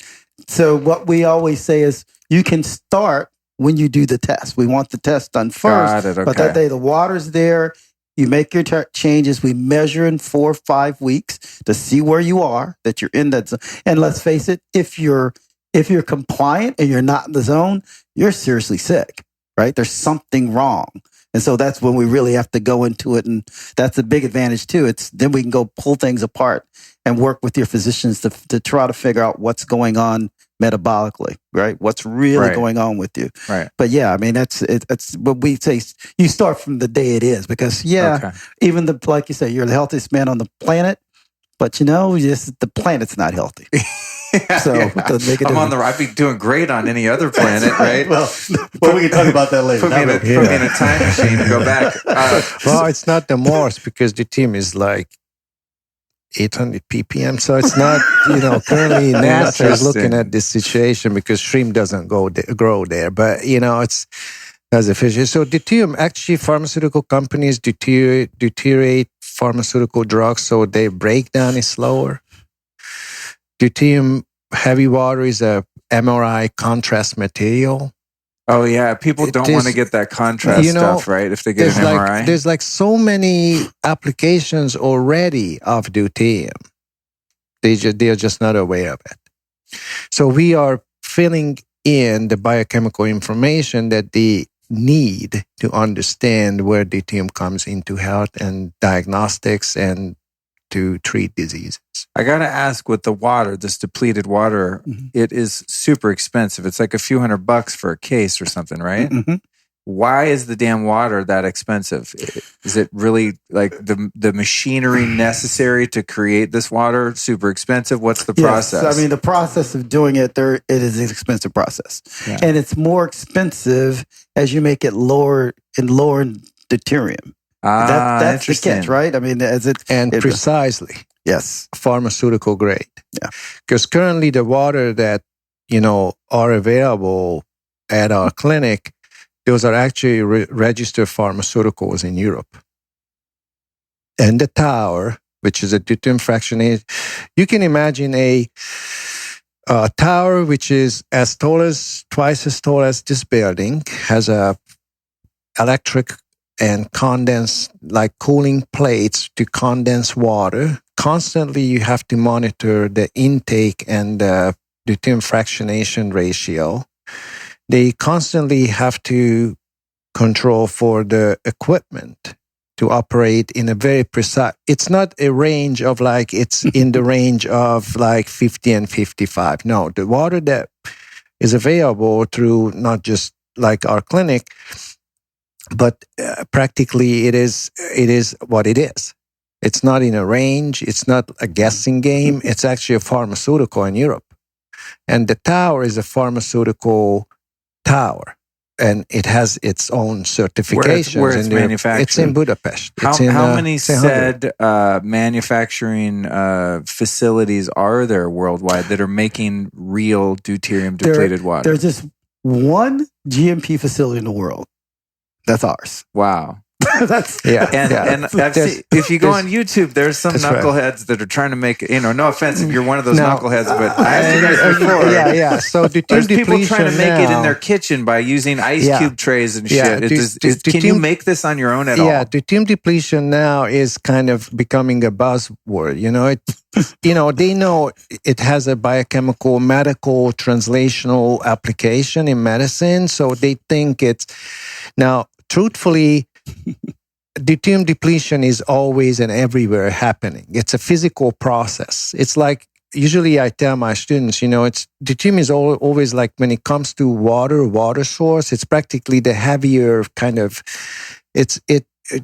So what we always say is you can start when you do the test. We want the test done first, okay. But that day the water's there. You make your changes. We measure in 4 or 5 weeks to see where you are, that you're in that zone. And let's face it, if you're compliant and you're not in the zone, you're seriously sick, right? There's something wrong. And so that's when we really have to go into it. And that's a big advantage too. Then we can go pull things apart and work with your physicians to try to figure out what's going on metabolically, right? What's really Right. going on with you. Right. But yeah, I mean, that's what we say. You start from the day it is, because Okay. even like you say, you're the healthiest man on the planet, but just the planet's not healthy. So it doesn't make a difference. I'd be doing great on any other planet, right? Well, we can talk about that later. Put me in a time machine and go back. Well, it's not the Morse because the team is like 800 ppm. So it's not, currently NASA is looking at this situation because shrimp doesn't grow there. But, it's as efficient. So deuterium, actually pharmaceutical companies deuteriate pharmaceutical drugs so their breakdown is slower. Deuterium heavy water is a MRI contrast material. Oh yeah, people don't want to get that contrast stuff, right? If they get an MRI, there's like so many applications already of deuterium. They are just not aware of it. So we are filling in the biochemical information that they need to understand where deuterium comes into health and diagnostics and to treat diseases. I got to ask, with the water, this depleted water, it is super expensive. It's like a few $100 for a case or something, right? Mm-hmm. Why is the damn water that expensive? Is it really like the machinery necessary to create this water super expensive? What's the process? Yes, I mean, the process of doing it, it is an expensive process. Yeah. And it's more expensive as you make it lower in deuterium. That's the catch, right? I mean, precisely. Yes. Pharmaceutical grade. Yeah. Because currently the water that, are available at our clinic, those are actually registered pharmaceuticals in Europe. And the tower, which is a deuterium fractionated, you can imagine a tower which is twice as tall as this building, has a electric and cooling plates to condense water. Constantly, you have to monitor the intake and the deuterium fractionation ratio. They constantly have to control for the equipment to operate in a very precise. It's not a range of it's in the range of 50 and 55. No, the water that is available through not just our clinic, but practically it is what it is. It's not in a range. It's not a guessing game. It's actually a pharmaceutical in Europe. And the tower is a pharmaceutical tower. And it has its own certifications. Where it's manufactured? It's in Budapest. How many said manufacturing facilities are there worldwide that are making real deuterium depleted water? There's just one GMP facility in the world. That's ours. Wow. That's And I've seen, if you go on YouTube, there's some knuckleheads that are trying to make no offense if you're one of those knuckleheads, but I asked you guys before. So there's people trying to make it in their kitchen by using ice cube trays and shit. Can you make this on your own at all? Yeah, deuterium depletion now is kind of becoming a buzzword. They know it has a biochemical, medical, translational application in medicine, so they think it's now. Truthfully, deuterium depletion is always and everywhere happening. It's a physical process. It's usually I tell my students, deuterium is always when it comes to water source, it's practically the heavier kind of,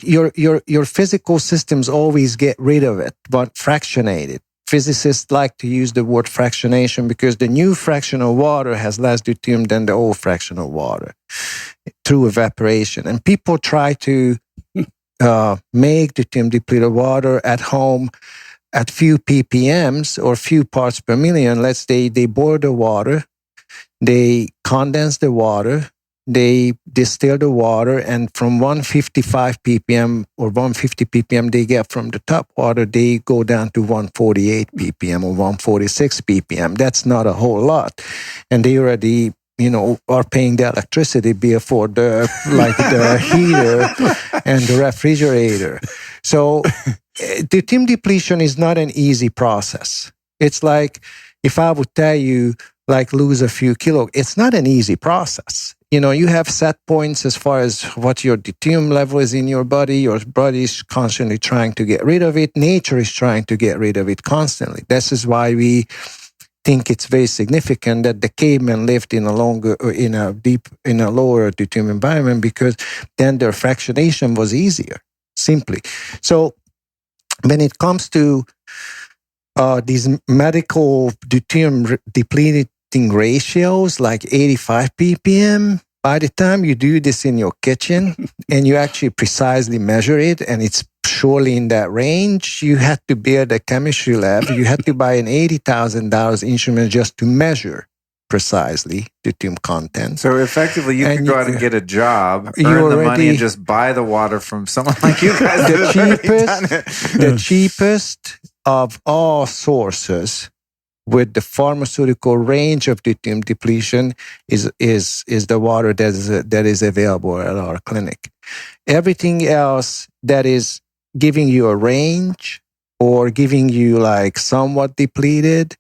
your physical systems always get rid of it, but fractionate it. Physicists like to use the word fractionation because the new fractional water has less deuterium than the old fractional water through evaporation. And people try to make deuterium depleted water at home at few ppms or few parts per million. Let's say they boil the water, they condense the water, they distill the water, and from 155 ppm or 150 ppm they get from the top water, they go down to 148 ppm or 146 ppm. That's not a whole lot. And they already, are paying the electricity bill for the heater and the refrigerator. So deuterium depletion is not an easy process. It's like if I would tell you, lose a few kilos, it's not an easy process. You have set points as far as what your deuterium level is in your body. Your body is constantly trying to get rid of it. Nature is trying to get rid of it constantly. This is why we think it's very significant that the cavemen lived in a lower deuterium environment, because then their fractionation was easier, simply. So when it comes to these medical deuterium depleting ratios, like 85 ppm, by the time you do this in your kitchen and you actually precisely measure it, and it's surely in that range, you had to be at a chemistry lab. You had to buy an $80,000 instrument just to measure precisely deuterium content. So effectively, you could go out and get a job, earn the money, and just buy the water from someone like you guys. The cheapest of all sources with the pharmaceutical range of deuterium depletion is the water that is available at our clinic. Everything else that is giving you a range or giving you like somewhat depleted,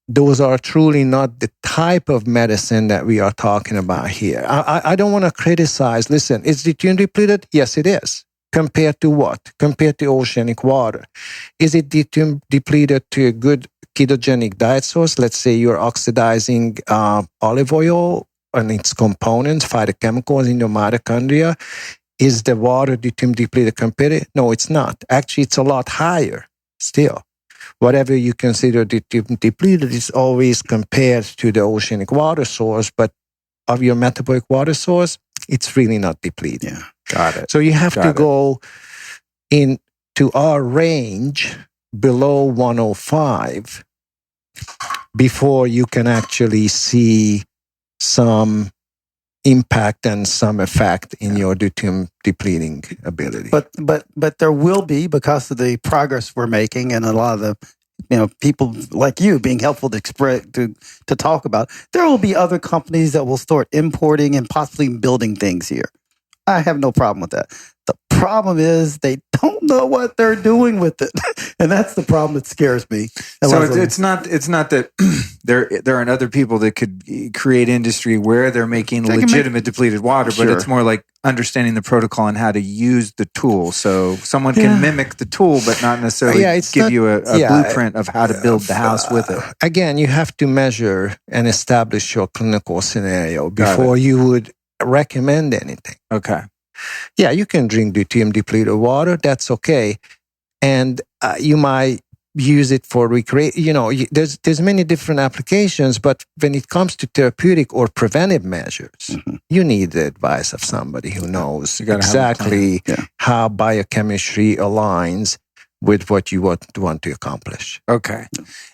those are truly not the type of medicine that we are talking about here. I don't want to criticize. Listen, is deuterium depleted? Yes, it is. Compared to what? Compared to oceanic water. Is it deuterium depleted to a good ketogenic diet source? Let's say you're oxidizing olive oil and its components, phytochemicals in your mitochondria. Is the water deuterium depleted compared? No, it's not. Actually, it's a lot higher still. Whatever you consider deuterium depleted is always compared to the oceanic water source, but of your metabolic water source, it's really not depleted. Yeah, got it. So you have to go into our range below 105 before you can actually see some impact and some effect in your deuterium depleting ability. But there will be, because of the progress we're making and a lot of the people like you being helpful to express to talk about, there will be other companies that will start importing and possibly building things here. I have no problem with that. The problem is they don't know what they're doing with it, and that's the problem that scares me. So it's not that there aren't other people that could create industry where they're making legitimate depleted water, but it's more like understanding the protocol and how to use the tool. So someone can mimic the tool, but not necessarily give you a blueprint of how to build the house with it. Again, you have to measure and establish your clinical scenario before you would recommend anything. Okay. Yeah, you can drink deuterium depleted water. That's okay. And you might use it for recreation. There's many different applications, but when it comes to therapeutic or preventive measures, you need the advice of somebody who knows exactly how biochemistry aligns with what you want to accomplish. Okay.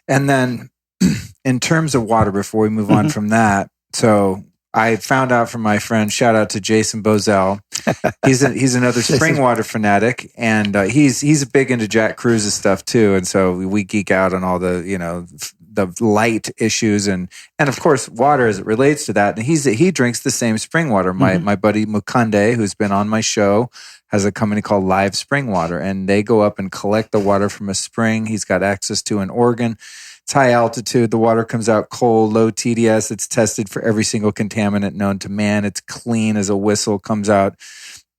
And then in terms of water, before we move on from that, so I found out from my friend, shout out to Jason Bozell. He's another spring water fanatic, and he's big into Jack Cruise's stuff too. And so we geek out on all the the light issues and of course water as it relates to that. And he drinks the same spring water. My buddy Mukunde, who's been on my show, has a company called Live Spring Water, and they go up and collect the water from a spring. He's got access to in Oregon. It's high altitude. The water comes out cold, low TDS. It's tested for every single contaminant known to man. It's clean as a whistle, comes out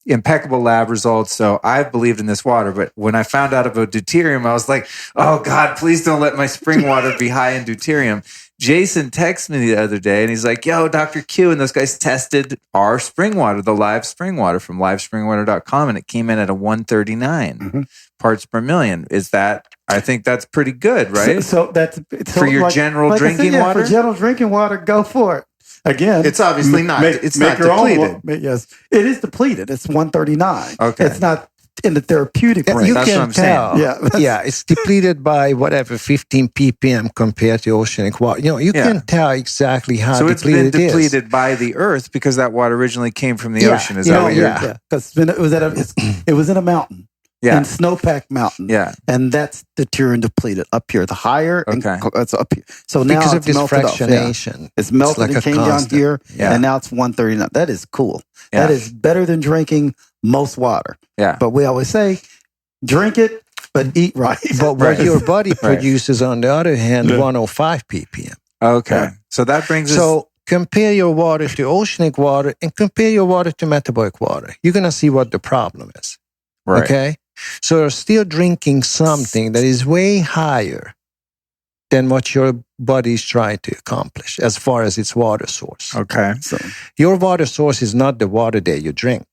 impeccable lab results. So I've believed in this water. But when I found out about deuterium, I was like, oh God, please don't let my spring water be high in deuterium. Jason texted me the other day and he's like, yo, Dr. Q, and those guys tested our spring water, the live spring water from livespringwater.com, and it came in at a 139 parts per million. I think that's pretty good, right? So that's for your general drinking water? For general drinking water, go for it. Again, it's obviously not. It's not depleted. Yes, it is depleted. It's 139. Okay, it's not in the therapeutic range. You That's can what I'm tell. saying. Yeah, it's depleted by whatever 15 ppm compared to oceanic water. You can tell exactly how so it's depleted been depleted by the earth because that water originally came from the ocean. Is that what you're? Yeah, because it was in a mountain. Yeah. In Snowpack Mountain. Yeah. And that's deuterium depleted up here. The higher, it's up here. So now because it's of this melted fractionation. Off, it's melted like and came down here, and now it's 139. That is cool. Yeah. That is better than drinking most water. Yeah. But we always say, drink it, but eat right. But what your body produces, on the other hand, 105 ppm. Okay. Yeah. So that brings us... So compare your water to oceanic water and compare your water to metabolic water. You're going to see what the problem is. Right. Okay? So you're still drinking something that is way higher than what your body is trying to accomplish as far as its water source. Okay. So your water source is not the water that you drink.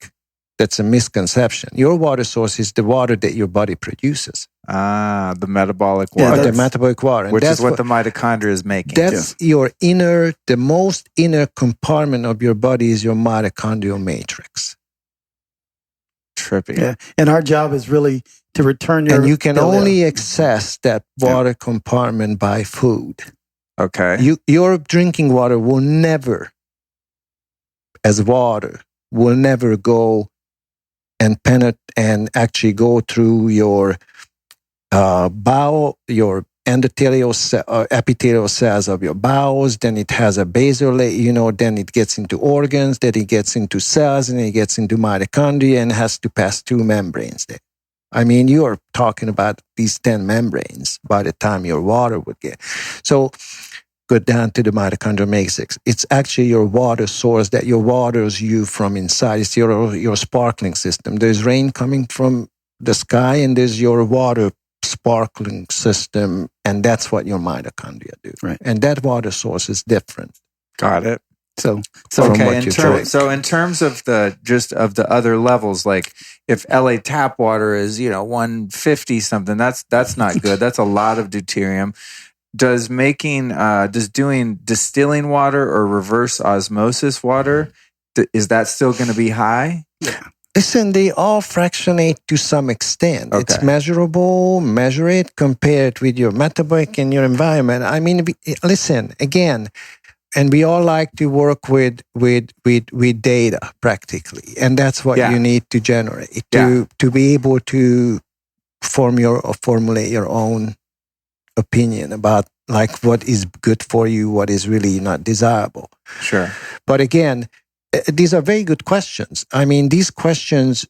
That's a misconception. Your water source is the water that your body produces. The metabolic water. Yeah, the metabolic water. Which is what the mitochondria is making. That's your the most inner compartment of your body is your mitochondrial matrix. Trippy. Yeah. And our job is really to return your... And you can only access that water compartment by food. Okay. Your drinking water will never, as water, will never go and penetrate and actually go through your bowel, your epithelial cells of your bowels. Then it has a basal layer, then it gets into organs, then it gets into cells, and it gets into mitochondria and has to pass through membranes there. I mean, you are talking about these 10 membranes by the time your water would get. So go down to the mitochondrial matrix. It's actually your water source that your waters you from inside. It's your sparkling system. There's rain coming from the sky, and there's your water sparkling system, and that's what your mitochondria do. Right. And that water source is different. Got it. So okay. In terms of the other levels, like if LA tap water is 150 something, that's not good. That's a lot of deuterium. Does doing distilling water or reverse osmosis water, is that still going to be high? Yeah. Listen, they all fractionate to some extent. Okay. It's measurable, measure it, compare it with your metabolic and your environment. I mean, listen, again, and we all like to work with data practically. And that's what you need to generate to be able to formulate your own opinion about like what is good for you, what is really not desirable. Sure. But again, these are very good questions. I mean, these questions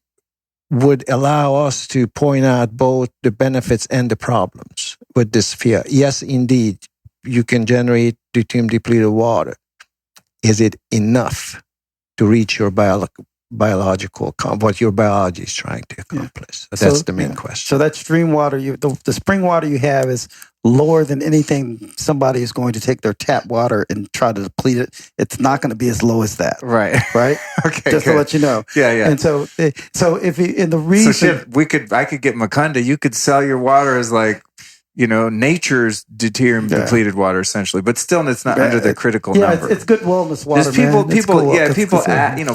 would allow us to point out both the benefits and the problems with this sphere. Yes, indeed, you can generate deuterium depleted water. Is it enough to reach your biological, what your biology is trying to accomplish? Yeah. That's the main question. So that stream water, the spring water you have is lower than anything somebody is going to take their tap water and try to deplete it. It's not going to be as low as that. Right. Right? Okay. Just to let you know. Yeah, yeah. And so if you, in the reason... So shit, I could get Makunda, you could sell your water as like, nature's deuterium depleted water essentially, but still it's not under the critical number. It's good wellness water.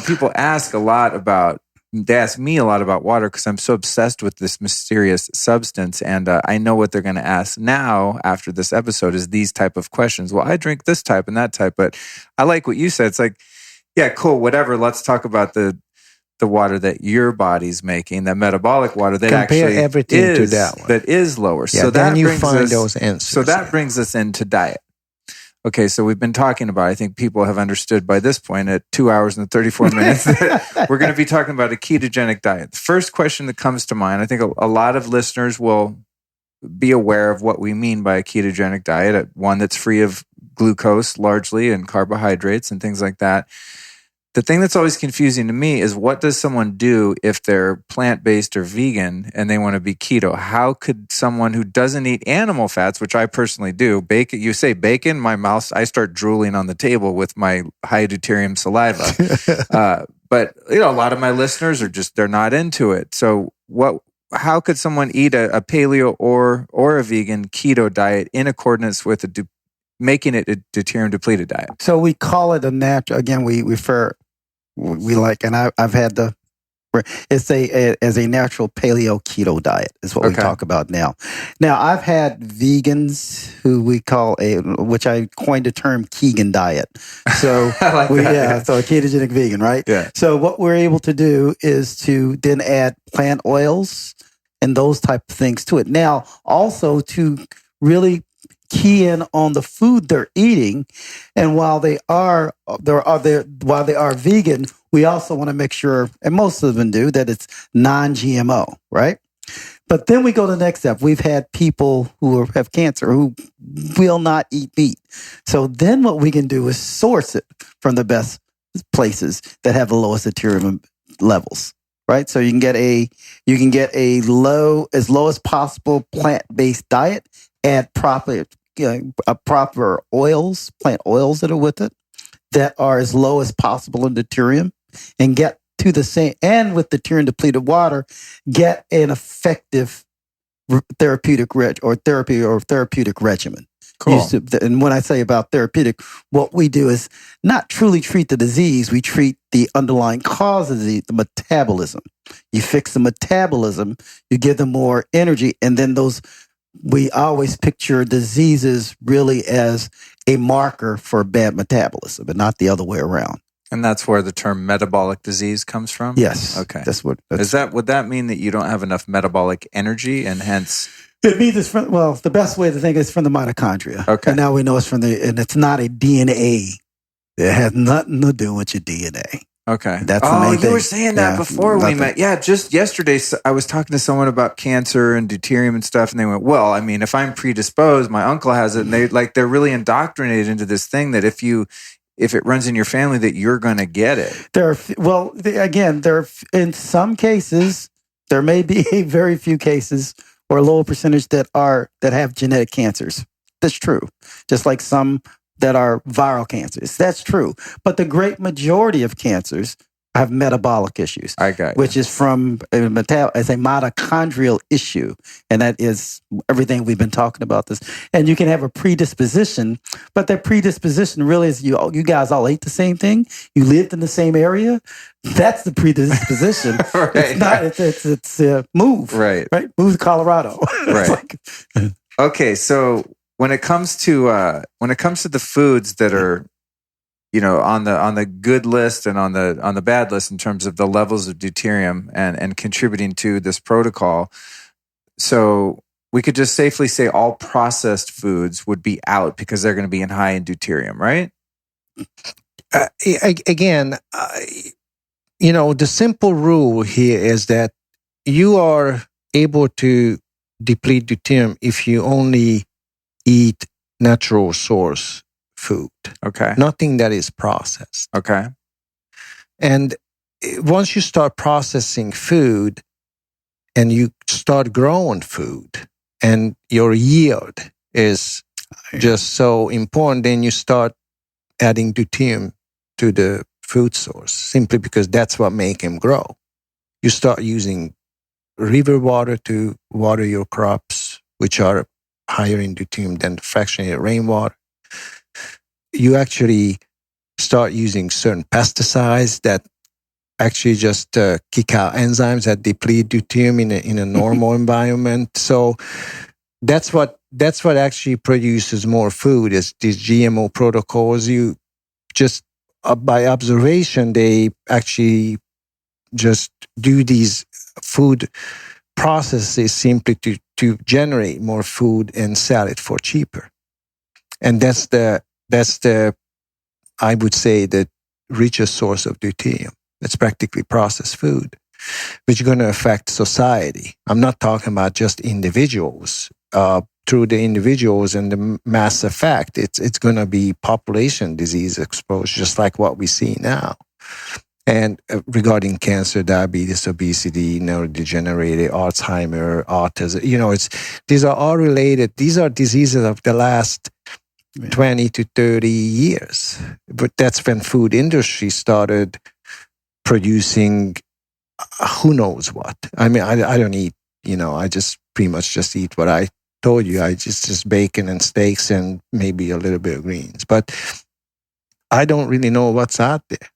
People ask a lot about. They ask me a lot about water because I'm so obsessed with this mysterious substance, and I know what they're going to ask now after this episode is these type of questions. Well, I drink this type and that type, but I like what you said. It's like, yeah, cool, whatever. Let's talk about the water that your body's making, that metabolic water that compare actually everything is, to that one. that is lower. Yeah, so then that you brings find us, those answers. So that brings us into diet. Okay, so we've been talking about, I think people have understood by this point at 2 hours and 34 minutes that we're going to be talking about a ketogenic diet. The first question that comes to mind, I think a lot of listeners will be aware of what we mean by a ketogenic diet, one that's free of glucose largely and carbohydrates and things like that. The thing that's always confusing to me is what does someone do if they're plant-based or vegan and they want to be keto? How could someone who doesn't eat animal fats, which I personally do, bacon, you say bacon, my mouth, I start drooling on the table with my high deuterium saliva. But a lot of my listeners they're not into it. So how could someone eat a paleo or a vegan keto diet in accordance with making it a deuterium depleted diet? So we call it a natural, again, we like, and I've had it's as a natural paleo keto diet is what we talk about now. Now I've had vegans who we call which I coined the term Keegan diet. So I like that. So a ketogenic vegan, right? Yeah. So what we're able to do is to then add plant oils and those type of things to it. Now also to really key in on the food they're eating, and while they are vegan, we also want to make sure, and most of them do, that it's non-GMO, right? But then we go to the next step. We've had people who have cancer who will not eat meat. So then what we can do is source it from the best places that have the lowest deuterium levels, right? So you can get as low as possible plant-based diet, add proper proper oils, plant oils that are with it, that are as low as possible in deuterium, and get to the same, and with deuterium depleted water, get an effective therapeutic regimen. Cool. And when I say about therapeutic, what we do is not truly treat the disease. We treat the underlying cause of the metabolism. You fix the metabolism, you give them more energy, and then we always picture diseases really as a marker for bad metabolism, but not the other way around. And that's where the term metabolic disease comes from? Yes. Okay. Would that mean that you don't have enough metabolic energy and hence? It means it's from, the best way to think is from the mitochondria. Okay. And now we know and it's not a DNA. It has nothing to do with your DNA. Okay. That's the main thing. You were saying that before we met. Yeah, just yesterday I was talking to someone about cancer and deuterium and stuff, and they went, well, I mean, if I'm predisposed, my uncle has it, and they're really indoctrinated into this thing that if it runs in your family, that you're going to get it. In some cases, there may be a very few cases or a lower percentage that have genetic cancers. That's true. Just like some that are viral cancers. That's true. But the great majority of cancers have metabolic issues. I got you. Which is from as a mitochondrial issue. And that is everything we've been talking about this. And you can have a predisposition, but that predisposition really is you guys all ate the same thing. You lived in the same area. That's the predisposition. Right. It's not, it's move. Right. Move to Colorado. Right. Okay. So when it comes to the foods that are, on the good list and on the bad list in terms of the levels of deuterium and contributing to this protocol, so we could just safely say all processed foods would be out because they're going to be high in deuterium, right? Again, the simple rule here is that you are able to deplete deuterium if you only eat natural source food. Okay. Nothing that is processed. Okay. And once you start processing food and you start growing food and your yield is just so important, then you start adding deuterium to the food source simply because that's what makes him grow. You start using river water to water your crops, which are higher in deuterium than the fractionated rainwater. You actually start using certain pesticides that actually just kick out enzymes that deplete deuterium in a normal environment. So that's what actually produces more food is these GMO protocols. You just by observation, they actually just do these food processes simply to generate more food and sell it for cheaper. And that's the I would say the richest source of deuterium. It's practically processed food, which is going to affect society. I'm not talking about just individuals. Through the individuals and the mass effect, it's going to be population disease exposure, just like what we see now. And regarding cancer, diabetes, obesity, neurodegenerative, Alzheimer, autism, these are all related. These are diseases of the last 20 to 30 years. But that's when food industry started producing who knows what. I mean, I don't eat, I just pretty much just eat what I told you. I just bacon and steaks and maybe a little bit of greens. But I don't really know what's out there.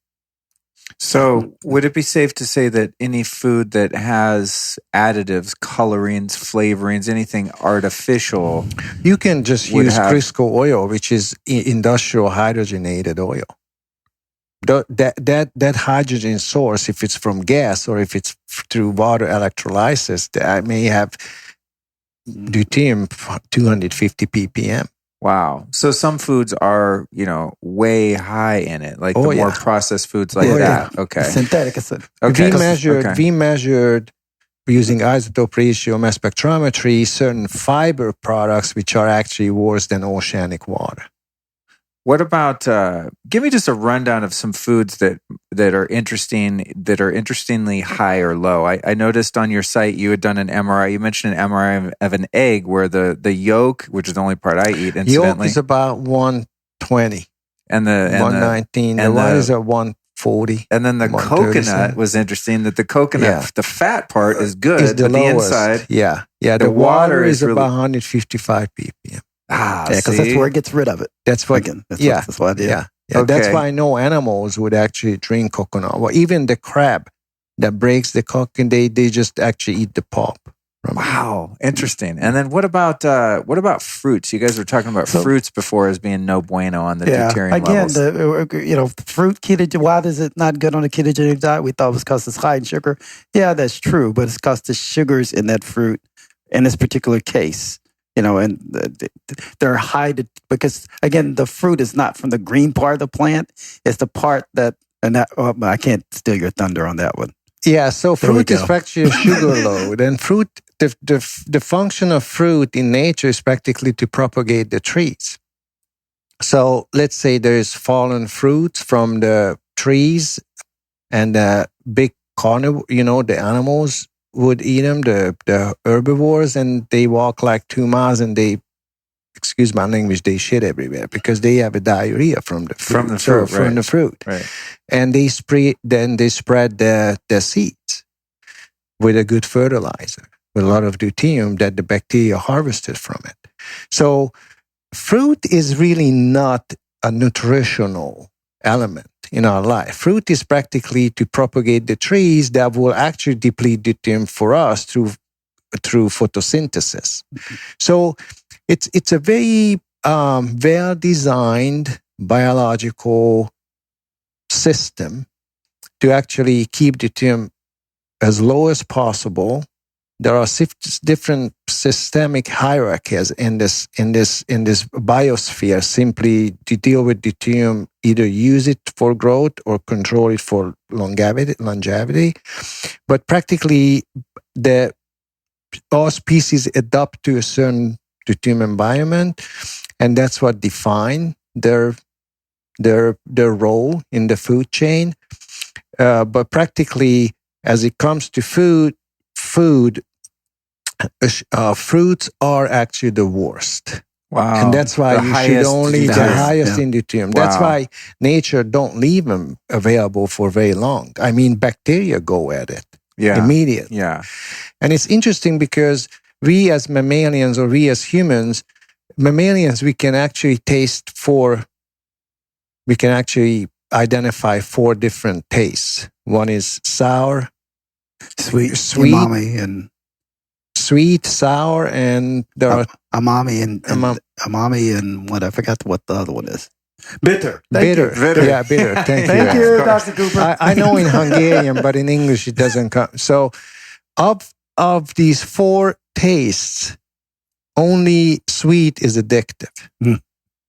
So would it be safe to say that any food that has additives, colorings, flavorings, anything artificial, you can just use Crisco oil, which is industrial hydrogenated oil. That hydrogen source, if it's from gas or if it's through water electrolysis, that may have deuterium 250 ppm. Wow. So some foods are, way high in it, like the more processed foods like that. Yeah. Okay. Synthetic acid. Okay. We measured using isotope ratio mass spectrometry certain fiber products which are actually worse than oceanic water. What about, give me just a rundown of some foods that are interesting, that are interestingly high or low. I noticed on your site you had done an MRI. You mentioned an MRI of an egg where the yolk, which is the only part I eat, incidentally. Yolk is about 120. And the 119. The white is at 140. And then the coconut was interesting, that the coconut, the fat part is good, but lowest. the inside. Yeah. The water is really about 155 ppm. Because that's where it gets rid of it. That's what. That's what I did. Yeah. Okay. That's why no animals would actually drink coconut. Well, even the crab that breaks the coconut, they just actually eat the pulp. Wow, interesting. And then what about fruits? You guys were talking about fruits before as being no bueno on the deuterium levels. Again, fruit ketogenic. Why is it not good on a ketogenic diet? We thought it was because it's high in sugar. Yeah, that's true, but it's because the sugars in that fruit, in this particular case, and they're high because again, the fruit is not from the green part of the plant; it's the part that. I can't steal your thunder on that one. Yeah, so fruit is actually a sugar load, and fruit. The function of fruit in nature is practically to propagate the trees. So let's say there's fallen fruits from the trees, and the big carnivore, the animals would eat them, the herbivores, and they walk like 2 miles, and they, excuse my language, they shit everywhere because they have a diarrhea from the fruit. From the fruit. Right. And they spread the seeds with a good fertilizer, with a lot of deuterium that the bacteria harvested from it. So fruit is really not a nutritional element in our life. Fruit is practically to propagate the trees that will actually deplete deuterium for us through photosynthesis. Mm-hmm. So it's a very well-designed biological system to actually keep deuterium as low as possible. There are different systemic hierarchies in this biosphere. Simply to deal with deuterium, either use it for growth or control it for longevity. But practically, all species adapt to a certain deuterium environment, and that's what defines their role in the food chain. But practically, as it comes to food, fruits are actually the worst. Wow. And that's why you should only the highest in deuterium. Wow. That's why nature don't leave them available for very long. I mean, bacteria go at it immediately. Yeah. And it's interesting because we as mammalians, or we as humans, we can actually identify 4 different tastes. One is sour, sweet, umami, and sweet, sour, and there are umami and what, I forgot what the other one is. Bitter. Bitter. Yeah, bitter. Thank you, Dr. Cooper. I know in Hungarian, but in English it doesn't come. So of these 4 tastes, only sweet is addictive. Mm.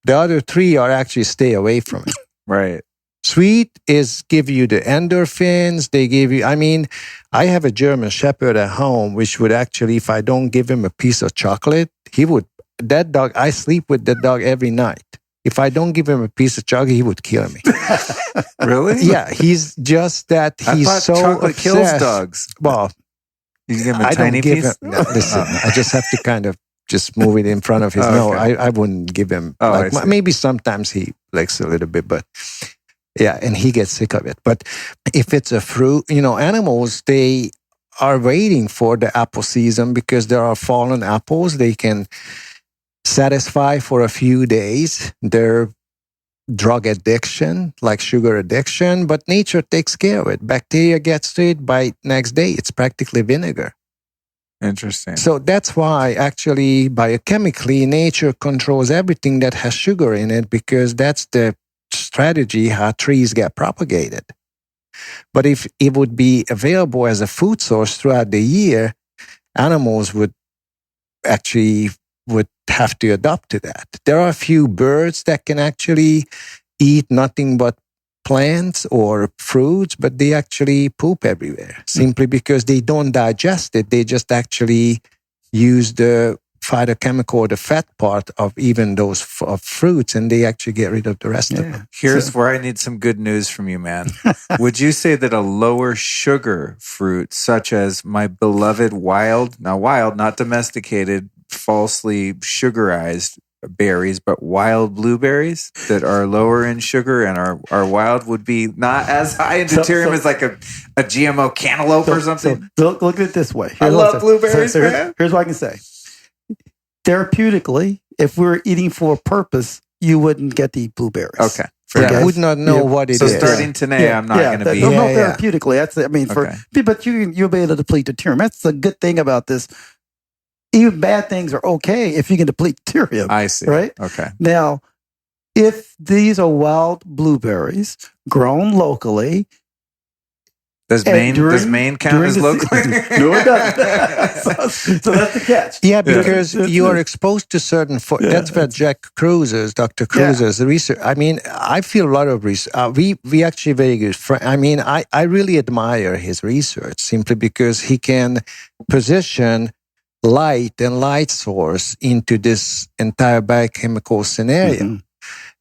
The other 3 are actually stay away from it. Right. Sweet give you the endorphins. They give you, I have a German Shepherd at home, which would actually, if I don't give him a piece of chocolate, that dog, I sleep with that dog every night. If I don't give him a piece of chocolate, he would kill me. Really? Yeah, he's just that. He's I thought so chocolate obsessed. Kills dogs. Well, you can give him a tiny piece? No, listen, I just have to kind of just move it in front of his nose. Okay. I wouldn't give him, I maybe sometimes he likes a little bit, but yeah, and he gets sick of it. But if it's a fruit, animals, they are waiting for the apple season because there are fallen apples. They can satisfy for a few days their drug addiction, like sugar addiction, but nature takes care of it. Bacteria gets to it by next day. It's practically vinegar. Interesting. So that's why actually biochemically nature controls everything that has sugar in it, because that's the strategy how trees get propagated. But if it would be available as a food source throughout the year, animals would have to adapt to that. There are a few birds that can actually eat nothing but plants or fruits, but they actually poop everywhere simply because they don't digest it. They just actually use the phytochemical, the fat part of even those of fruits, and they actually get rid of the rest of them. Here's where I need some good news from you, man. Would you say that a lower sugar fruit, such as my beloved wild, not domesticated, falsely sugarized berries, but wild blueberries that are lower in sugar and are wild, would be not as high in deuterium as like a GMO cantaloupe or something? So look at it this way. I love blueberries, man. Here's what I can say. Therapeutically, if we're eating for a purpose, you wouldn't get the blueberries. Okay. I would not know what it is. So starting today, I'm not going to be... No, therapeutically. That's, I mean, but you'll be able to deplete deuterium. That's the good thing about this. Even bad things are okay if you can deplete deuterium. I see. Right? Okay. Now, if these are wild blueberries grown locally, does Maine count as locally? No, it doesn't. so that's the catch. Yeah, because you are exposed to certain... that's where Dr. Cruz's research... I mean, I feel a lot of research. We actually very good friends. I mean, I really admire his research simply because he can position light and light source into this entire biochemical scenario. Mm-hmm.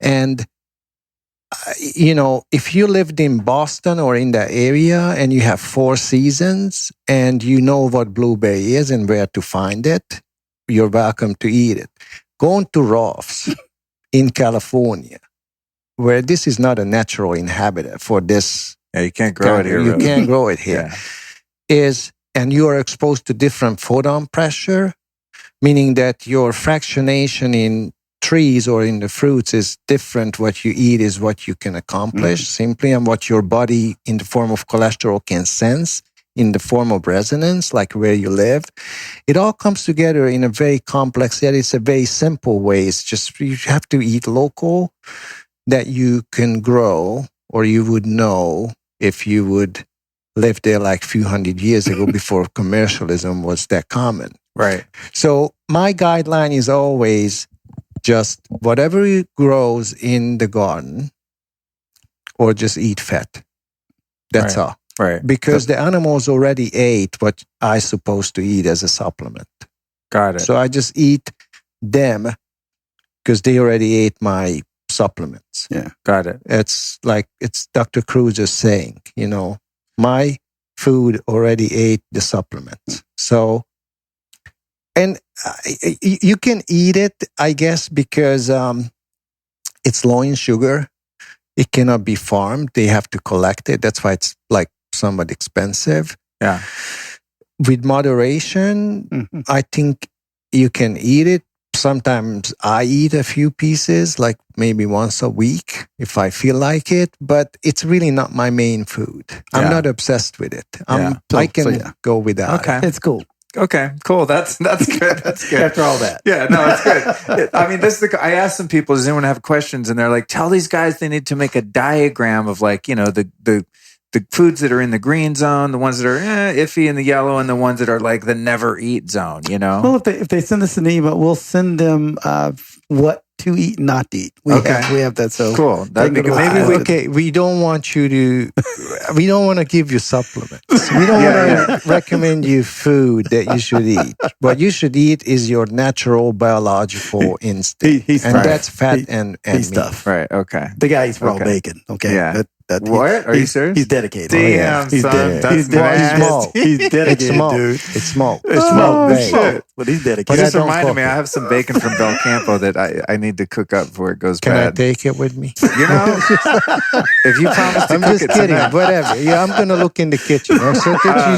And if you lived in Boston or in that area and you have 4 seasons and you know what blueberry is and where to find it, you're welcome to eat it. Going to Rolf's in California, where this is not a natural inhabitant for this. Yeah, you can't grow it here. You can't grow it here. And you are exposed to different photon pressure, meaning that your fractionation in trees or in the fruits is different. What you eat is what you can accomplish simply, and what your body in the form of cholesterol can sense in the form of resonance, like where you live. It all comes together in a very complex, yet it's a very simple way. It's just you have to eat local that you can grow, or you would know if you would live there like a few hundred years ago before commercialism was that common. Right. So my guideline is always just whatever grows in the garden, or just eat fat. That's all. Right. Because the animals already ate what I'm supposed to eat as a supplement. Got it. So I just eat them because they already ate my supplements. Yeah. Got it. It's like, it's Dr. Cruz saying, my food already ate the supplements. So, and you can eat it, I guess, because it's low in sugar. It cannot be farmed. They have to collect it. That's why it's like somewhat expensive. Yeah. With moderation, I think you can eat it. Sometimes I eat a few pieces, like maybe once a week if I feel like it, but it's really not my main food. I'm not obsessed with it. I can go without it. It's cool. Okay, cool. That's good. That's good. After all that. Yeah, no, it's good. I mean, I asked some people, does anyone have questions? And they're like, tell these guys they need to make a diagram of like, the foods that are in the green zone, the ones that are iffy in the yellow, and the ones that are like the never eat zone, Well, if they send us an email, we'll send them what to eat, not to eat. We have that. So cool. That'd be good. We don't want you to. We don't want to give you supplements. We don't want to recommend you food that you should eat. What you should eat is your natural biological instinct, that's fat and meat stuff. Right. Okay. The guy eats raw bacon. Okay. Yeah. What? Are you serious? He's dedicated. Damn, he's son. He's small. He's dedicated, dude. It's small. It's small. Shit. But he's dedicated. But just reminded me, I have some bacon from Bel Campo that I need to cook up before it goes bad. Can I take it with me? If you promise to I'm cook just it kidding. tonight. Whatever. Yeah, I'm going to look in the kitchen. So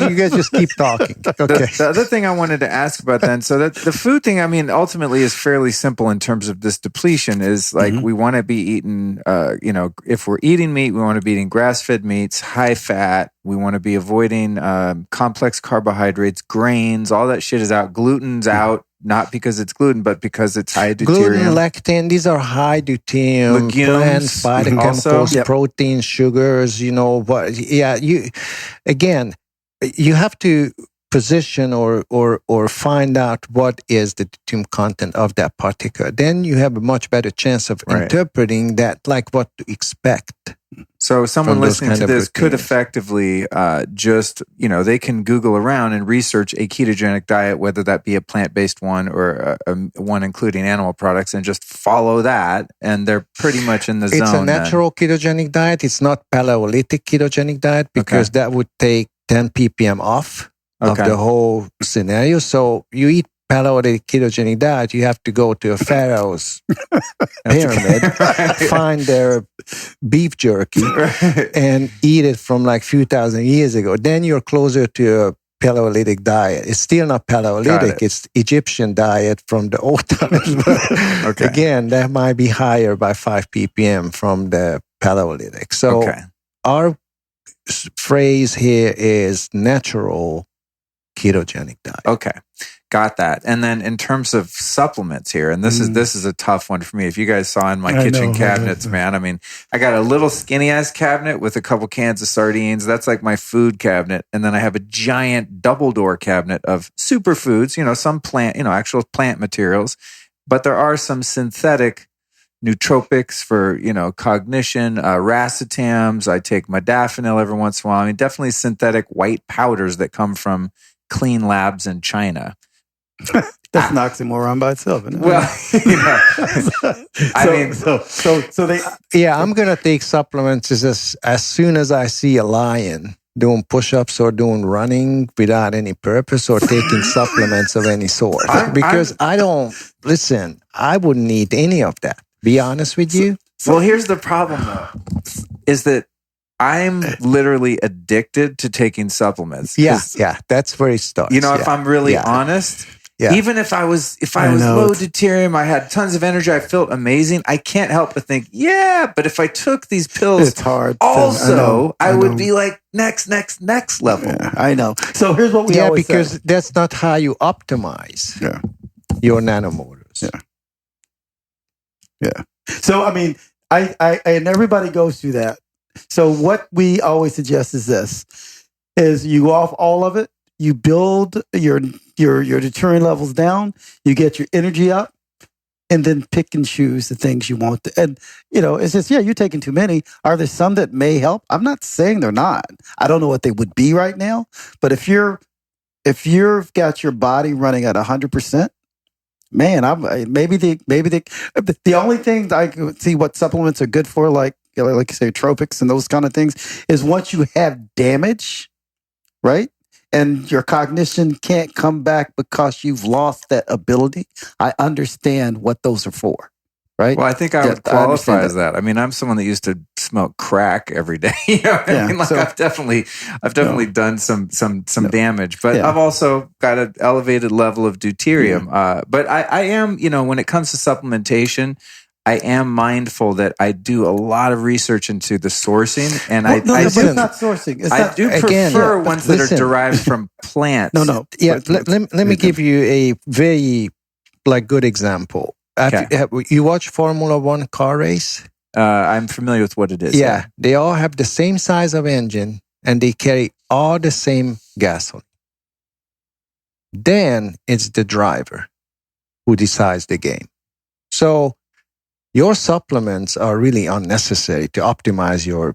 you guys just keep talking. Okay. The other thing I wanted to ask about then, so that the food thing, I mean, ultimately is fairly simple in terms of this depletion. Is like we want to be eating, if we're eating meat, we want to be eating grass-fed meats, high fat. We want to be avoiding complex carbohydrates, grains. All that shit is out. Gluten's out. Not because it's gluten, but because it's high deuterium. Gluten, lectin, these are high deuterium plants, phytochemicals, protein, sugars, you have to position or find out what is the deuterium content of that particle, then you have a much better chance of interpreting that, like what to expect. So someone listening to this could routines. effectively just, they can Google around and research a ketogenic diet, whether that be a plant-based one or one including animal products, and just follow that, and they're pretty much in the zone. It's a natural ketogenic diet. It's not Paleolithic ketogenic diet, because that would take 10 ppm off of the whole scenario. So you eat Paleolithic ketogenic diet, you have to go to a pharaoh's pyramid, find their beef jerky, and eat it from like a few thousand years ago. Then you're closer to a Paleolithic diet. It's still not Paleolithic. It's Egyptian diet from the old times. But again, that might be higher by 5 ppm from the Paleolithic. So our phrase here is natural ketogenic diet. Okay. Got that. And then in terms of supplements here, and this is a tough one for me. If you guys saw in my kitchen cabinets, man, I mean, I got a little skinny ass cabinet with a couple cans of sardines. That's like my food cabinet. And then I have a giant double door cabinet of superfoods, some plant, actual plant materials, but there are some synthetic nootropics for, cognition, racetams. I take modafinil every once in a while. I mean, definitely synthetic white powders that come from clean labs in China. That's an oxymoron by itself. Isn't it? Well, I'm gonna take supplements as soon as I see a lion doing push-ups or doing running without any purpose or taking supplements of any sort. Because I wouldn't need any of that. Be honest with you. Well, here's the problem though, is that I'm literally addicted to taking supplements. Yeah, that's where it starts. If I'm really honest, even if I was low deuterium, I had tons of energy, I felt amazing, I can't help but think, but if I took these pills, it's hard. I would be like next level. Yeah, I know. So here's what we always because say. that's not how you optimize your nanomotors. Yeah. So I mean, I and everybody goes through that. So what we always suggest is this: is you go off all of it, you build your deuterium levels down, you get your energy up, and then pick and choose the things you want to. And it's just you're taking too many. Are there some that may help? I'm not saying they're not. I don't know what they would be right now, but if you've got your body running at 100%. Man, maybe the only thing I can see what supplements are good for, like you say, tropics and those kind of things, is once you have damage, right, and your cognition can't come back because you've lost that ability. I understand what those are for, right? Well, I think I would qualify as that. I mean, I'm someone that used to smoke crack every day. I mean, I've definitely done some damage, but I've also got an elevated level of deuterium. But I am, when it comes to supplementation, I am mindful that I do a lot of research into the sourcing, and it's not sourcing. I do prefer ones that are derived from plants. Yeah, let me give you a very good example. You watch Formula One car race? I'm familiar with what it is. Yeah, they all have the same size of engine, and they carry all the same gasoline. Then it's the driver who decides the game. So your supplements are really unnecessary to optimize your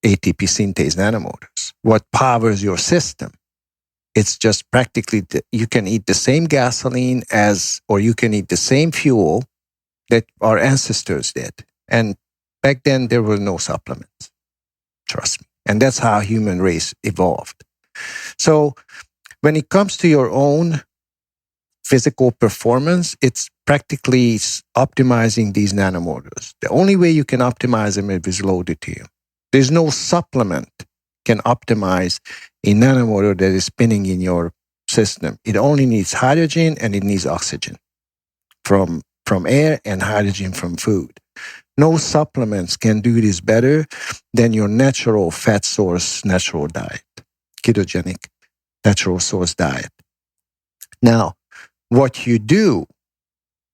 ATP synthase nanomotors. What powers your system? It's just practically you can eat the same gasoline or you can eat the same fuel that our ancestors did. And back then there were no supplements. Trust me. And that's how human race evolved. So when it comes to your own physical performance, it's practically optimizing these nanomotors. The only way you can optimize them is with low deuterium. There's no supplement can optimize a nanomotor that is spinning in your system. It only needs hydrogen and it needs oxygen from air and hydrogen from food. No supplements can do this better than your natural fat source natural diet, ketogenic natural source diet. Now, what you do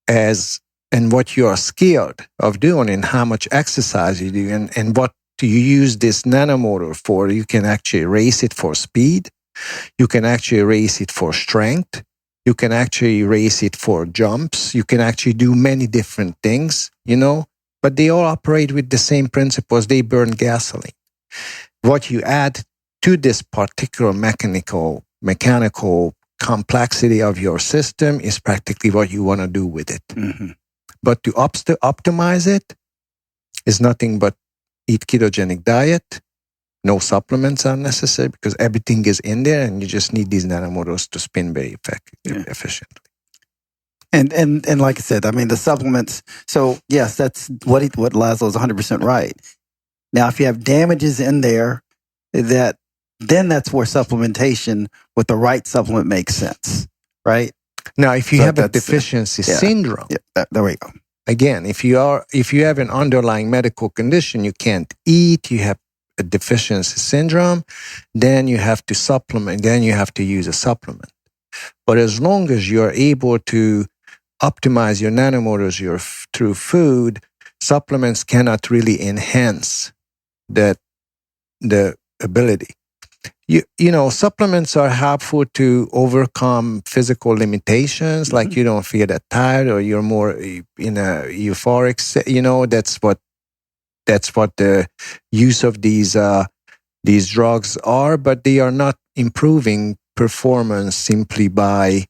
and what you are skilled of doing and how much exercise you do and what do you use this nanomotor for, you can actually race it for speed. You can actually raise it for strength. You can actually raise it for jumps. You can actually do many different things, but they all operate with the same principles. They burn gasoline. What you add to this particular mechanical complexity of your system is practically what you want to do with it. Mm-hmm. But to optimize it is nothing but eat ketogenic diet. No supplements are necessary because everything is in there, and you just need these nanomotors to spin very efficiently. And like I said, I mean the supplements. So yes, that's what Laszlo is 100% right. Now, if you have damages in there, then that's where supplementation with the right supplement makes sense, right? Now, if you have a deficiency syndrome, there we go. Again, if you have an underlying medical condition, you can't eat, you have a deficiency syndrome, then you have to supplement, then you have to use a supplement. But as long as you're able to optimize your nanomotors through food, supplements cannot really enhance the ability. Supplements are helpful to overcome physical limitations, like you don't feel that tired or you're more in a euphoric. That's what the use of these drugs are, but they are not improving performance simply by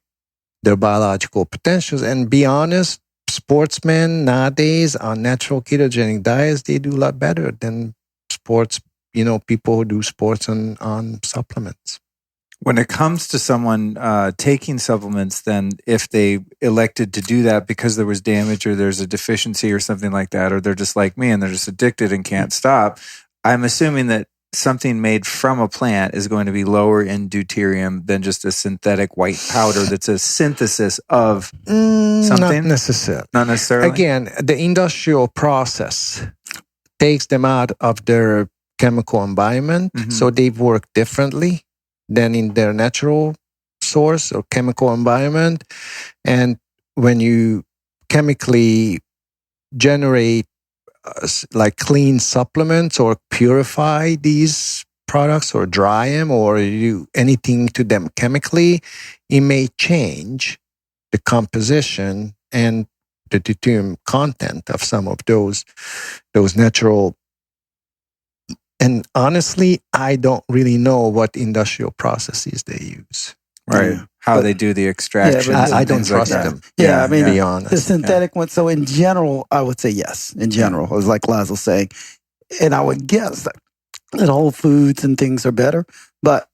their biological potentials. And be honest, sportsmen nowadays on natural ketogenic diets, they do a lot better than people who do sports on supplements. When it comes to someone taking supplements, then if they elected to do that because there was damage or there's a deficiency or something like that, or they're just like me and they're just addicted and can't stop, I'm assuming that something made from a plant is going to be lower in deuterium than just a synthetic white powder that's a synthesis of something? Not necessarily. Again, the industrial process takes them out of their chemical environment, so they work differently than in their natural source or chemical environment. And when you chemically generate like clean supplements or purify these products or dry them or do anything to them chemically, it may change the composition and the deuterium content of some of those natural. And honestly, I don't really know what industrial processes they use. Right. How they do the extraction. I don't trust them. Yeah, I mean, to be honest. the synthetic one. So in general, I would say yes. In general, it was like Laszlo saying, and I would guess that Whole Foods and things are better. But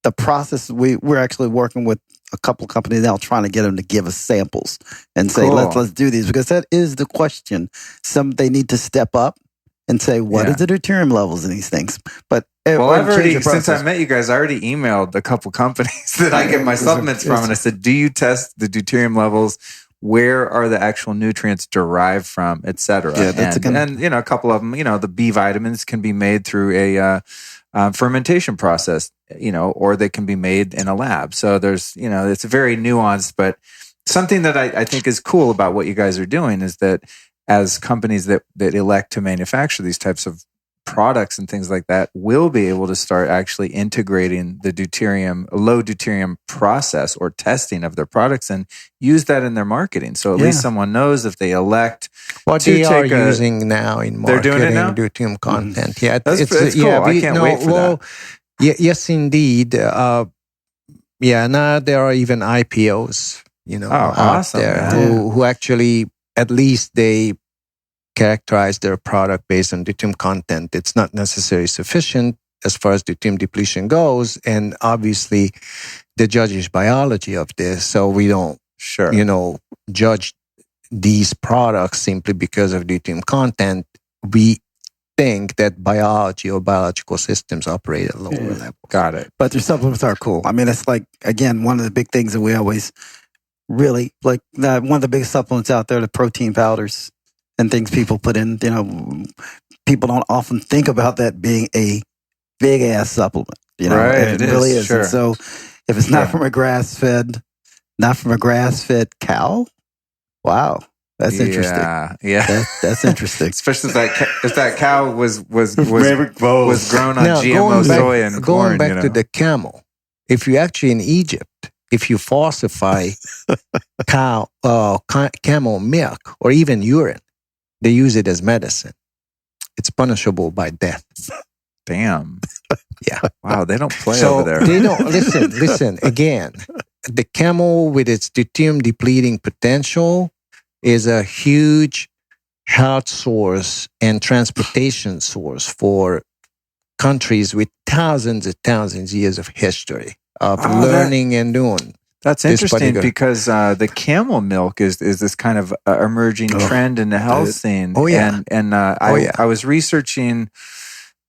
the process, we're actually working with a couple of companies now trying to get them to give us samples and say, let's do these, because that is the question. They need to step up and say, what is the deuterium levels in these things? But I've already, since I met you guys, I already emailed a couple companies that I get my supplements from, and I said, do you test the deuterium levels? Where are the actual nutrients derived from, et cetera? And a couple of them, the B vitamins can be made through a fermentation process, or they can be made in a lab. So there's, it's very nuanced, but something that I think is cool about what you guys are doing is that as companies that elect to manufacture these types of products and things like that will be able to start actually integrating the low deuterium process or testing of their products and use that in their marketing. So at least someone knows if they elect what they are using now in marketing, they're doing it now? deuterium content. Yeah, it's cool. I can't wait for that. Yes, indeed. Now there are even IPOs, out there who actually, at least they characterize their product based on deuterium content. It's not necessarily sufficient as far as deuterium depletion goes. And obviously, the judge is biology of this. So we don't, judge these products simply because of deuterium content. We think that biology or biological systems operate at lower levels. Got it. But their supplements are cool. I mean, it's like, again, one of the big things that we always really like. One of the biggest supplements out there, the protein powders and things people put in. People don't often think about that being a big ass supplement. Right? And it really is. Sure. And so, if it's not from a grass fed cow, wow. That's interesting. Yeah, that's interesting. Especially if that cow was grown on GMO soy and corn. Going back to the camel, if you actually in Egypt, if you falsify camel milk or even urine, they use it as medicine. It's punishable by death. Damn. Yeah. Wow, they don't play So over there. they don't listen again. The camel with its deuterium depleting potential is a huge health source and transportation source for countries with thousands and thousands of years of history of learning and doing. That's interesting because the camel milk is this kind of emerging trend in the health scene. Oh yeah, I was researching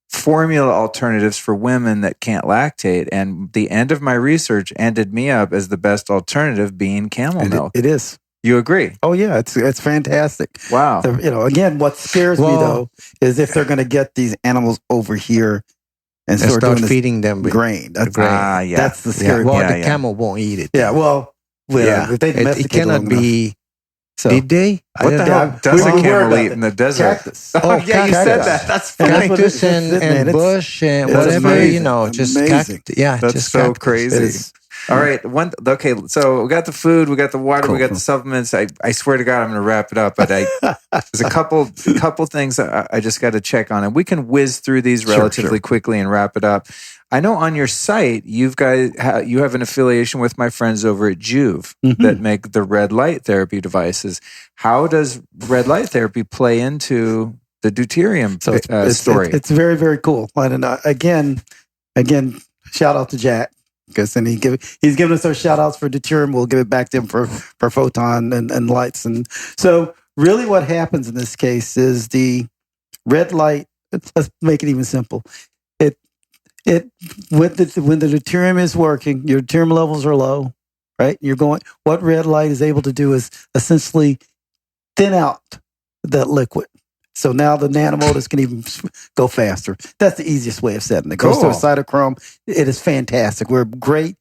formula alternatives for women that can't lactate, and the end of my research ended me up as the best alternative being camel milk. It is. You agree? Oh yeah, it's fantastic. Wow. Again, what scares me though is if they're going to get these animals over here and start doing feeding them with grain. That's grain. That's the scary part. Well, the camel won't eat it. Yeah, if they domesticate it cannot be. So, did they? What the hell does a camel eat in the desert? Cactus. Oh, yeah, you said that. That's funny. Cactus and bush and whatever, amazing. just amazing. cactus. Yeah, that's just so cactus. crazy. All right. Okay. So we got the food, we got the water, we got the supplements. I swear to God, I'm going to wrap it up. But there's a couple things I just got to check on, and we can whiz through these relatively quickly and wrap it up. I know on your site, you have an affiliation with my friends over at Juve that make the red light therapy devices. How does red light therapy play into the deuterium story? It's very, very cool. And again, shout out to Jack. Because then he's giving us those shout outs for deuterium. We'll give it back to him for photon and lights. And so really what happens in this case is the red light, let's make it even simple. When the deuterium is working, your deuterium levels are low, right? What red light is able to do is essentially thin out that liquid. So now the nanomotors can even go faster. That's the easiest way of setting it. It goes to a cytochrome. It is fantastic. We're great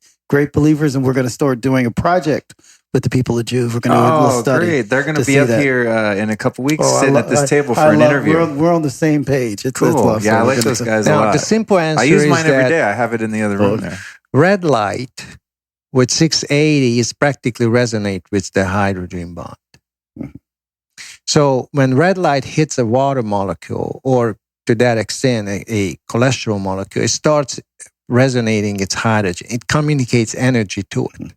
believers, and we're going to start doing a project with the people at Juve. We're going to do a little study. Great. They're going to be up here in a couple weeks sitting at this table for an interview. We're on the same page. It's cool. love. Yeah, I like those guys a lot. The simple answer I use mine every day. I have it in the other room there. Red light with 680 is practically resonate with the hydrogen bond. So when red light hits a water molecule, or to that extent, a cholesterol molecule, it starts resonating its hydrogen. It communicates energy to it.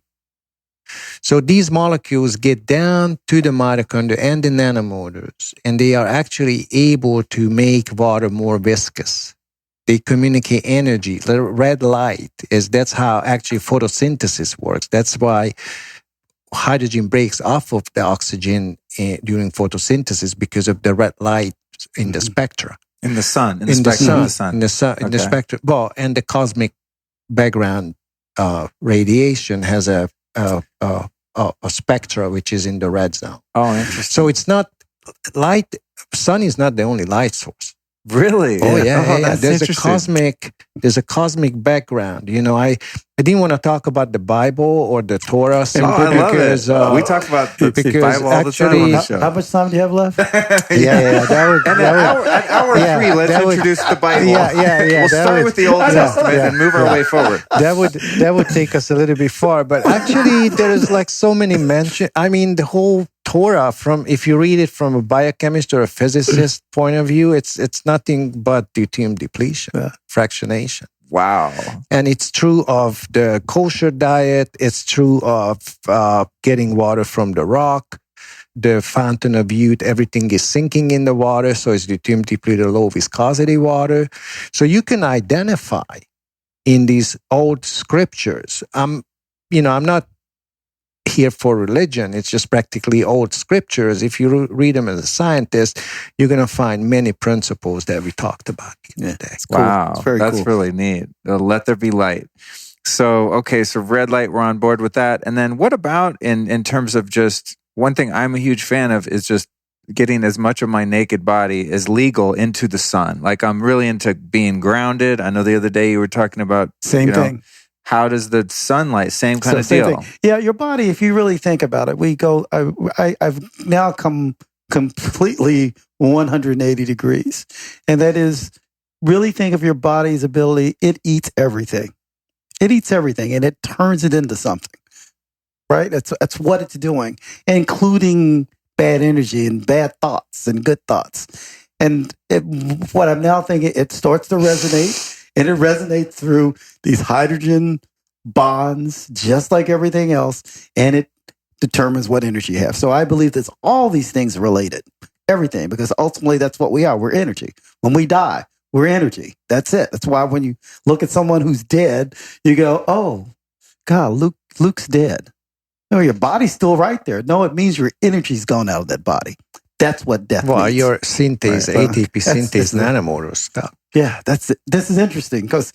So these molecules get down to the mitochondria and the nanomotors, and they are actually able to make water more viscous. They communicate energy. The red light that's how actually photosynthesis works. That's why hydrogen breaks off of the oxygen during photosynthesis, because of the red light in the spectra. In the sun. In the spectrum of the sun. In the spectrum. Well, and the cosmic background radiation has a spectra which is in the red zone. Oh, interesting. So it's not light. Sun is not the only light source. Really? Oh yeah. There's a cosmic background. I didn't want to talk about the Bible or the Torah simply I love because it. We talk about the Bible all the time on the show. How much time do you have left? Yeah. At hour 3, let's introduce the Bible. Yeah. We'll start with the Old Testament and move our way forward. That would take us a little bit far. But actually, there is like so many mention. I mean, the whole Torah, if you read it from a biochemist or a physicist point of view, it's nothing but deuterium depletion, fractionation. Wow. And it's true of the kosher diet. It's true of getting water from the rock, the fountain of youth. Everything is sinking in the water. So it's deuterium depleted, low viscosity water. So you can identify in these old scriptures. I'm not here for religion. It's just practically old scriptures. If you read them as a scientist, you're going to find many principles that we talked about today. Wow. Cool. That's really neat. Let there be light. So red light, we're on board with that. And then what about in terms of just one thing I'm a huge fan of is just getting as much of my naked body as legal into the sun. Like I'm really into being grounded. I know the other day you were talking about same thing. How does the sunlight, same kind of deal? Thing. Yeah, your body, if you really think about it, I've now come completely 180 degrees. And that is, really think of your body's ability. It eats everything. It eats everything and it turns it into something, right? That's what it's doing, including bad energy and bad thoughts and good thoughts. And what I'm now thinking, it starts to resonate, and it resonates through these hydrogen bonds, just like everything else, and it determines what energy you have. So I believe that all these things are related, everything, because ultimately that's what we are. We're energy. When we die, we're energy. That's it. That's why when you look at someone who's dead, you go, "Oh, God, Luke's dead." No, your body's still right there. No, it means your energy's gone out of that body. That's what death means. Your synthase, Right. ATP synthase nanomotor stuff. Yeah, this is interesting because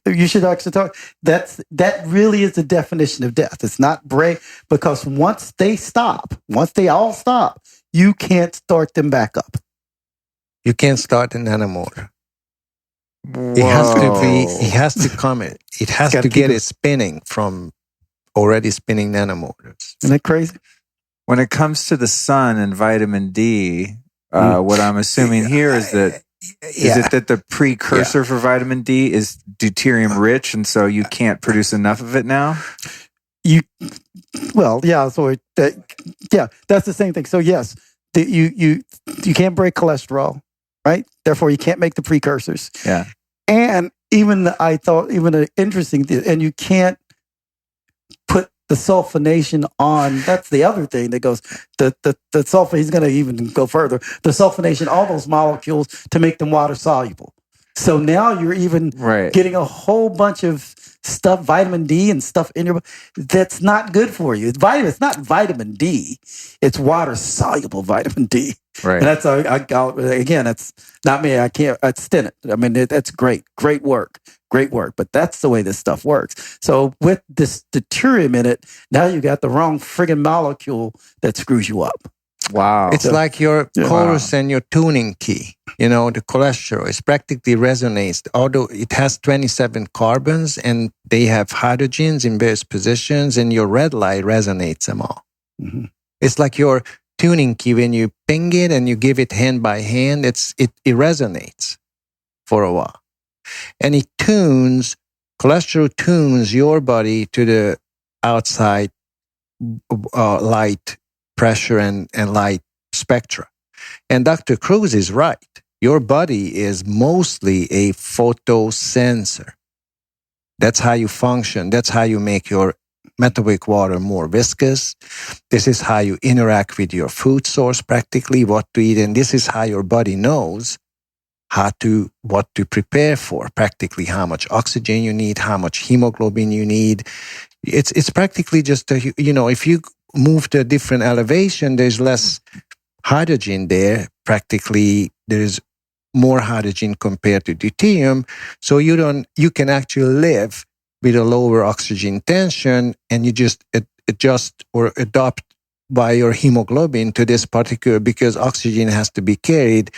you should actually talk. That really is the definition of death. It's not break, because once they all stop, you can't start them back up. You can't start a nanomotor. Whoa. It has to get it spinning from already spinning nanomotors. Isn't that crazy? When it comes to the sun and vitamin D, what I'm assuming here is that is it that the precursor for vitamin D is deuterium rich, and so you can't produce enough of it now? That's the same thing. So yes, you can't break cholesterol, right? Therefore, you can't make the precursors. Yeah, and even an interesting thing, and you can't put the sulfonation on. That's the other thing that goes. The sulfate. He's going to even go further. The sulfonation, all those molecules to make them water soluble. So now you're even getting a whole bunch of stuff, vitamin D and stuff in your that's not good for you. It's not vitamin D. It's water soluble vitamin D. Right. And that's again. That's not me. I can't. It's Stennett. I mean, that's great work. But that's the way this stuff works. So with this deuterium in it, now you got the wrong friggin' molecule that screws you up. Wow. It's like your chorus and your tuning key. The cholesterol is practically resonates, although it has 27 carbons and they have hydrogens in various positions, and your red light resonates them all. Mm-hmm. It's like your tuning key. When you ping it and you give it hand by hand, it resonates for a while. And cholesterol tunes your body to the outside light pressure and light spectra. And Dr. Cruz is right. Your body is mostly a photosensor. That's how you function. That's how you make your metabolic water more viscous. This is how you interact with your food source, practically what to eat. And this is how your body knows what to prepare for, practically how much oxygen you need, how much hemoglobin you need. It's practically just, if you move to a different elevation, there's less hydrogen there. Practically, there's more hydrogen compared to deuterium. So you can actually live with a lower oxygen tension, and you just adjust or adapt by your hemoglobin to this particular, because oxygen has to be carried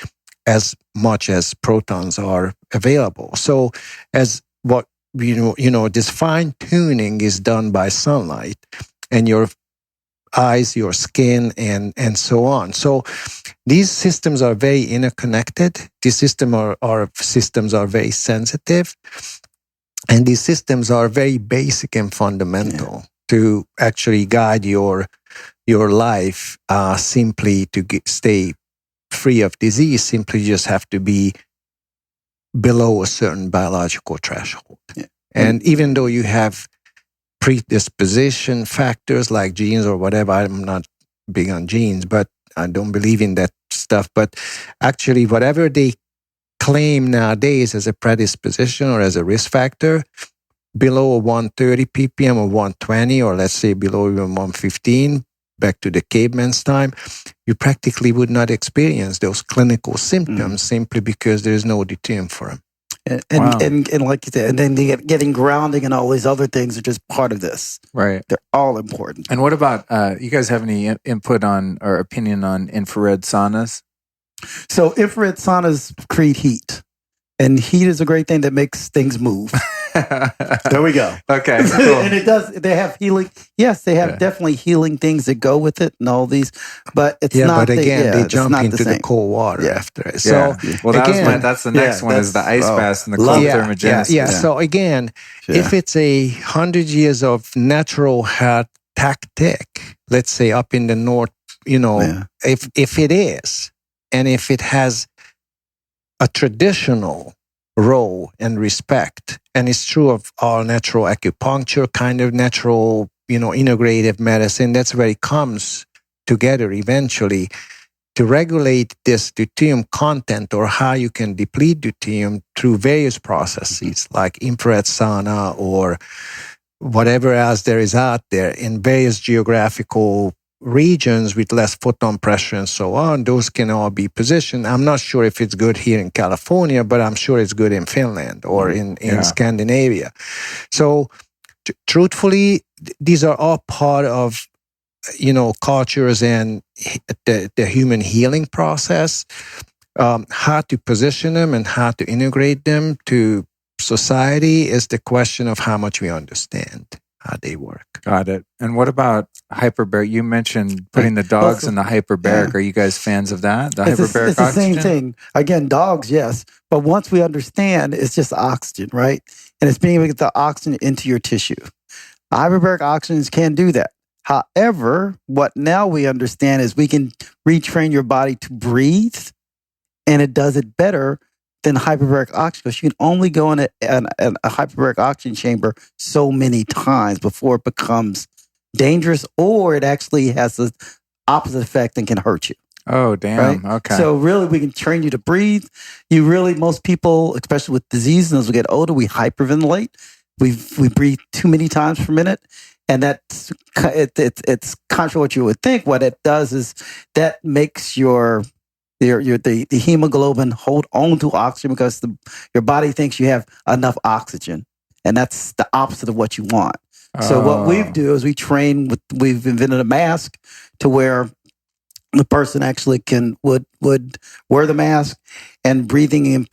as much as protons are available. So as what, this fine tuning is done by sunlight and your eyes, your skin, and so on. So these systems are very interconnected. These systems are very sensitive, and these systems are very basic and fundamental to actually guide your life. Simply to stay free of disease, simply just have to be below a certain biological threshold. Yeah. And even though you have predisposition factors like genes or whatever, I'm not big on genes, but I don't believe in that stuff. But actually, whatever they claim nowadays as a predisposition or as a risk factor, below 130 ppm or 120, or let's say below even 115, back to the caveman's time, you practically would not experience those clinical symptoms simply because there's no deuterium for them. And like you said, and then getting grounding and all these other things are just part of this. Right. They're all important. And what about, you guys have any input on or opinion on infrared saunas? So infrared saunas create heat. And heat is a great thing that makes things move. There we go. Okay, cool. And it does. They have healing. Yes, they have definitely healing things that go with it and all these. But it's not. But again, they it's jump not into the same. cold water Yeah. after it. Yeah. So Well, again, that's the next one is the ice bath and the cold thermogenesis. Yeah. So again, if it's 100 years of natural health tactic, let's say up in the north, if it is, and if it has a traditional role and respect, and it's true of all natural acupuncture, kind of natural, integrative medicine, that's where it comes together eventually to regulate this deuterium content, or how you can deplete deuterium through various processes like infrared sauna or whatever else there is out there in various geographical regions with less photon pressure and so on. Those can all be positioned. I'm not sure if it's good here in California, but I'm sure it's good in Finland or in Scandinavia. So truthfully, these are all part of cultures and the human healing process. How to position them and how to integrate them to society is the question of how much we understand how they work. Got it. And what about hyperbaric? You mentioned putting the dogs in the hyperbaric. Yeah. Are you guys fans of that? The hyperbaric it's the same thing. Again, dogs, yes. But once we understand, it's just oxygen, right? And it's being able to get the oxygen into your tissue. Hyperbaric oxygens can do that. However, what now we understand is we can retrain your body to breathe, and it does it better than hyperbaric oxygen, because you can only go in a hyperbaric oxygen chamber so many times before it becomes dangerous, or it actually has the opposite effect and can hurt you. Oh, damn. Right? Okay. So really, we can train you to breathe. Most people, especially with disease, and as we get older, we hyperventilate. We breathe too many times per minute. And it's contrary to what you would think. What it does is that makes the hemoglobin hold on to oxygen, because your body thinks you have enough oxygen, and that's the opposite of what you want. So what we do is we've invented a mask to where the person actually would wear the mask, and breathing in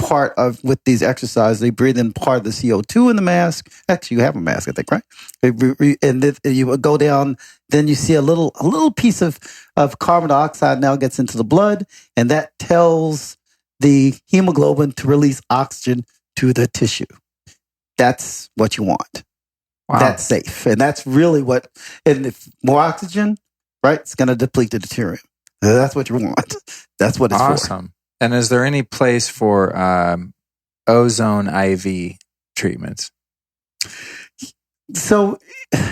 with these exercises, they breathe in part of the CO2 in the mask. Actually, you have a mask, I think, right? And you would go down, then you see a little piece of carbon dioxide now gets into the blood, and that tells the hemoglobin to release oxygen to the tissue. That's what you want. Wow. That's safe. And that's really and if more oxygen, right, it's going to deplete the deuterium. That's what you want. That's what it's for. Awesome. And is there any place for ozone IV treatments? So,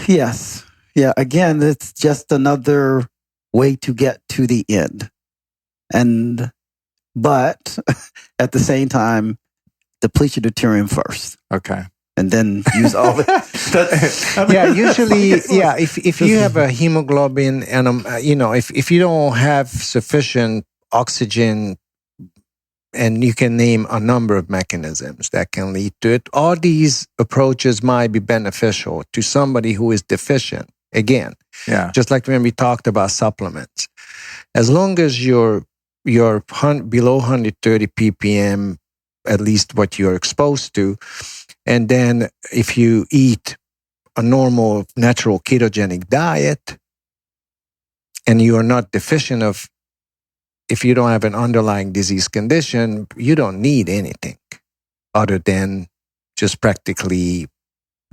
yes. Yeah, again, it's just another way to get to the end. But at the same time, deplete your deuterium first. Okay. And then use all the... Usually, if you have a hemoglobin and, if you don't have sufficient oxygen, and you can name a number of mechanisms that can lead to it, all these approaches might be beneficial to somebody who is deficient. Again, just like when we talked about supplements. As long as you're below 130 ppm, at least what you're exposed to, and then if you eat a normal, natural ketogenic diet, and you are not deficient if you don't have an underlying disease condition, you don't need anything other than just practically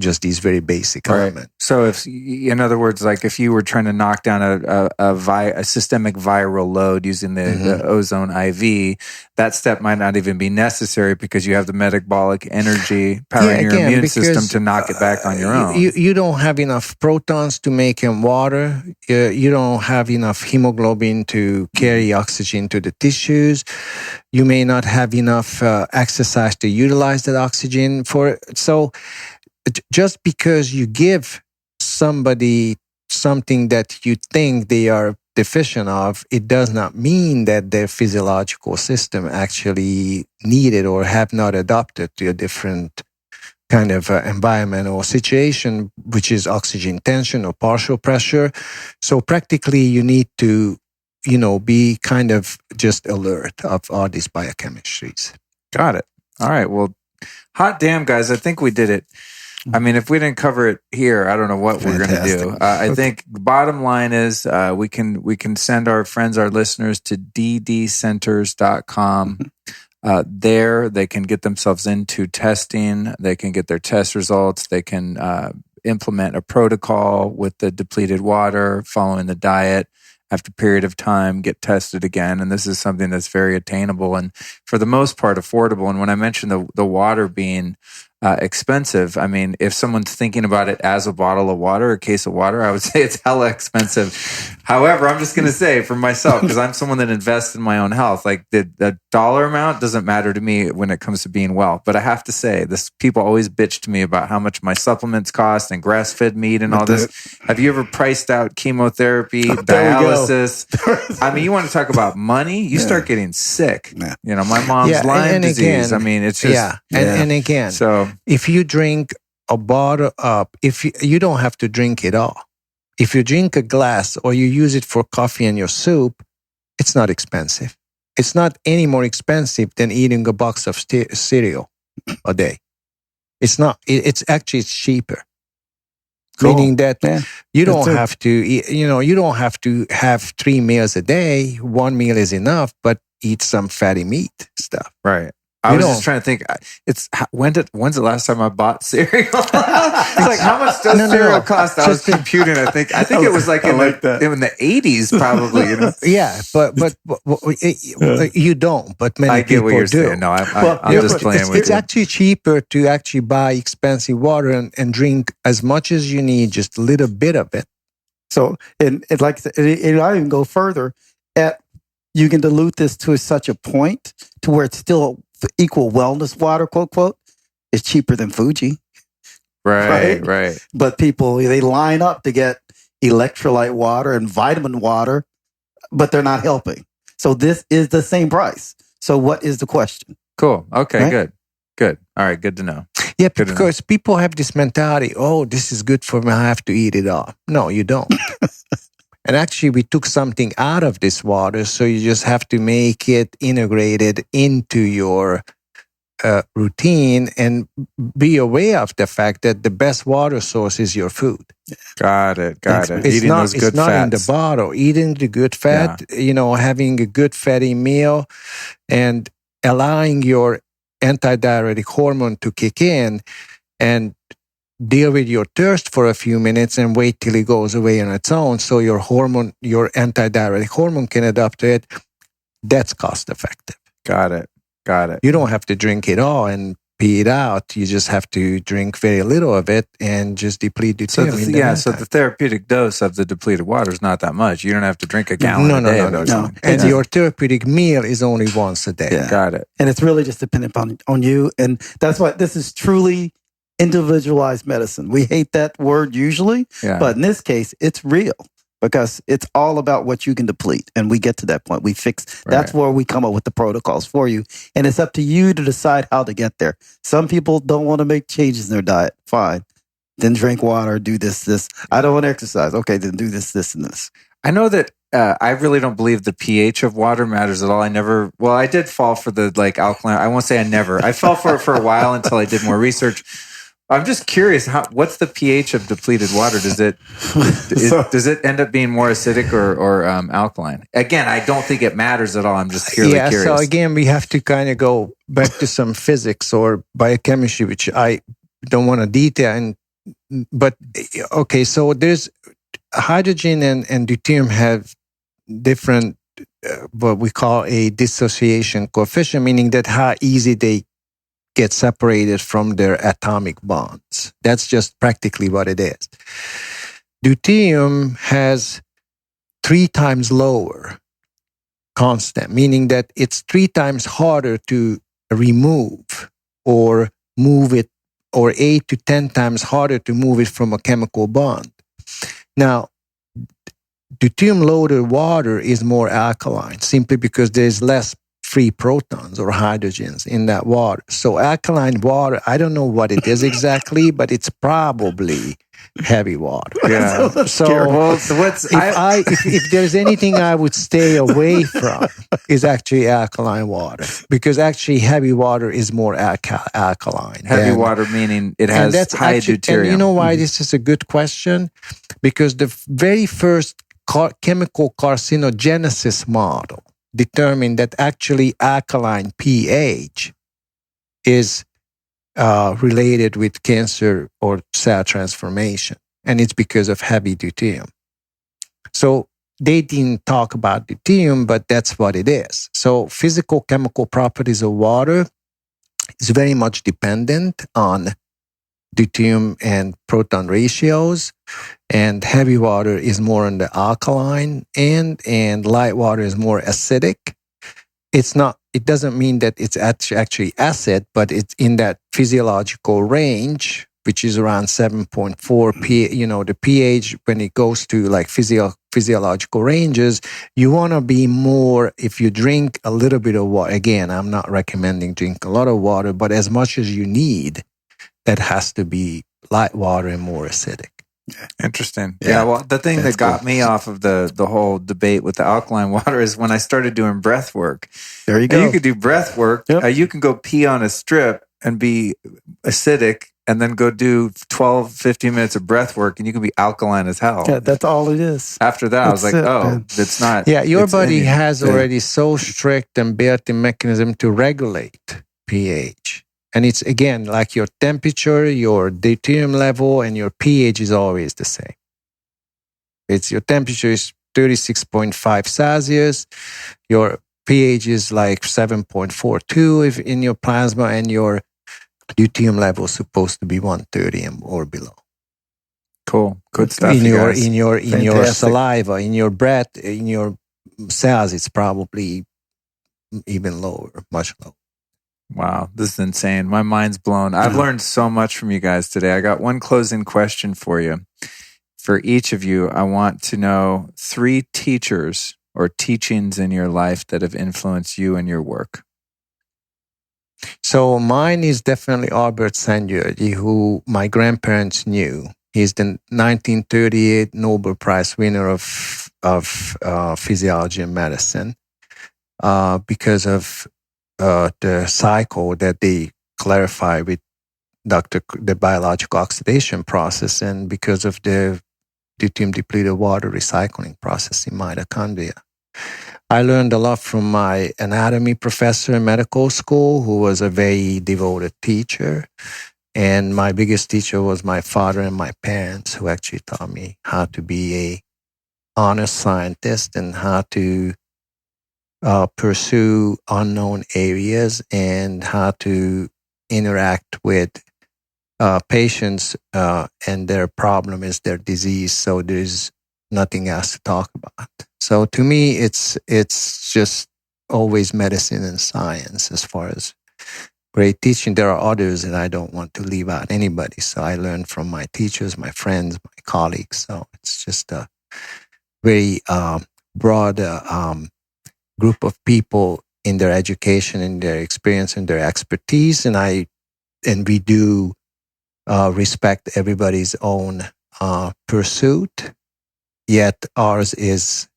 just these very basic elements. So in other words, like if you were trying to knock down a systemic viral load using the ozone IV, that step might not even be necessary, because you have the metabolic energy powering your immune system to knock it back on your own. You don't have enough protons to make them water. You don't have enough hemoglobin to carry oxygen to the tissues. You may not have enough exercise to utilize that oxygen for it. So just because you give somebody something that you think they are deficient of, it does not mean that their physiological system actually need it or have not adapted to a different kind of environment or situation, which is oxygen tension or partial pressure. So practically you need to, be kind of just alert of all these biochemistries. Got it. All right. Well, Hot damn, guys. I think we did it. I mean, if we didn't cover it here, I don't know what we're going to do. I think the bottom line is we can send our friends, our listeners to ddcenters.com. There, they can get themselves into testing. They can get their test results. They can implement a protocol with the depleted water, following the diet. After a period of time, get tested again. And this is something that's very attainable and for the most part affordable. And when I mentioned the water being expensive, I mean, if someone's thinking about it as a bottle of water, a case of water, I would say it's hella expensive. However, I'm just going to say for myself, because I'm someone that invests in my own health, like the dollar amount doesn't matter to me when it comes to being well. But I have to say, people always bitch to me about how much my supplements cost and grass-fed meat and all this. Have you ever priced out chemotherapy, dialysis? I mean, you want to talk about money? You start getting sick. Yeah. You know, my mom's Lyme disease. Again, I mean, it's just... And again, so if you drink a bottle up, if you don't have to drink it all. If you drink a glass or you use it for coffee and your soup, it's not expensive. It's not any more expensive than eating a box of cereal a day. It's not. It's actually cheaper. Cool. Meaning that you don't have to. You don't have to have 3 meals a day. 1 meal is enough, but eat some fatty meat stuff. Right. I was just trying to think. When's the last time I bought cereal? It's like, how much does cereal cost? I was computing. I think it was like in the 80s, probably. You know? Yeah, but you don't. But many I get people what you're do. saying. No, I'm just playing with you. It's actually cheaper to actually buy expensive water and drink as much as you need, just a little bit of it. So, and like I even go further. You can dilute this to such a point to where it's still equal wellness water, quote, quote. It's cheaper than Fuji. Right. But people, they line up to get electrolyte water and vitamin water, but they're not helping. So this is the same price. So what is the question? Cool. Okay, right? Good. All right, good to know. Yeah, because people have this mentality, oh, this is good for me, I have to eat it all. No, you don't. And actually, we took something out of this water, so you just have to make it integrated into your routine and be aware of the fact that the best water source is your food. Got it. It's not in the bottle. Eating the good fat, having a good fatty meal and allowing your antidiuretic hormone to kick in and deal with your thirst for a few minutes and wait till it goes away on its own so your antidiuretic hormone can adapt to it. That's cost effective. Got it. You don't have to drink it all and pee it out. You just have to drink very little of it and just deplete deuterium. So the therapeutic dose of the depleted water is not that much. You don't have to drink a gallon a day. No. And your therapeutic meal is only once a day. Yeah. Got it. And it's really just dependent on you. And that's why this is truly individualized medicine. We hate that word usually, but in this case, it's real because it's all about what you can deplete. And we get to that point. That's where we come up with the protocols for you. And it's up to you to decide how to get there. Some people don't want to make changes in their diet. Fine. Then drink water, do this. I don't want to exercise. Okay, then do this, and this. I know that I really don't believe the pH of water matters at all. I did fall for the alkaline. I won't say I never. I fell for it for a while until I did more research. I'm just curious, what's the pH of depleted water? Does it end up being more acidic or alkaline? Again, I don't think it matters at all. I'm just purely curious. So again, we have to kind of go back to some physics or biochemistry, which I don't want to detail. But okay, so there's hydrogen and deuterium have different, what we call a dissociation coefficient, meaning that how easy they get separated from their atomic bonds. That's just practically what it is. Deuterium has 3 times lower constant, meaning that it's 3 times harder to remove or move it, or 8 to 10 times harder to move it from a chemical bond. Now, deuterium-loaded water is more alkaline simply because there's less free protons or hydrogens in that water. So alkaline water, I don't know what it is exactly, but it's probably heavy water. Yeah. So well, if there's anything I would stay away from is actually alkaline water, because actually heavy water is more alkaline. Heavy water meaning it has high deuterium. And you know why this is a good question? Because the very first chemical carcinogenesis model determined that actually alkaline pH is related with cancer or cell transformation. And it's because of heavy deuterium. So they didn't talk about deuterium, but that's what it is. So physical chemical properties of water is very much dependent on deuterium and proton ratios. And heavy water is more on the alkaline end, and light water is more acidic. It doesn't mean that it's actually acid, but it's in that physiological range, which is around 7.4 the pH. When it goes to like physiological ranges, you want to be more, if you drink a little bit of water, again, I'm not recommending drink a lot of water, but as much as you need, that has to be light water and more acidic. Interesting. Yeah. Well, the thing that got me off of the whole debate with the alkaline water is when I started doing breath work. There you go. You could do breath work. Yep. You can go pee on a strip and be acidic, and then go do 12, 15 minutes of breath work, and you can be alkaline as hell. Yeah, that's all it is. After that, I was like, it's not. Yeah, your body has already so strict and built-in mechanism to regulate pH. And it's, again, like your temperature, your deuterium level, and your pH is always the same. Your temperature is 36.5 Celsius. Your pH is like 7.42 if in your plasma, and your deuterium level is supposed to be 130 or below. Cool. Good stuff. In your saliva, in your breath, in your cells, it's probably even lower, much lower. Wow, this is insane. My mind's blown. I've learned so much from you guys today. I got one closing question for you. For each of you, I want to know 3 teachers or teachings in your life that have influenced you and your work. So mine is definitely Albert Szent-Györgyi, who my grandparents knew. He's the 1938 Nobel Prize winner of physiology and medicine because of the cycle that they clarify with the biological oxidation process, and because of the deuterium depleted water recycling process in mitochondria. I learned a lot from my anatomy professor in medical school, who was a very devoted teacher. And my biggest teacher was my father and my parents, who actually taught me how to be a honest scientist and how to pursue unknown areas and how to interact with patients, and their problem is their disease. So there's nothing else to talk about. So to me, it's just always medicine and science as far as great teaching. There are others that I don't want to leave out anybody. So I learned from my teachers, my friends, my colleagues. So it's just a very broad group of people in their education, in their experience, and their expertise. And we do respect everybody's own pursuit, yet ours is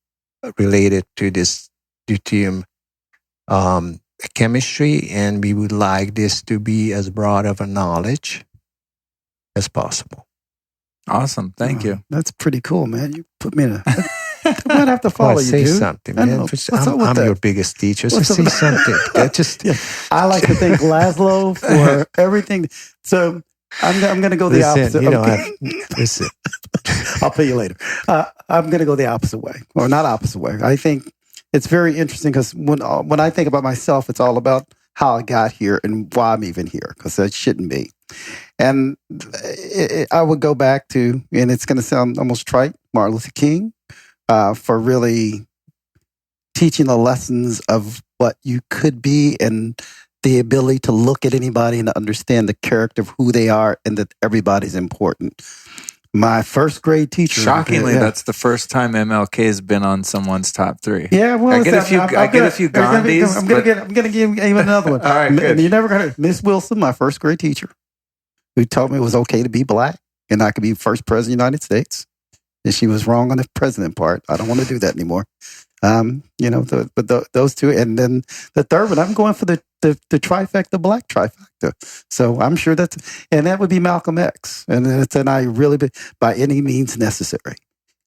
related to this deuterium chemistry, and we would like this to be as broad of a knowledge as possible. Awesome. Thank you. That's pretty cool, man. You put me in a... I might have to follow you, say dude. something, man. I'm your biggest teacher, so say something. I like to thank Laszlo for everything. So I'm going to go the opposite. Listen. I'll pay you later. I'm going to go the opposite way, or not opposite way. I think it's very interesting because when I think about myself, it's all about how I got here and why I'm even here, because that shouldn't be. And I would go back to, and it's going to sound almost trite, Martin Luther King, for really teaching the lessons of what you could be and the ability to look at anybody and to understand the character of who they are and that everybody's important. My first grade teacher. Shockingly, that's the first time MLK has been on someone's top 3. Yeah, well, I get a few Gandhis. I'm gonna give even another one. All right, good. You never heard of Miss Wilson, my first grade teacher, who told me it was okay to be black. and I could be first president of the United States. And she was wrong on the president part. I don't want to do that anymore. Those two. And then the third one, I'm going for the trifecta, black trifecta. So I'm sure that would be Malcolm X. And I really, by any means necessary.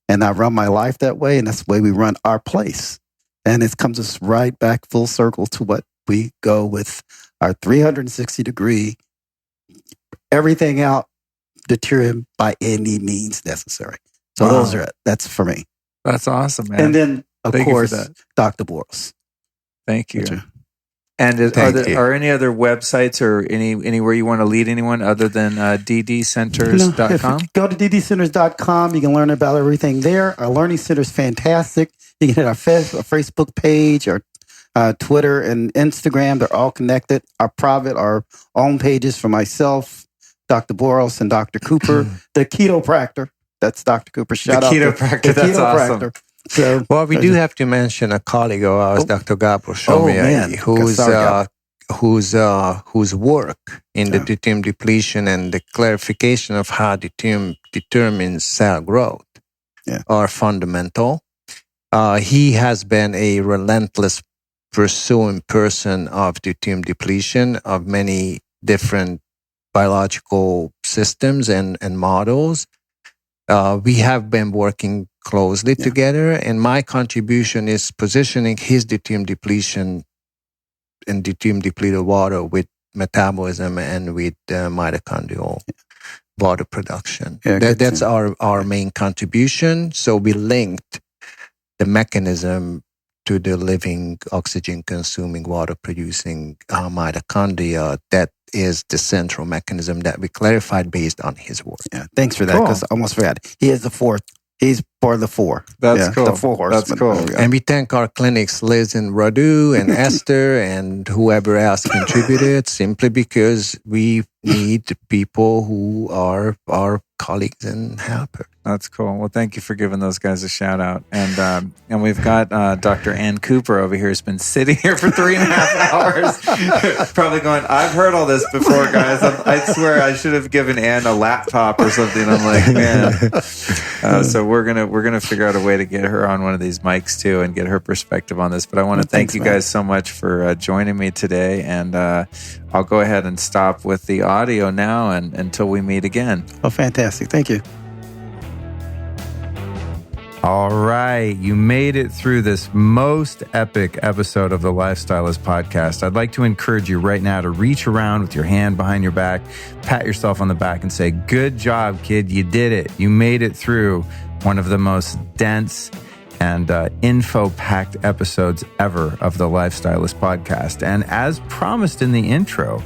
And I run my life that way. And that's the way we run our place. And it comes us right back full circle to what we go with our 360 degree, everything out, deuterium by any means necessary. So that's for me. That's awesome, man. And then, of course, Dr. Boris. Thank you. And are any other websites or anywhere you want to lead anyone other than ddcenters.com? If you go to ddcenters.com, you can learn about everything there. Our learning center is fantastic. You can hit our Facebook page, our Twitter and Instagram. They're all connected. Our own pages for myself, Dr. Boros, and Dr. Cooper. The Ketopractor. That's Dr. Cooper. Shout out to the Ketopractor. That's awesome. So, well, we do have to mention a colleague of ours, Dr. Gabor, whose work in the deuterium depletion and the clarification of how deuterium determines cell growth are fundamental. He has been a relentless pursuing person of deuterium depletion of many different biological systems and models. We have been working closely together, and my contribution is positioning his deuterium depletion and deuterium depleted water with metabolism and with mitochondrial water production. That's our main contribution. So we linked the mechanism to the living oxygen-consuming, water-producing mitochondria. That is the central mechanism that we clarified based on his work. Yeah, thanks for that, because I almost forgot. He is the fourth. He's part of the four. That's cool. The four horsemen. That's cool. And we thank our clinics, Liz and Radu and Esther and whoever else contributed, simply because we need people who are our colleagues and helpers. That's cool. Well, thank you for giving those guys a shout out. And we've got Dr. Ann Cooper over here who's been sitting here for 3.5 hours, probably going, I've heard all this before, guys. I swear I should have given Ann a laptop or something. I'm like, man. So we're gonna figure out a way to get her on one of these mics too and get her perspective on this. But I want to thank you guys so much for joining me today. And I'll go ahead and stop with the audio now and until we meet again. Oh, fantastic. Thank you. All right, you made it through this most epic episode of the Lifestylist Podcast. I'd like to encourage you right now to reach around with your hand behind your back, pat yourself on the back and say, good job, kid, you did it. You made it through one of the most dense and info-packed episodes ever of the Lifestylist Podcast. And as promised in the intro,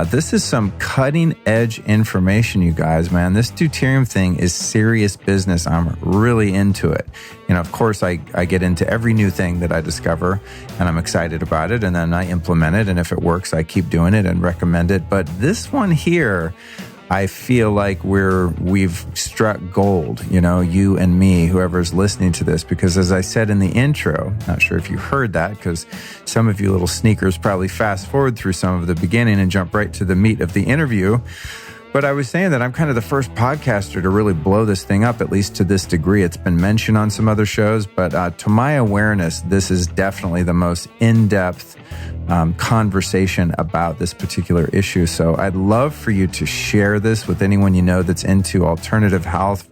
this is some cutting-edge information, you guys, man. This deuterium thing is serious business. I'm really into it. You know, of course, I get into every new thing that I discover, and I'm excited about it, and then I implement it, and if it works, I keep doing it and recommend it. But this one here, I feel like we've struck gold, you know, you and me, whoever's listening to this, because as I said in the intro, not sure if you heard that, because some of you little sneakers probably fast forward through some of the beginning and jump right to the meat of the interview. But I was saying that I'm kind of the first podcaster to really blow this thing up, at least to this degree. It's been mentioned on some other shows, but to my awareness, this is definitely the most in-depth conversation about this particular issue. So I'd love for you to share this with anyone you know that's into alternative health,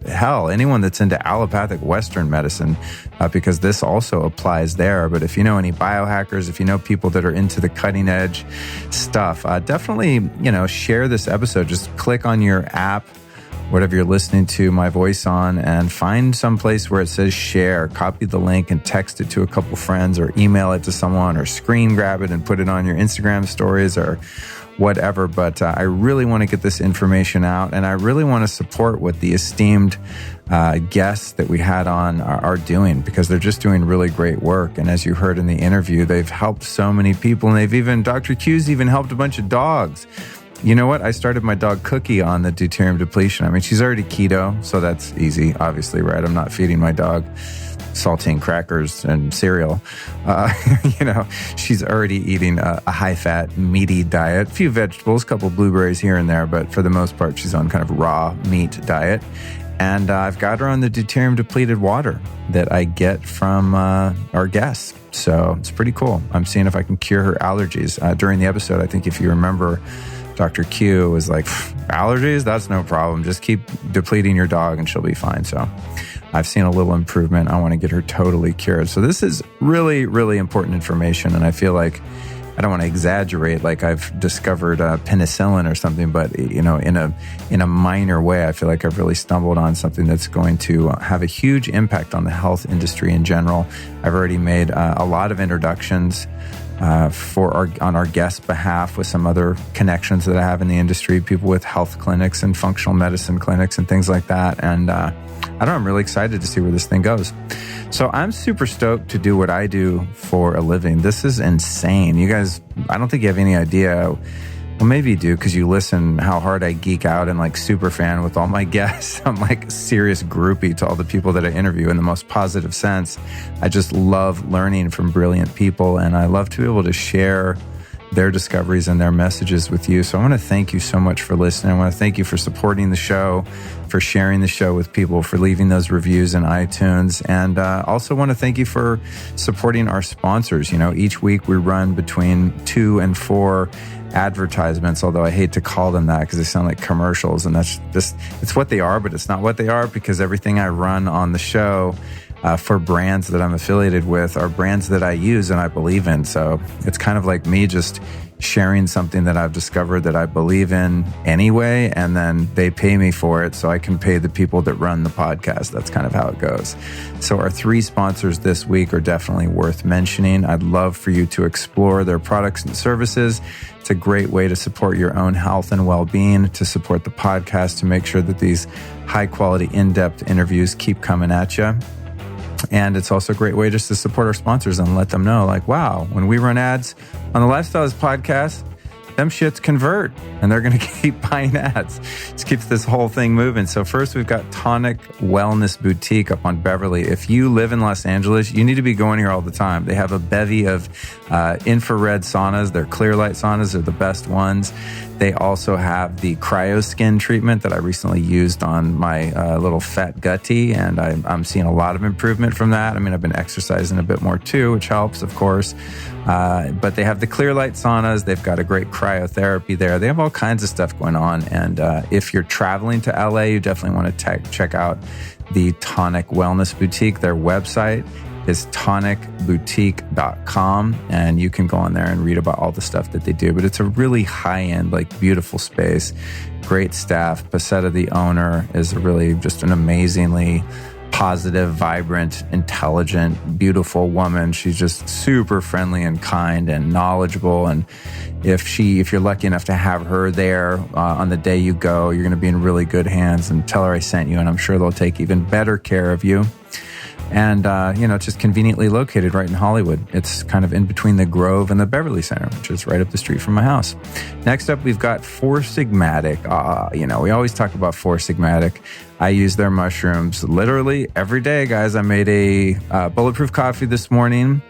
anyone that's into allopathic Western medicine, because this also applies there. But if you know any biohackers, if you know people that are into the cutting edge stuff, definitely, share this episode. Just click on your app, whatever you're listening to my voice on, and find some place where it says share, copy the link and text it to a couple friends or email it to someone or screen grab it and put it on your Instagram stories or whatever. But I really want to get this information out, and I really want to support what the esteemed guests that we had on are doing, because they're just doing really great work. And as you heard in the interview, they've helped so many people, and Dr. Q's even helped a bunch of dogs. You know what? I started my dog Cookie on the deuterium depletion. I mean, she's already keto, so that's easy, obviously, right? I'm not feeding my dog saltine crackers and cereal. She's already eating a high-fat, meaty diet. A few vegetables, a couple blueberries here and there, but for the most part, she's on kind of raw meat diet. And I've got her on the deuterium depleted water that I get from our guests. So it's pretty cool. I'm seeing if I can cure her allergies. During the episode, I think if you remember, Dr. Q was like, allergies? That's no problem. Just keep depleting your dog and she'll be fine. So I've seen a little improvement. I want to get her totally cured. So this is really, really important information. And I feel like I don't want to exaggerate like I've discovered penicillin or something, but in a minor way, I feel like I've really stumbled on something that's going to have a huge impact on the health industry in general. I've already made a lot of introductions on our guest's behalf with some other connections that I have in the industry, people with health clinics and functional medicine clinics and things like that. And I'm really excited to see where this thing goes. So I'm super stoked to do what I do for a living. This is insane. You guys, I don't think you have any idea. Well, maybe you do because you listen how hard I geek out and like super fan with all my guests. I'm like serious groupie to all the people that I interview in the most positive sense. I just love learning from brilliant people, and I love to be able to share their discoveries and their messages with you. So I want to thank you so much for listening. I want to thank you for supporting the show, for sharing the show with people, for leaving those reviews in iTunes. And also want to thank you for supporting our sponsors. Each week we run between 2 and 4 advertisements, although I hate to call them that because they sound like commercials. And that's just, it's what they are, but it's not what they are, because everything I run on the show for brands that I'm affiliated with are brands that I use and I believe in. So it's kind of like me just sharing something that I've discovered that I believe in anyway, and then they pay me for it so I can pay the people that run the podcast. That's kind of how it goes. So our 3 sponsors this week are definitely worth mentioning. I'd love for you to explore their products and services. It's a great way to support your own health and well-being, to support the podcast, to make sure that these high-quality, in-depth interviews keep coming at you. And it's also a great way just to support our sponsors and let them know, like, wow, when we run ads on the Lifestyles podcast, them shits convert and they're going to keep buying ads. Just keeps this whole thing moving. So first we've got Tonic Wellness Boutique up on Beverly. If you live in Los Angeles, you need to be going here all the time. They have a bevy of infrared saunas. Their clear light saunas are the best ones. They also have the cryoskin treatment that I recently used on my little fat gutty, and I'm seeing a lot of improvement from that. I mean, I've been exercising a bit more too, which helps, of course. But they have the clear light saunas. They've got a great cryotherapy there. They have all kinds of stuff going on. And if you're traveling to LA, you definitely want to check out the Tonic Wellness Boutique. Their website is tonicboutique.com, and you can go on there and read about all the stuff that they do. But it's a really high-end, like, beautiful space, great staff. Pasetta, the owner, is really just an amazingly positive, vibrant, intelligent, beautiful woman. She's just super friendly and kind and knowledgeable. And if you're lucky enough to have her there on the day you go, you're going to be in really good hands. And tell her I sent you, and I'm sure they'll take even better care of you. And, it's just conveniently located right in Hollywood. It's kind of in between the Grove and the Beverly Center, which is right up the street from my house. Next up, we've got Four Sigmatic. We always talk about Four Sigmatic. I use their mushrooms literally every day, guys. I made a bulletproof coffee this morning.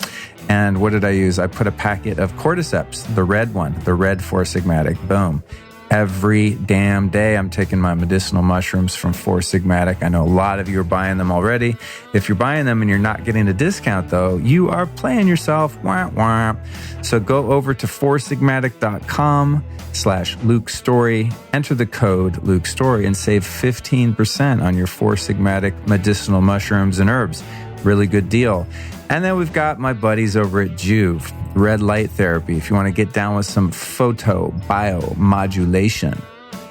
And what did I use? I put a packet of cordyceps, the red one, the red Four Sigmatic. Boom. Every damn day, I'm taking my medicinal mushrooms from Four Sigmatic. I know a lot of you are buying them already. If you're buying them and you're not getting a discount, though, you are playing yourself. Wah, wah. So go over to foursigmatic.com/Luke Story, enter the code Luke Story, and save 15% on your Four Sigmatic medicinal mushrooms and herbs. Really good deal. And then we've got my buddies over at Juve, red light therapy. If you want to get down with some photobiomodulation.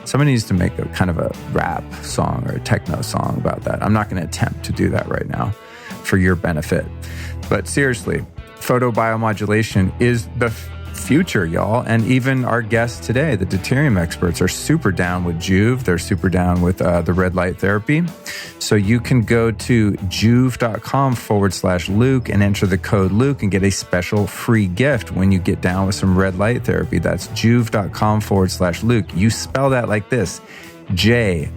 Somebody needs to make a kind of a rap song or a techno song about that. I'm not going to attempt to do that right now for your benefit. But seriously, photobiomodulation is the future, y'all. And even our guests today, the deuterium experts, are super down with Juve. They're super down with the red light therapy. So you can go to juve.com/Luke and enter the code Luke and get a special free gift when you get down with some red light therapy. That's juve.com/Luke. You spell that like this, JOOVV,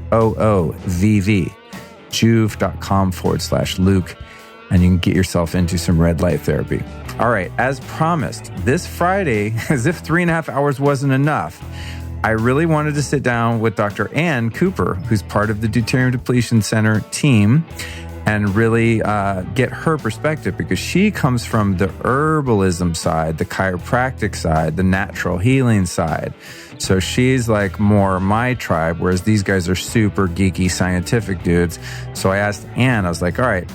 juve.com/Luke. and you can get yourself into some red light therapy. All right, as promised, this Friday, as if 3.5 hours wasn't enough, I really wanted to sit down with Dr. Ann Cooper, who's part of the Deuterium Depletion Center team, and really get her perspective, because she comes from the herbalism side, the chiropractic side, the natural healing side. So she's like more my tribe, whereas these guys are super geeky scientific dudes. So I asked Ann, I was like, all right,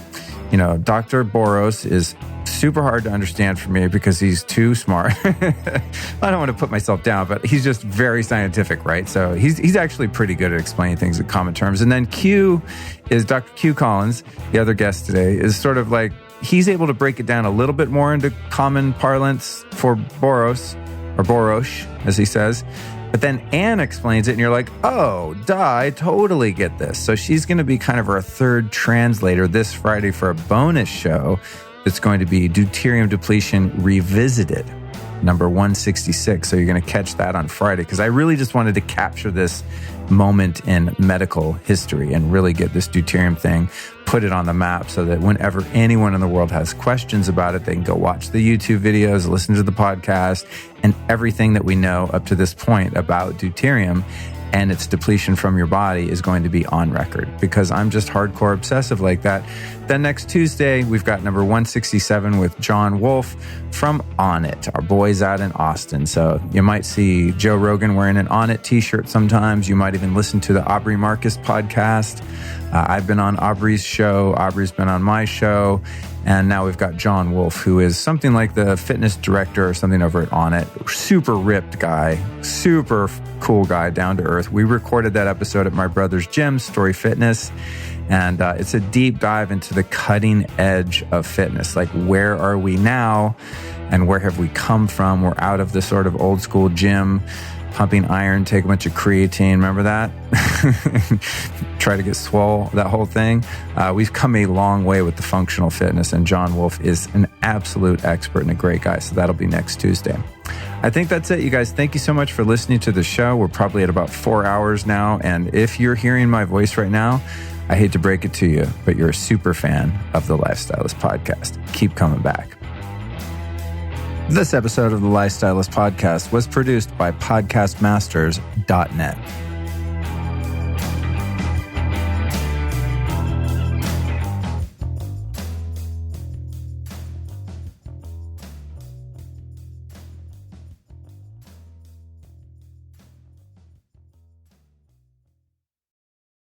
Dr. Boros is super hard to understand for me because he's too smart. I don't want to put myself down, but he's just very scientific, right? So he's actually pretty good at explaining things in common terms. And then Q is Dr. Q Collins, the other guest today, is sort of like, he's able to break it down a little bit more into common parlance for Boros, or Boros, as he says. But then Anne explains it, and you're like, oh, duh, I totally get this. So she's going to be kind of our third translator this Friday for a bonus show. It's going to be Deuterium Depletion Revisited, number 166. So you're going to catch that on Friday, because I really just wanted to capture this moment in medical history and really get this deuterium thing, put it on the map, so that whenever anyone in the world has questions about it, they can go watch the YouTube videos, listen to the podcast, and everything that we know up to this point about deuterium and its depletion from your body is going to be on record, because I'm just hardcore obsessive like that. Then next Tuesday, we've got number 167 with John Wolfe from On It, our boys out in Austin. So you might see Joe Rogan wearing an On It t-shirt sometimes. You might even listen to the Aubrey Marcus podcast. I've been on Aubrey's show. Aubrey's been on my show. And now we've got John Wolfe, who is something like the fitness director or something over at On It. Super ripped guy, super cool guy, down to earth. We recorded that episode at my brother's gym, Story Fitness. And it's a deep dive into the cutting edge of fitness. Like, where are we now and where have we come from? We're out of the sort of old school gym, pumping iron, take a bunch of creatine. Remember that? Try to get swole, that whole thing. We've come a long way with the functional fitness, and John Wolfe is an absolute expert and a great guy. So that'll be next Tuesday. I think that's it, you guys. Thank you so much for listening to the show. We're probably at about 4 hours now. And if you're hearing my voice right now, I hate to break it to you, but you're a super fan of the Lifestylist Podcast. Keep coming back. This episode of the Lifestylist Podcast was produced by podcastmasters.net.